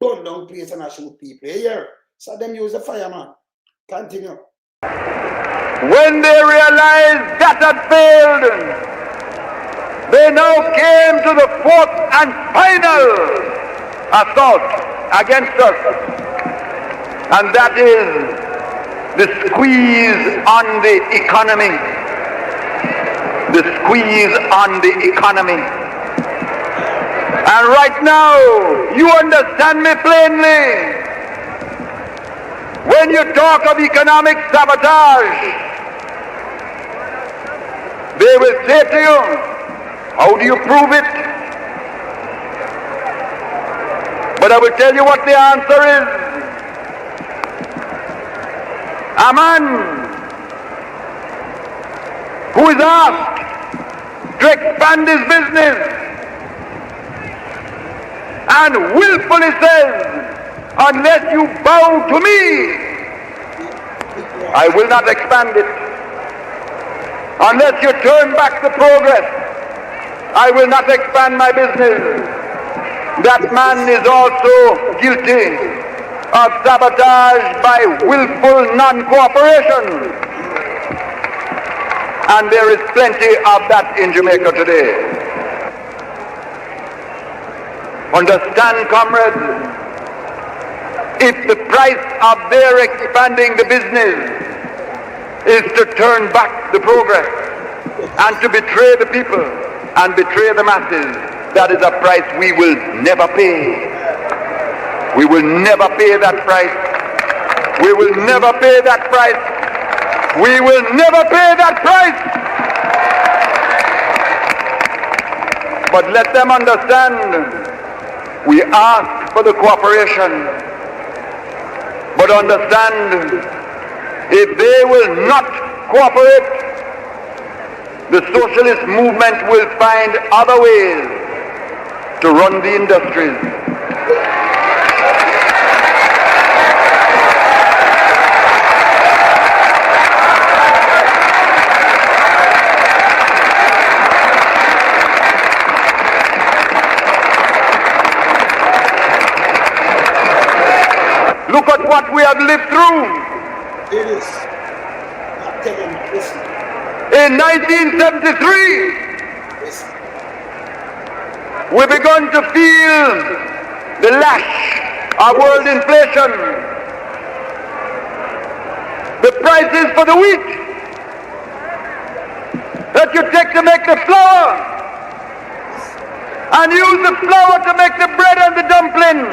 Burn down place and I shoot people. You hear? So them use the fireman. Continue. When they realized that had failed, they now came to the fourth and final assault against us, and that is the squeeze on the economy. The squeeze on the economy. And right now, you understand me plainly. When you talk of economic sabotage, they will say to you, how do you prove it? But I will tell you what the answer is. A man who is asked to expand his business and willfully says, unless you bow to me, I will not expand it. Unless you turn back the progress, I will not expand my business. That man is also guilty of sabotage by willful non-cooperation. And there is plenty of that in Jamaica today. Understand, comrades, if the price of their expanding the business is to turn back the progress and to betray the people and betray the masses, that is a price we will never pay. We will never pay that price. We will never pay that price. We will never pay that price. But let them understand, we ask for the cooperation. But understand, if they will not cooperate, the socialist movement will find other ways to run the industries. Look at what we have lived through. It is. In 1973, we begun to feel the lash of world inflation. The prices for the wheat that you take to make the flour and use the flour to make the bread and the dumpling.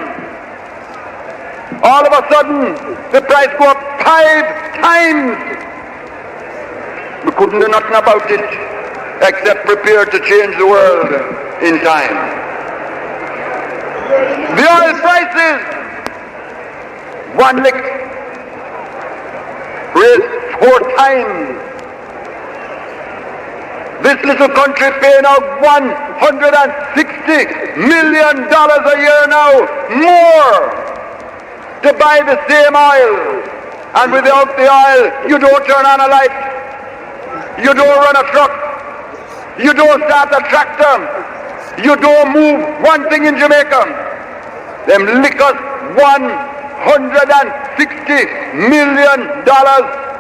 All of a sudden, the price go up 5 times. We couldn't do nothing about it except prepare to change the world in time. The oil prices, one lick, raised 4 times. This little country paying out $160 million a year now, more, to buy the same oil. And without the oil, you don't turn on a light, you don't run a truck, you don't start a tractor, you don't move one thing in Jamaica. Them lick us $160 million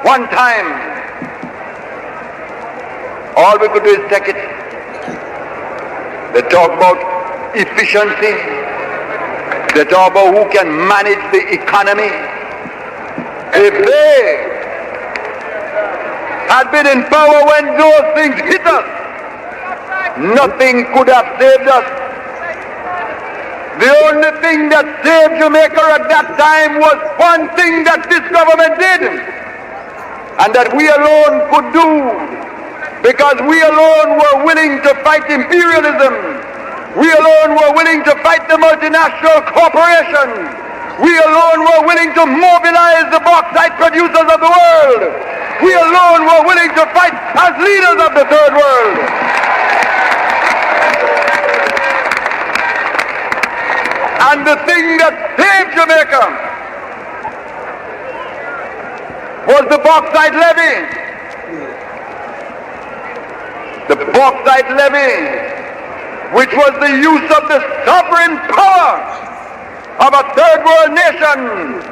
one time. All we could do is take it. They talk about efficiency. They talk about who can manage the economy. If they had been in power when those things hit us, nothing could have saved us. The only thing that saved Jamaica at that time was one thing that this government did, and that we alone could do, because we alone were willing to fight imperialism. We alone were willing to fight the multinational corporations. We alone were willing to mobilize the bauxite producers of the world. We alone were willing to fight as leaders of the third world. And the thing that saved Jamaica was the bauxite levy. The bauxite levy, which was the use of the sovereign power of a third world nation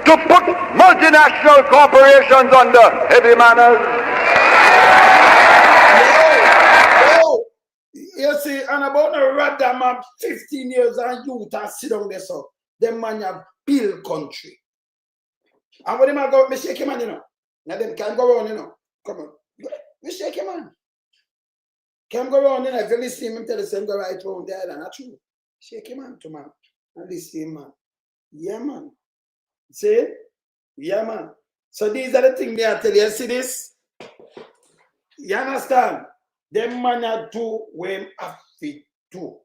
to put multinational corporations under heavy manners. You see, and about a rather man 15 years and youth are sit down there, so them man have build country. And when them a go, me shake him man, you know. Now them can go around, you know. Come on. Me shake him man. Can go around, you know. If you listen him, tell the same go right around there, and that's true. Shake him man to man. And listen him man. Yeah man. See? Yeah man. So these are the things they are telling you. See this? You understand? Them man do when have to do.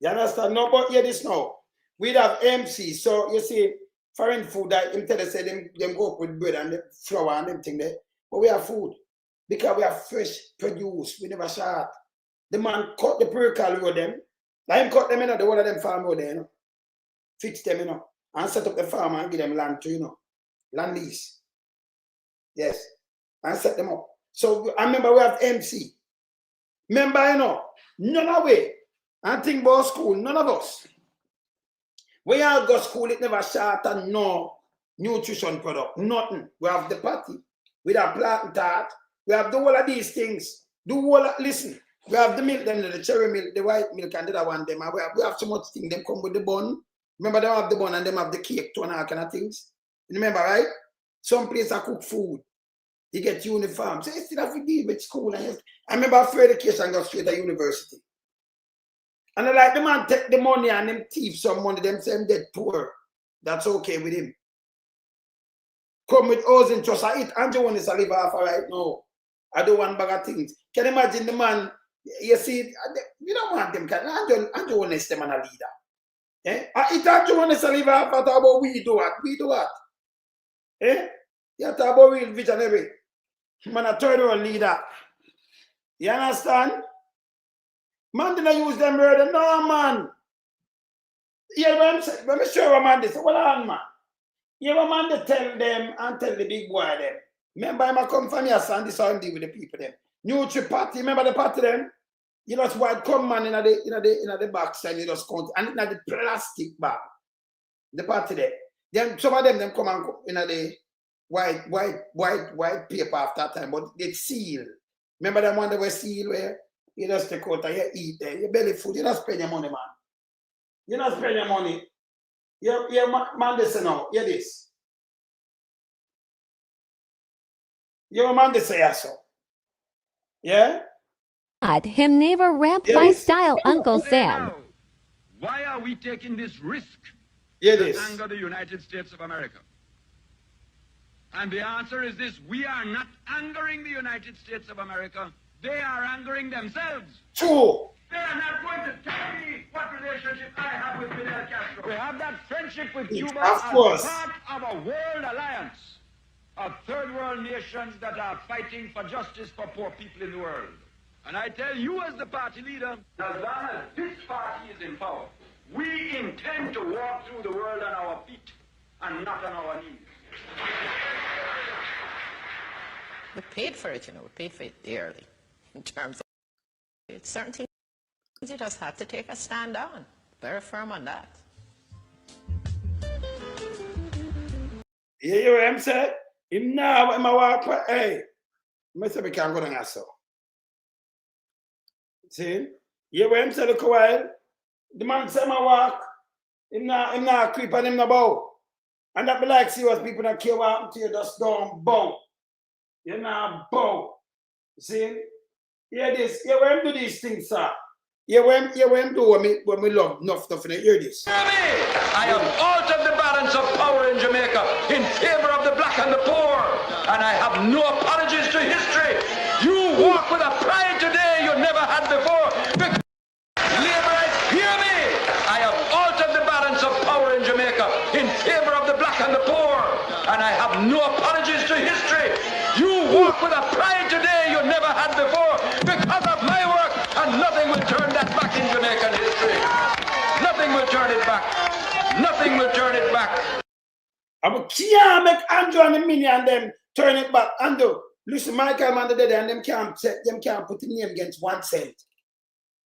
You understand? No, but hear this now. We have MC, so you see, foreign food that him tell us say them go up with bread and the flour and them thing there. But we have food. Because we have fresh produce. We never short. The man cut the perical road them. Like him cut them, you know, the one of them farm road there, you know. Fix them, you know. And set up the farm and give them land to, you know. Land lease. Yes. And set them up. So I remember we have MC. Remember, you know, none of we, and think about school, none of us. We all go school, it never short and no nutrition product, nothing. We have the party, we have plant tart, we have the whole of these things. The whole of, listen, we have the milk, then the cherry milk, the white milk, and the other one, them. And we have so much things, them come with the bun. Remember, they have the bun and them have the cake, two and all kind of things. You remember, right? Some place I cook food. You get uniform. So you still have to deal with school. And I remember after education got straight to university. And I like the man take the money and them thief some money, them say him dead poor. That's okay with him. Come with housing trust. I eat Andrew one is a live off right now. I do one bag of things. Can you imagine the man, you see, you don't want them. Andrew one is the man a leader. Eh? I eat Andrew one is a live off, but about we do what? We do what? Eh? You talk about real visionary. Man, a third world leader. You understand? Man didn't use them word. No, man. Yeah, let me show you, man. This. Well, on, man. You have a man to tell them and tell the big boy them. Remember, I'm come from here, son. This is how I deal with the people them. Nutri party, remember the party them? You just white come man in the box and you just count. And in the plastic bag. The party there. Then some of them come and in the white paper after that time, but they seal. Remember that one that was seal where you just take out and you eat there, you belly food, you don't spend your money, man. You don't spend your money. Man, listen now, hear this. Your man, they say so. Yeah? Him never rap by style, Uncle Sam. Why are we taking this risk to anger the United States of America? And the answer is this: we are not angering the United States of America. They are angering themselves. True. They are not going to tell me what relationship I have with Fidel Castro. We have that friendship with Cuba as part of a world alliance of third world nations that are fighting for justice for poor people in the world. And I tell you as the party leader, as long as this party is in power, we intend to walk through the world on our feet and not on our knees. We paid for it, you know, we paid for it dearly in terms of it's certain things you just have to take a stand on. Very firm on that. You hear what I'm saying? Him now, when I walk, hey, I say we can't go down so. See? You hear what I'm saying? Look a while. The man say I walk, him not creep and him not bow. And that be like serious people that care what happened to you, just don't bow. You not bow. See? Hear this. Hear when do these things, sir. Hear when do when we love enough stuff in the hear this. I have altered the balance of power in Jamaica in favor of the black and the poor. And I have no apologies to history. You walk with a pride today you never had before. Labourers, hear me. I have altered the balance of power in Jamaica in favor of the black and the poor. And I have no apologies to history. You walk with a pride today you never had before because of my work, and nothing will turn that back in Jamaican history. Nothing will turn it back. Nothing will turn it back. I can't make Andrew and the Minnie and them turn it back. Andrew, listen, Michael man the day and them can't put the name against 1 cent.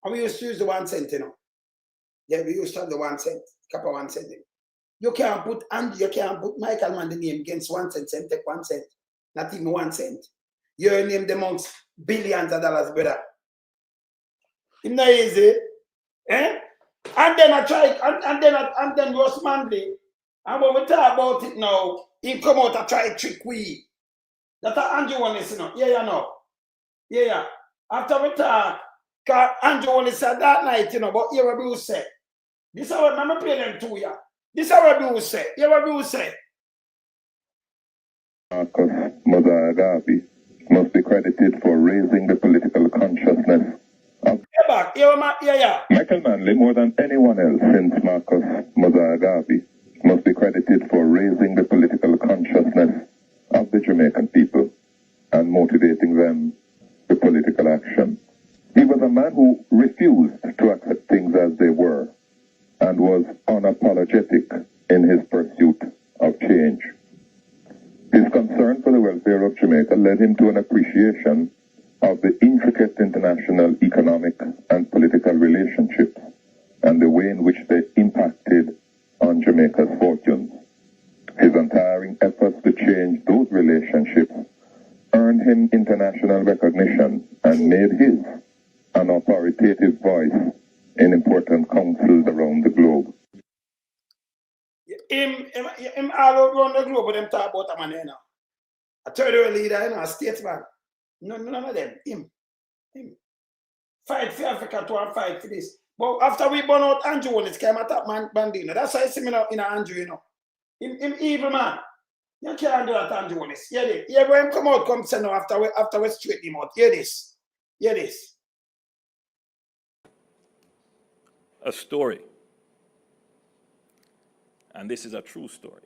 And we used to use the 1 cent, you know. Yeah, we used to have the 1 cent, couple 1 cent. You can't put Michael Manley name against 1 cent, take 1 cent. Not even 1 cent. You're named amongst billions of dollars, brother. It's not easy. Eh? And then I try, and then Ross Manley, and when we talk about it now, he come out and try to trick we. That's what Andrew want to say, no? Yeah, you know. Yeah. After we talk, because Andrew want to say that night, you know, but here what Bruce say. This is what I'm play them to you. This is what Bruce say. Here what Bruce say. Marcus Mozart must be credited for raising the political consciousness of Michael Manley more than anyone else since Marcus Mozart must be credited for raising the political consciousness of the Jamaican people and motivating them to political action. He was a man who refused to accept things as they were and was unapologetic in his pursuit of change. His concern for the welfare of Jamaica led him to an appreciation of the intricate international economic and political relationships and the way in which they impacted on Jamaica's fortunes. His untiring efforts to change those relationships earned him international recognition and made his an authoritative voice in important councils around the globe. Him all around the globe, but them talk about a man here now. A third world leader, you know, a statesman. None of them. Him. Fight for Africa to and fight for this. But after we burn out Andrew, when it's came attack Bandino. That's why I see me in Andrew, you know. Him evil man. You can't do that, Andrew. Yeah, when him come out, come say no after we straighten him out. Hear this. A story. And this is a true story.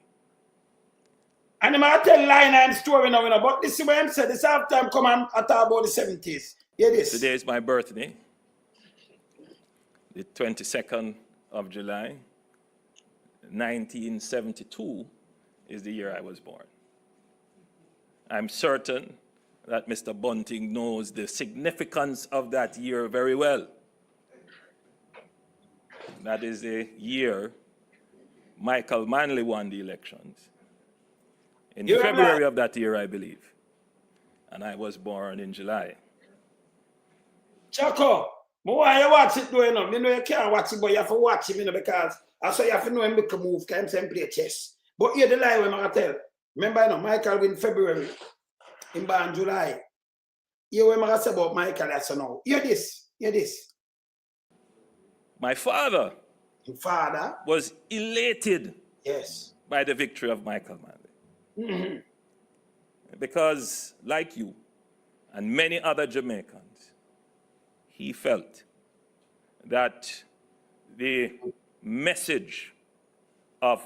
And I'm going to tell line and story now, you know, but this is what I'm saying. This half time come and talk about the 70s. Hear this. Today is my birthday. The 22nd of July, 1972 is the year I was born. I'm certain that Mr. Bunting knows the significance of that year very well. That is the year Michael Manley won the elections. In February of that year, I believe. And I was born in July. Chaco, why you watch it doing? You know you can't watch it, but you have to watch it, you know, because I saw you have to know him make a move, can't say play chess. But here the lie when I tell. Remember, you know, Michael win February, in born July. Here when I say about Michael, that's now. Hear this. My father was elated by the victory of Michael Manley. Because, like you and many other Jamaicans, he felt that the message of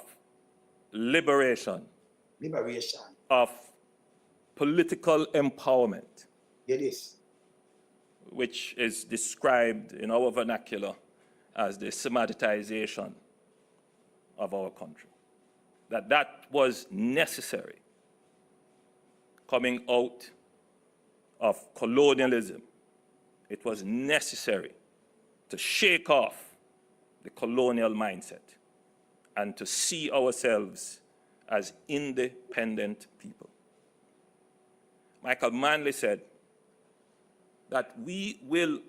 liberation, of political empowerment, which is described in our vernacular as the Semitization of our country, that was necessary coming out of colonialism. It was necessary to shake off the colonial mindset and to see ourselves as independent people. Michael Manley said that we will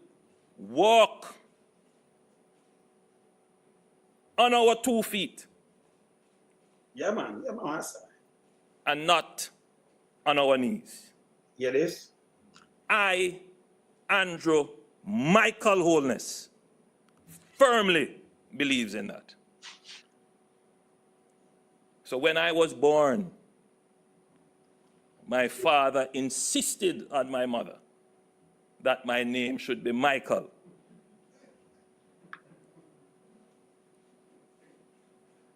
walk on our 2 feet. Yeah, man. And not on our knees. Hear this? I, Andrew Michael Holness, firmly believes in that. So when I was born, my father insisted on my mother that my name should be Michael.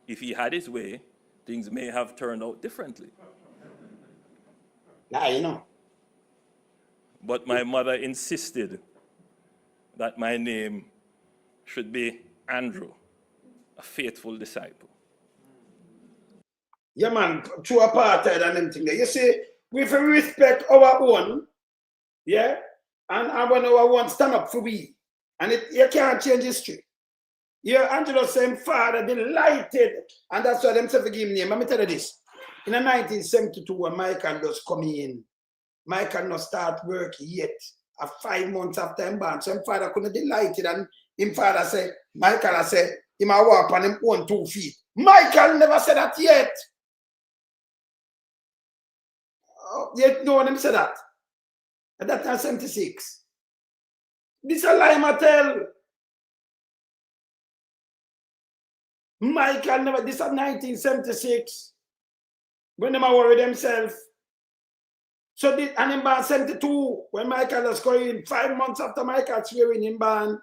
If he had his way, things may have turned out differently. Yeah, you know. But my mother insisted that my name should be Andrew, a faithful disciple. Yeah, man, through apartheid and everything there. You see, we have to respect our own, yeah, and when our own stand up for we. And you can't change history. Yeah, Angelo same father delighted, and that's why them say to give him name. Let me tell you this. In 1972, when Michael just come in, Michael not start work yet. 5 months after him born, so him father couldn't delighted, and him father say, Michael I say, he might walk on him own 2 feet. Michael never said that yet. Yet no one him said that. At that time 76. This a lie I tell. Michael never, this is 1976. When they worry themselves. So this, and in born 72, when Michael was going 5 months after Michael swearing in born,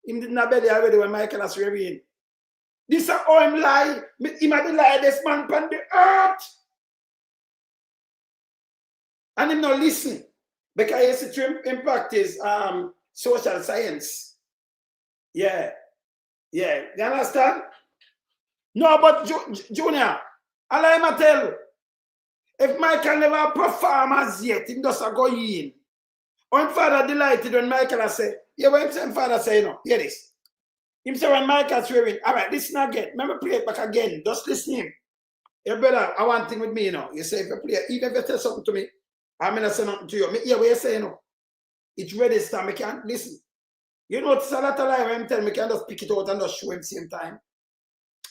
him did not belly already when Michael was swearing. This is how him lie. He might be lie this man upon the earth. And him not listen. Because he used to practice social science. Yeah. Yeah. You understand? No, but Junior, I tell, if Michael never perform as yet, he doesn't go in. When father delighted when Michael say, yeah, when him father say, no, hear this. Him say when Michael swearing, all right, listen again. Remember, play it back again. Just listen him. Your brother, I want thing with me, you know. You say if you play, even if you tell something to me, I'm going to say nothing to you. Me hear what you say, you know. It's register, I can't listen. You know, it's a lot of lie when I tell me, I can just pick it out and just show him same time.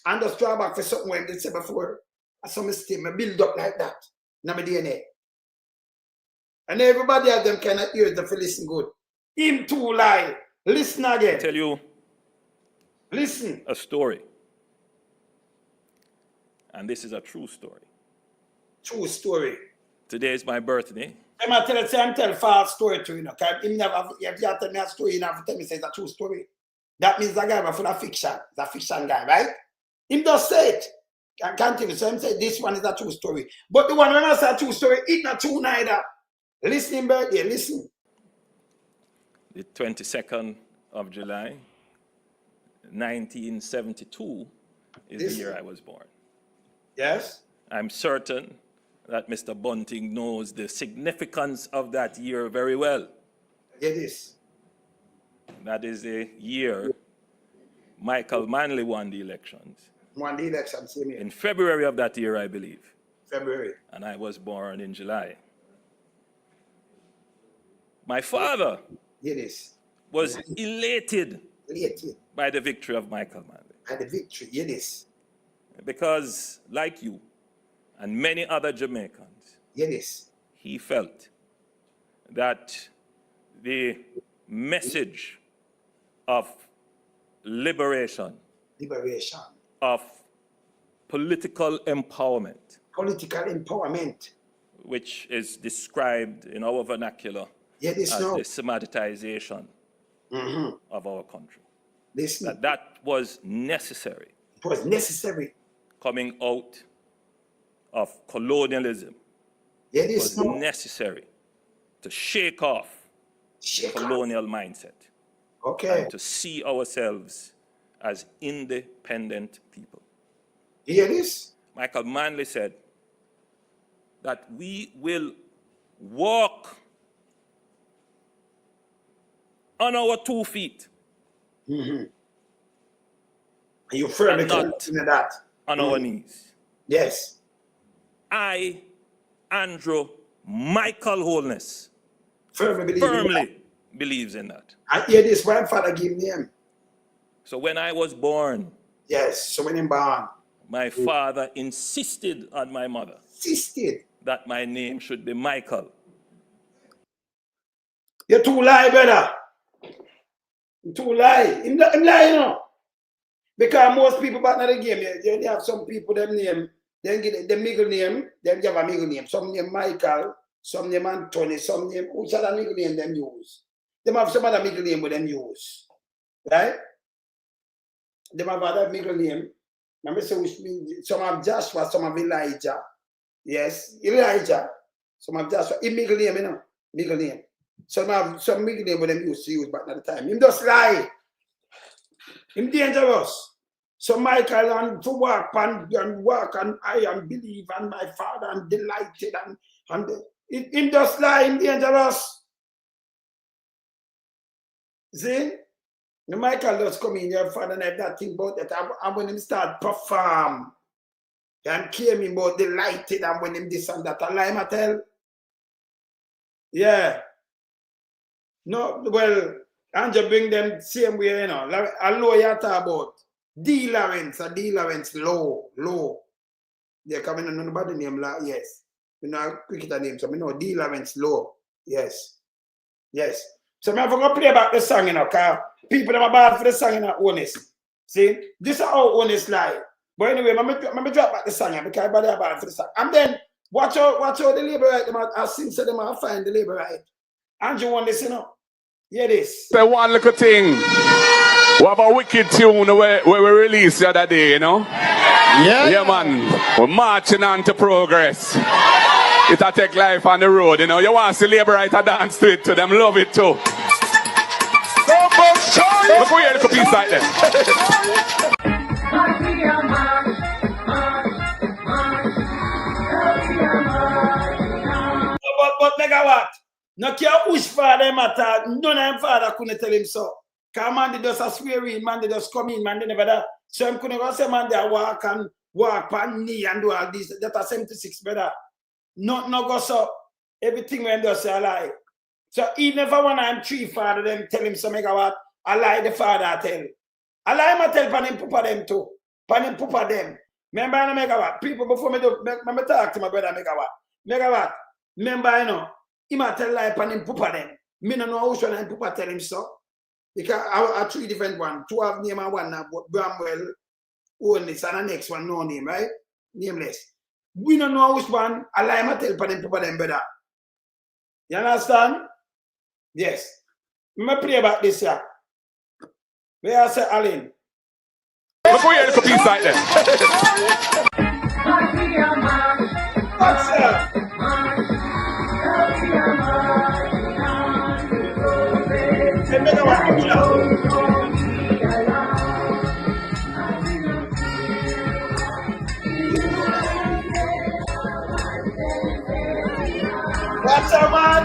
And just draw back for something when they say before. And some mistake, I build up like that. In my DNA. And everybody have them kind of ears to listen good. Him too lie. Listen again. I tell you. Listen. A story. And this is a true story. True story. Today is my birthday. I'm tell false story to you know. If you tell me a story, you have to tell me it's a true story. That means that guy was full of fiction. It's a fiction guy, right? Him just say it. I can't tell you. So him say this one is a true story. But the one when I say a true story, it's not true neither. Listen, birthday, listen. The 22nd of July, 1972 is the year I was born. Yes? I'm certain that Mr. Bunting knows the significance of that year very well. It is. That is the year Michael Manley won the elections. Won the elections, same year. In February of that year, I believe. February. And I was born in July. My father was elated by the victory of Michael Manley. By the victory, yes. Because, like you and many other Jamaicans, he felt that the message of liberation, of political empowerment, which is described in our vernacular as the Sematization of our country. That was necessary. It was necessary. Coming out of colonialism. It was necessary to shake off the colonial mindset. And to see ourselves as independent people. Hear this? Michael Manley said that we will walk on our 2 feet. And you firmly not that. On our knees. Yes. I, Andrew Michael Holness, firmly believes in that. I hear this, my father gave name. So when I was born, so when I'm born, my father insisted on my mother that my name should be Michael. You're too lie, brother. You're too lie. I'm lying now. Because most people back in the game, they have some people, them name, they get the middle name, they have a middle name. Some name Michael, some name Anthony, some name, which other middle name them use? They have some other middle name with them use. Right? They have other middle name. Remember, so which means some have Joshua, some have Elijah. Yes, Elijah. Some have Joshua. In middle name, you know. Middle name. Some have some middle name with them used to use back at the time. Him just lie. Him dangerous. So Michael and to work and I and believe and my father and delighted and him just lie, him dangerous. See? The Michael just come in here for the night that thing about that. And when him start perform and came in about delighted and when him this and that, I lie, I tell. Yeah. No, well, Andrew bring them same way, you know. Like, a lawyer talk about D. Lawrence, a D. Lawrence law. They come in and nobody name law, yes. You know, cricketer name, so I know D. Lawrence law. Yes. Yes. So I'm going to play back the song, you know, because people are bad for the song, you know, honest. See? This is how honest lie. But anyway, I'm going to drop back the song, because everybody are bad for the song. And then, watch out the labor right, I think so them I find the labor right. Andrew want this, you know. Hear this. Say one little thing. What about wicked tune where we released the other day, you know? Yeah, man. We're marching on to progress. It'll take life on the road, you know. You want to see labor right to dance to it, to them love it too. Look, we hear a little piece like that. But megawatt. No care which father matter, none of them father couldn't tell him so. Because man, they just a swear in, man, they just come in, man, they never that. So I'm couldn't go say, man, they walk on knee and do all this. That are 76, brother. No go so. Everything when they say a lie. So even if I want to three father them tell him some megawatt, I lie the father tell. I lie I tell pan him pupa them too. Pan him pupa them. Remember I megawatt. People before me do me talk to my brother megawatt. Megawatt. Remember, you know. He might tell lie upon him pupa them. Me no know which one him pupa tell him so. Because I three different ones. Two have name and one now, Bramwell, Onless, and the next one no name, right? Nameless. We don't know which one I lie I tell upon him pupa them better. You understand? Yes. Me play about this here. Where I say Alan. Look, we hear a little piece like that. What's that? What's up, man?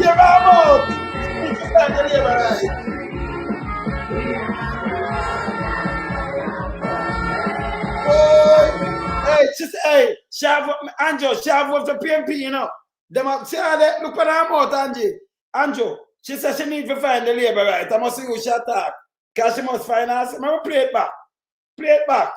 You're out. Hey, just hey, Anjo, Shav of the PMP, you know. Them say, look at her mouth, Anjo. She said she need to find the labor right. I must see who she attack. Because she must find us. I'm going to play it back. Play it back.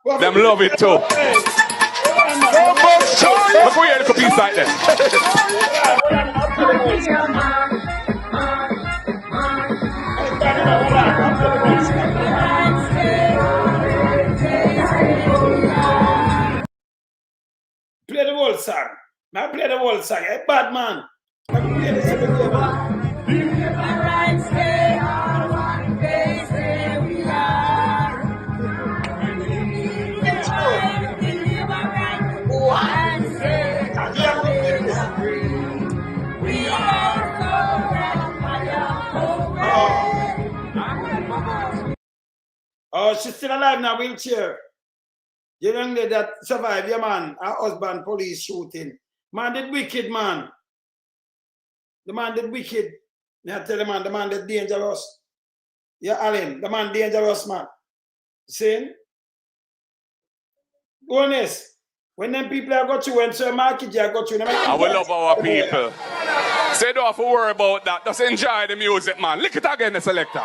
What? Them love it too. Look, we hear a little piece like that. Play the whole song. I play the whole song. Hey, bad man. I can play this every day, man. Oh, she's still alive now, wheelchair. You young lady that survived, yeah, man. Her husband, police shooting. Man did wicked, man. The man did wicked. I tell the man did dangerous. Yeah, Alan, the man dangerous, man. See? Honest. When them people are got you, when Sir Markie I got you. I will love our people. Say don't have to worry about that. Just enjoy the music, man. Lick it again, the selector.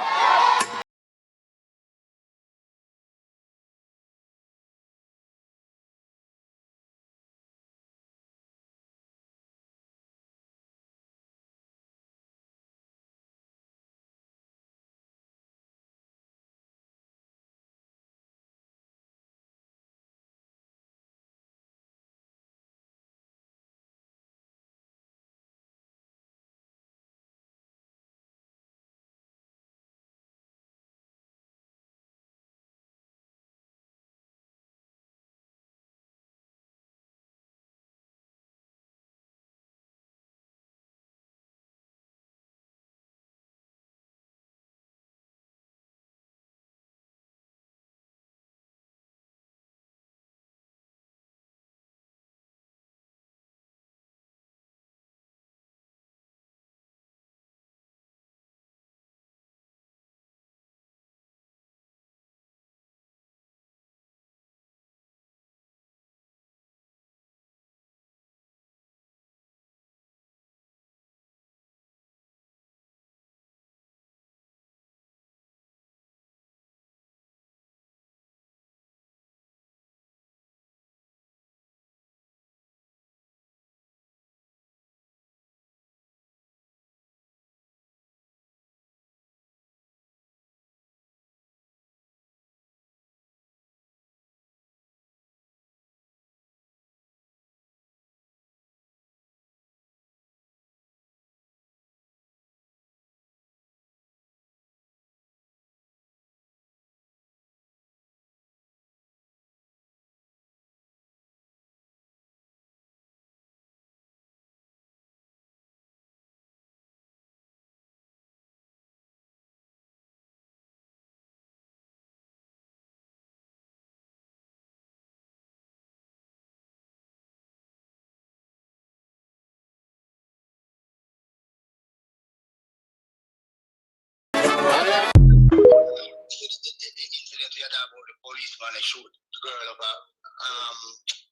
you talk about the policeman that shoot the girl up at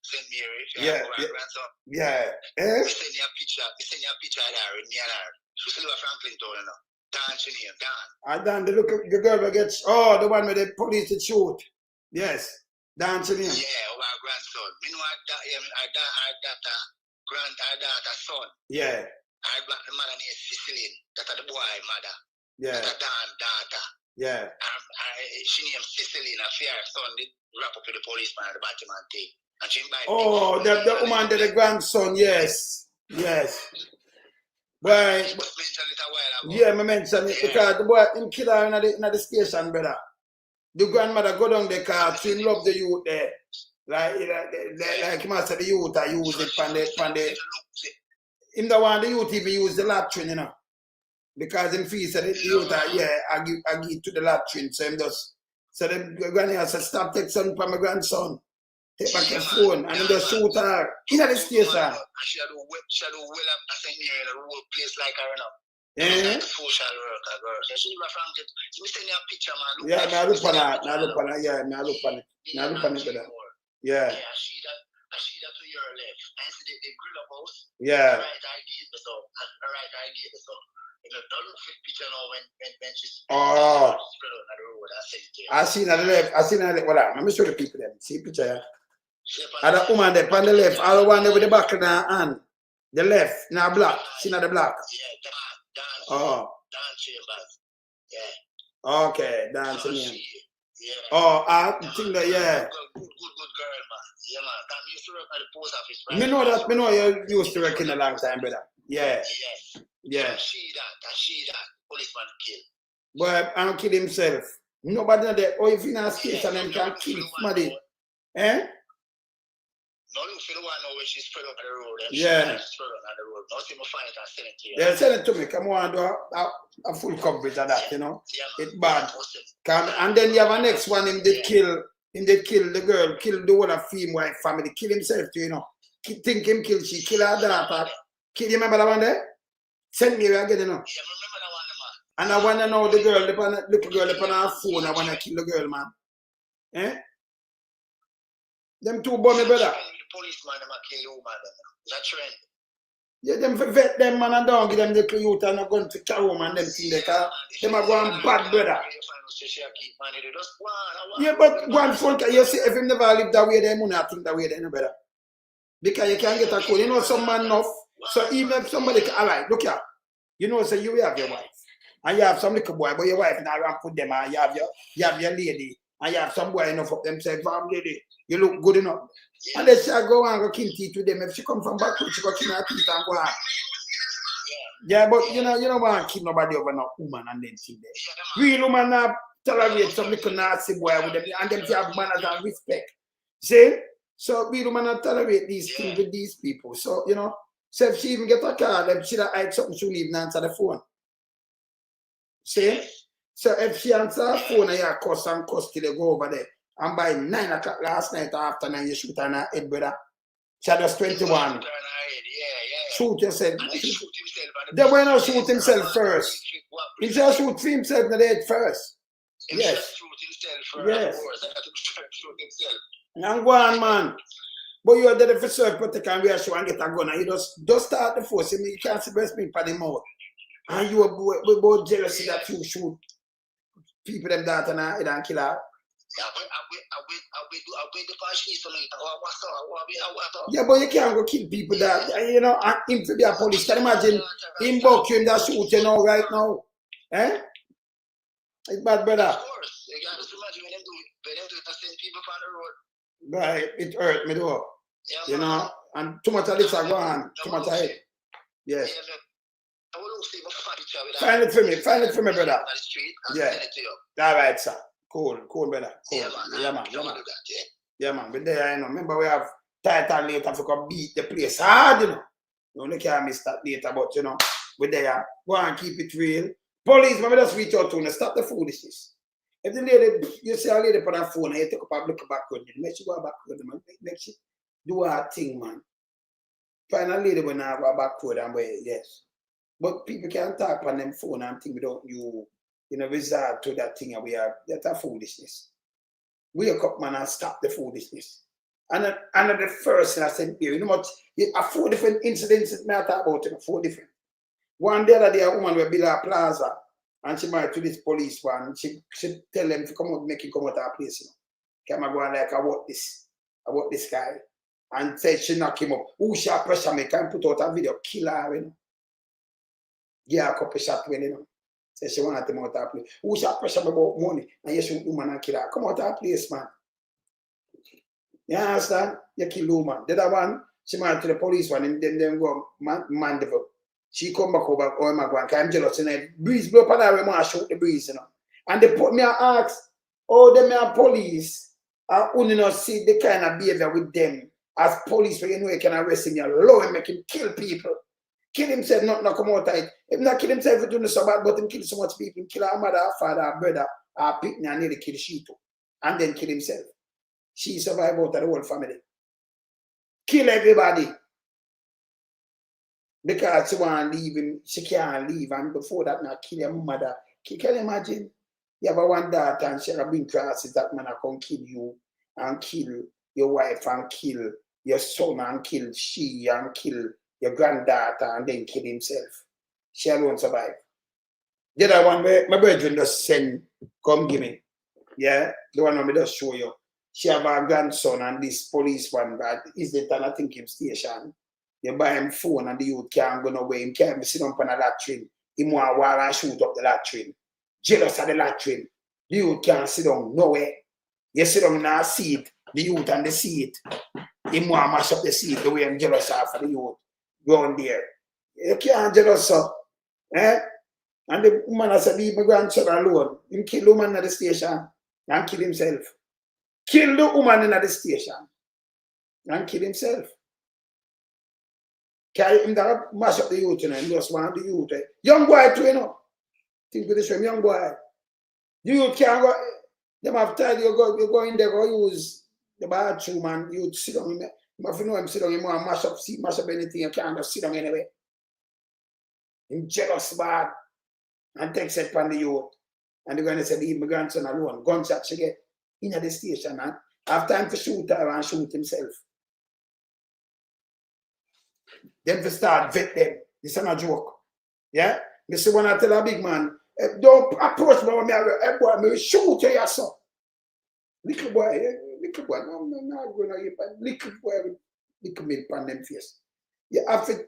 St. Mary. Yeah. We send you a picture of her with me and her. She still a Franklin Town, you know. Dan, she name, Dan. Dan, the girl that gets, the one with the police that shoot. Yes. Dan, she name. Yeah, our grandson. You know, our daughter son. Yeah. The mother named Cicilline. That's the boy mother. Yeah. That's Dan daughter. Yeah. She named Cicilline, a fair son, did wrap up with the policeman at the Batman thing. And she the woman, the grandson, yes. Yes. Right. Yeah, I mentioned it because the boy him kill her in the station, brother. The grandmother go down the car, she love the youth there. Like you must say the youth I use it from the him the one the youth even use the latrine, you know. Because him feels that the youth I give to the latrine. So him just the granny said, stop take son from my grandson. Take back your phone and then just shoot her in the station. She do well up I think near in a rural place like her, you know. Yeah. Social worker girl. So she never found it. So we send you a picture, man. Yeah, I look on it. I look on it, brother. Yeah. I see that to your left. I see the grill up house. Yeah. Right I gave this up. Right I gave this up. You know, don't look for the picture now when she's spread on the road. I seen at the left. I seen at the left. Let me show the people them. See the picture, yeah. And the woman there on the left, all the one there with the back of the hand. The left, now black. See at the black. Yeah, Dan Chambers. Yeah. Okay, Dan Chambers. Yeah. I think that, yeah. Good girl, man. Yeah, man. Tam used to work at the post office, right? Me know you used to work in a long time, brother. Yeah. Yeah. She that. Policeman kill. Boy, I don't kill himself. Nobody know that. Or if in a station, them can kill somebody. Eh? No, look for the one now where she's spread out on the road. Yeah. She's spread out on the road. Now see me find it and send it to you. Yeah, send it to me. Come on, do a full coverage of that, you know. It's bad. And then you have a next one, him did kill the girl, kill the whole of female family, kill himself too, you know. Think him kill she, kill her daughter. You remember that one there? Send me again, you know. Yeah, I remember that one, man. And I want to know the girl, the little girl on her phone, I want to kill the girl, man. Eh? Them two bummy, brother. The policeman, them kill you, man. Is that trend? Yeah, them vet them, man, and don't give them the youth and not going to carry home and them thing there, because them are going bad, brother. Yeah, but one phone, you see, if him never live that way, they will not think that way, then, brother. Because you can't get a call. You know, some man enough. So even if somebody can, all right, look here. You know, so you have your wife. And you have some little boy, but your wife now you put them, and you have your lady. And you have some boy enough of them say, lady, you look good enough. Yeah. And they shall go and go kill teeth with them. If she come from back, she go kill her teeth and go on. Yeah, but you know want to kill nobody over no woman and then thing there. Real woman now tolerate some little nasty boy with them, and them have manners and respect. See? So real woman not tolerate these things with these people. So, you know, so if she even get a car, then she don't hide something, she'll even answer the phone. See? So if she answer her phone and you cuss till they go over there. And by 9 o'clock last night after 9, you shoot on her head, brother. She just 21. Shoot yourself. They went to shoot himself first. He just shoot himself in the head first. Yes. Yes. And go on, man. But you are there for self-protect and reassure and get a gun. And you just start the force. You can't see breast milk for the mouth. And you are both jealousy that you shoot people them that and kill her. Yeah, but you can't go kill people that, you know, and him to be a police. Can you imagine him buck you in that shoot, you know, right now? Eh? It's bad, brother. Of course. You got to imagine when them do it, send people on the road. Right, it hurt me though. Yeah, you know, and too much of this are gone, too much of it. Yes. Find it for me, brother. Yeah. All right, sir. Cool, brother. Cool. Yeah, man. Yeah, man. But there, you know, remember we have title later for beat the place hard, you know. You only can't miss that later, but you know, we there. Go and keep it real. Police, man, just reach out to you. Stop the foolishness. If the lady, you see a lady on her phone and you take up a look backward, make she go backward, man. Make she do her thing, man. Find a lady when I go backward and wait, yes. But people can't talk on them phone and think without you, you know, resort to that thing we have. That's a foolishness. Wake up, man, and stop the foolishness. And the first thing I said here, you know what? I 4 different incidents that I talk about, 4 different. One the other day, a woman will build a plaza, and she married to this police one. She tell them to come out, make him come out of her place, you know. Come go and like, I want this guy. And said she knock him up. Who shall pressure me? Can put out a video, kill her, you know. Give her a couple shots, you know. Say she want him out of her place. Who shall pressure me about money? And you shoot woman and kill her. Come out of her place, man. You understand? You kill the woman. The other one, she married to the police one, and then them go mandeville. She come back over, oh my God, I'm jealous, you know. Breeze blow up and I want to shoot the breeze, you know. And they put me and ask, oh, them are police, are only not see the kind of behavior with them. As police, where you know you can arrest him, you allow him, make him kill people. Kill himself, not come out of it. If not kill himself, he doing so bad, but him kill so much people, kill our mother, our father, our brother, our picnic, and nearly kill she too. And then kill himself. She survived out of the whole family. Kill everybody. Because she want to leave him, she can't leave, and before that, now kill your mother. Can you imagine? You have one daughter, and she have been crosses, that man can kill you, and kill your wife, and kill your son, and kill she, and kill your granddaughter, and then kill himself. She alone survive. The other one, my brethren just send, come give me. Yeah, the one I just show you. She have a grandson, and this police one, but is the time I think him station. You buy him phone and the youth can't go nowhere. He can't sit up on a latrine. He want to war and shoot up the latrine. Jealous of the latrine. The youth can't sit down nowhere. You sit down in a seat, the youth on the seat. He want to mash up the seat the way I'm jealous of for the youth. Go on there. You can't jealous of. Eh? And the woman has said, leave my grandson alone. He kill the woman at the station and kill himself. Kill the woman in the station and kill himself. Carry him that mash up the youth, you know, and just want the youth. Young boy too, you know. Think with this one, young boy. The youth can't go, them have time, you go in there, go use the bathroom and you sit down in there. You have to know him sit down, you want to mash up anything, you can't just sit down anyway. Him jealous bad and take set from the youth. And they're going to say, leave my grandson alone. Gunshot she get in at the station and have time to shoot her and shoot himself. Then to start vet them. This is not a joke. Yeah? Me say when I tell a big man, don't approach me when I boy, me shoot you yourself. Little boy, no, going to little boy with little milk on them face. You have to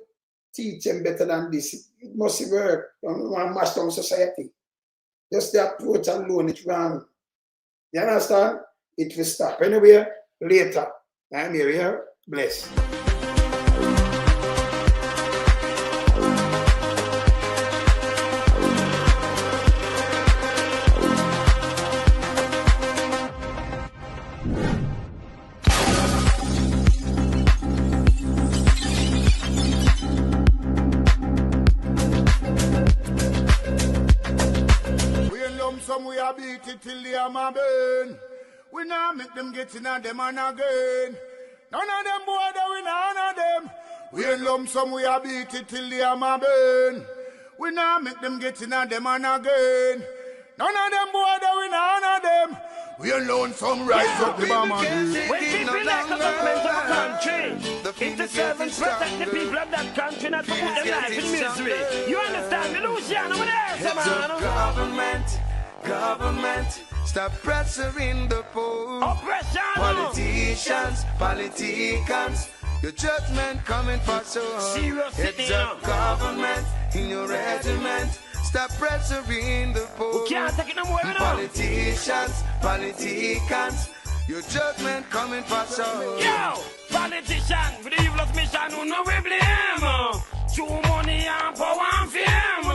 teach them better than this. It must work. You don't want to mash down society. Just the approach alone, it's wrong. You understand? It will stop. Anyway, later. I'm here. Bless. We are beat it till the hammer burn. We now make them get in and them and again. None of them boy that we none of them. We in lump sum we are beat it till the hammer burn. We now make them get in and them and again. None of them boy that we none of them. We alone some rise up the bomber. When people like the government of a country, it's the servants protect the people of that country, not to put their life in misery. You understand me, Luciano? What else, man? Government, stop pressuring the poor. Oppression. Politicians, your judgment coming for sure. It's a government in your regiment. Stop pressuring the poor. We can't take it no more, Politicians, your judgment coming for sure. Yo, politician with the evil mission, who no we blame. True money and power and fame.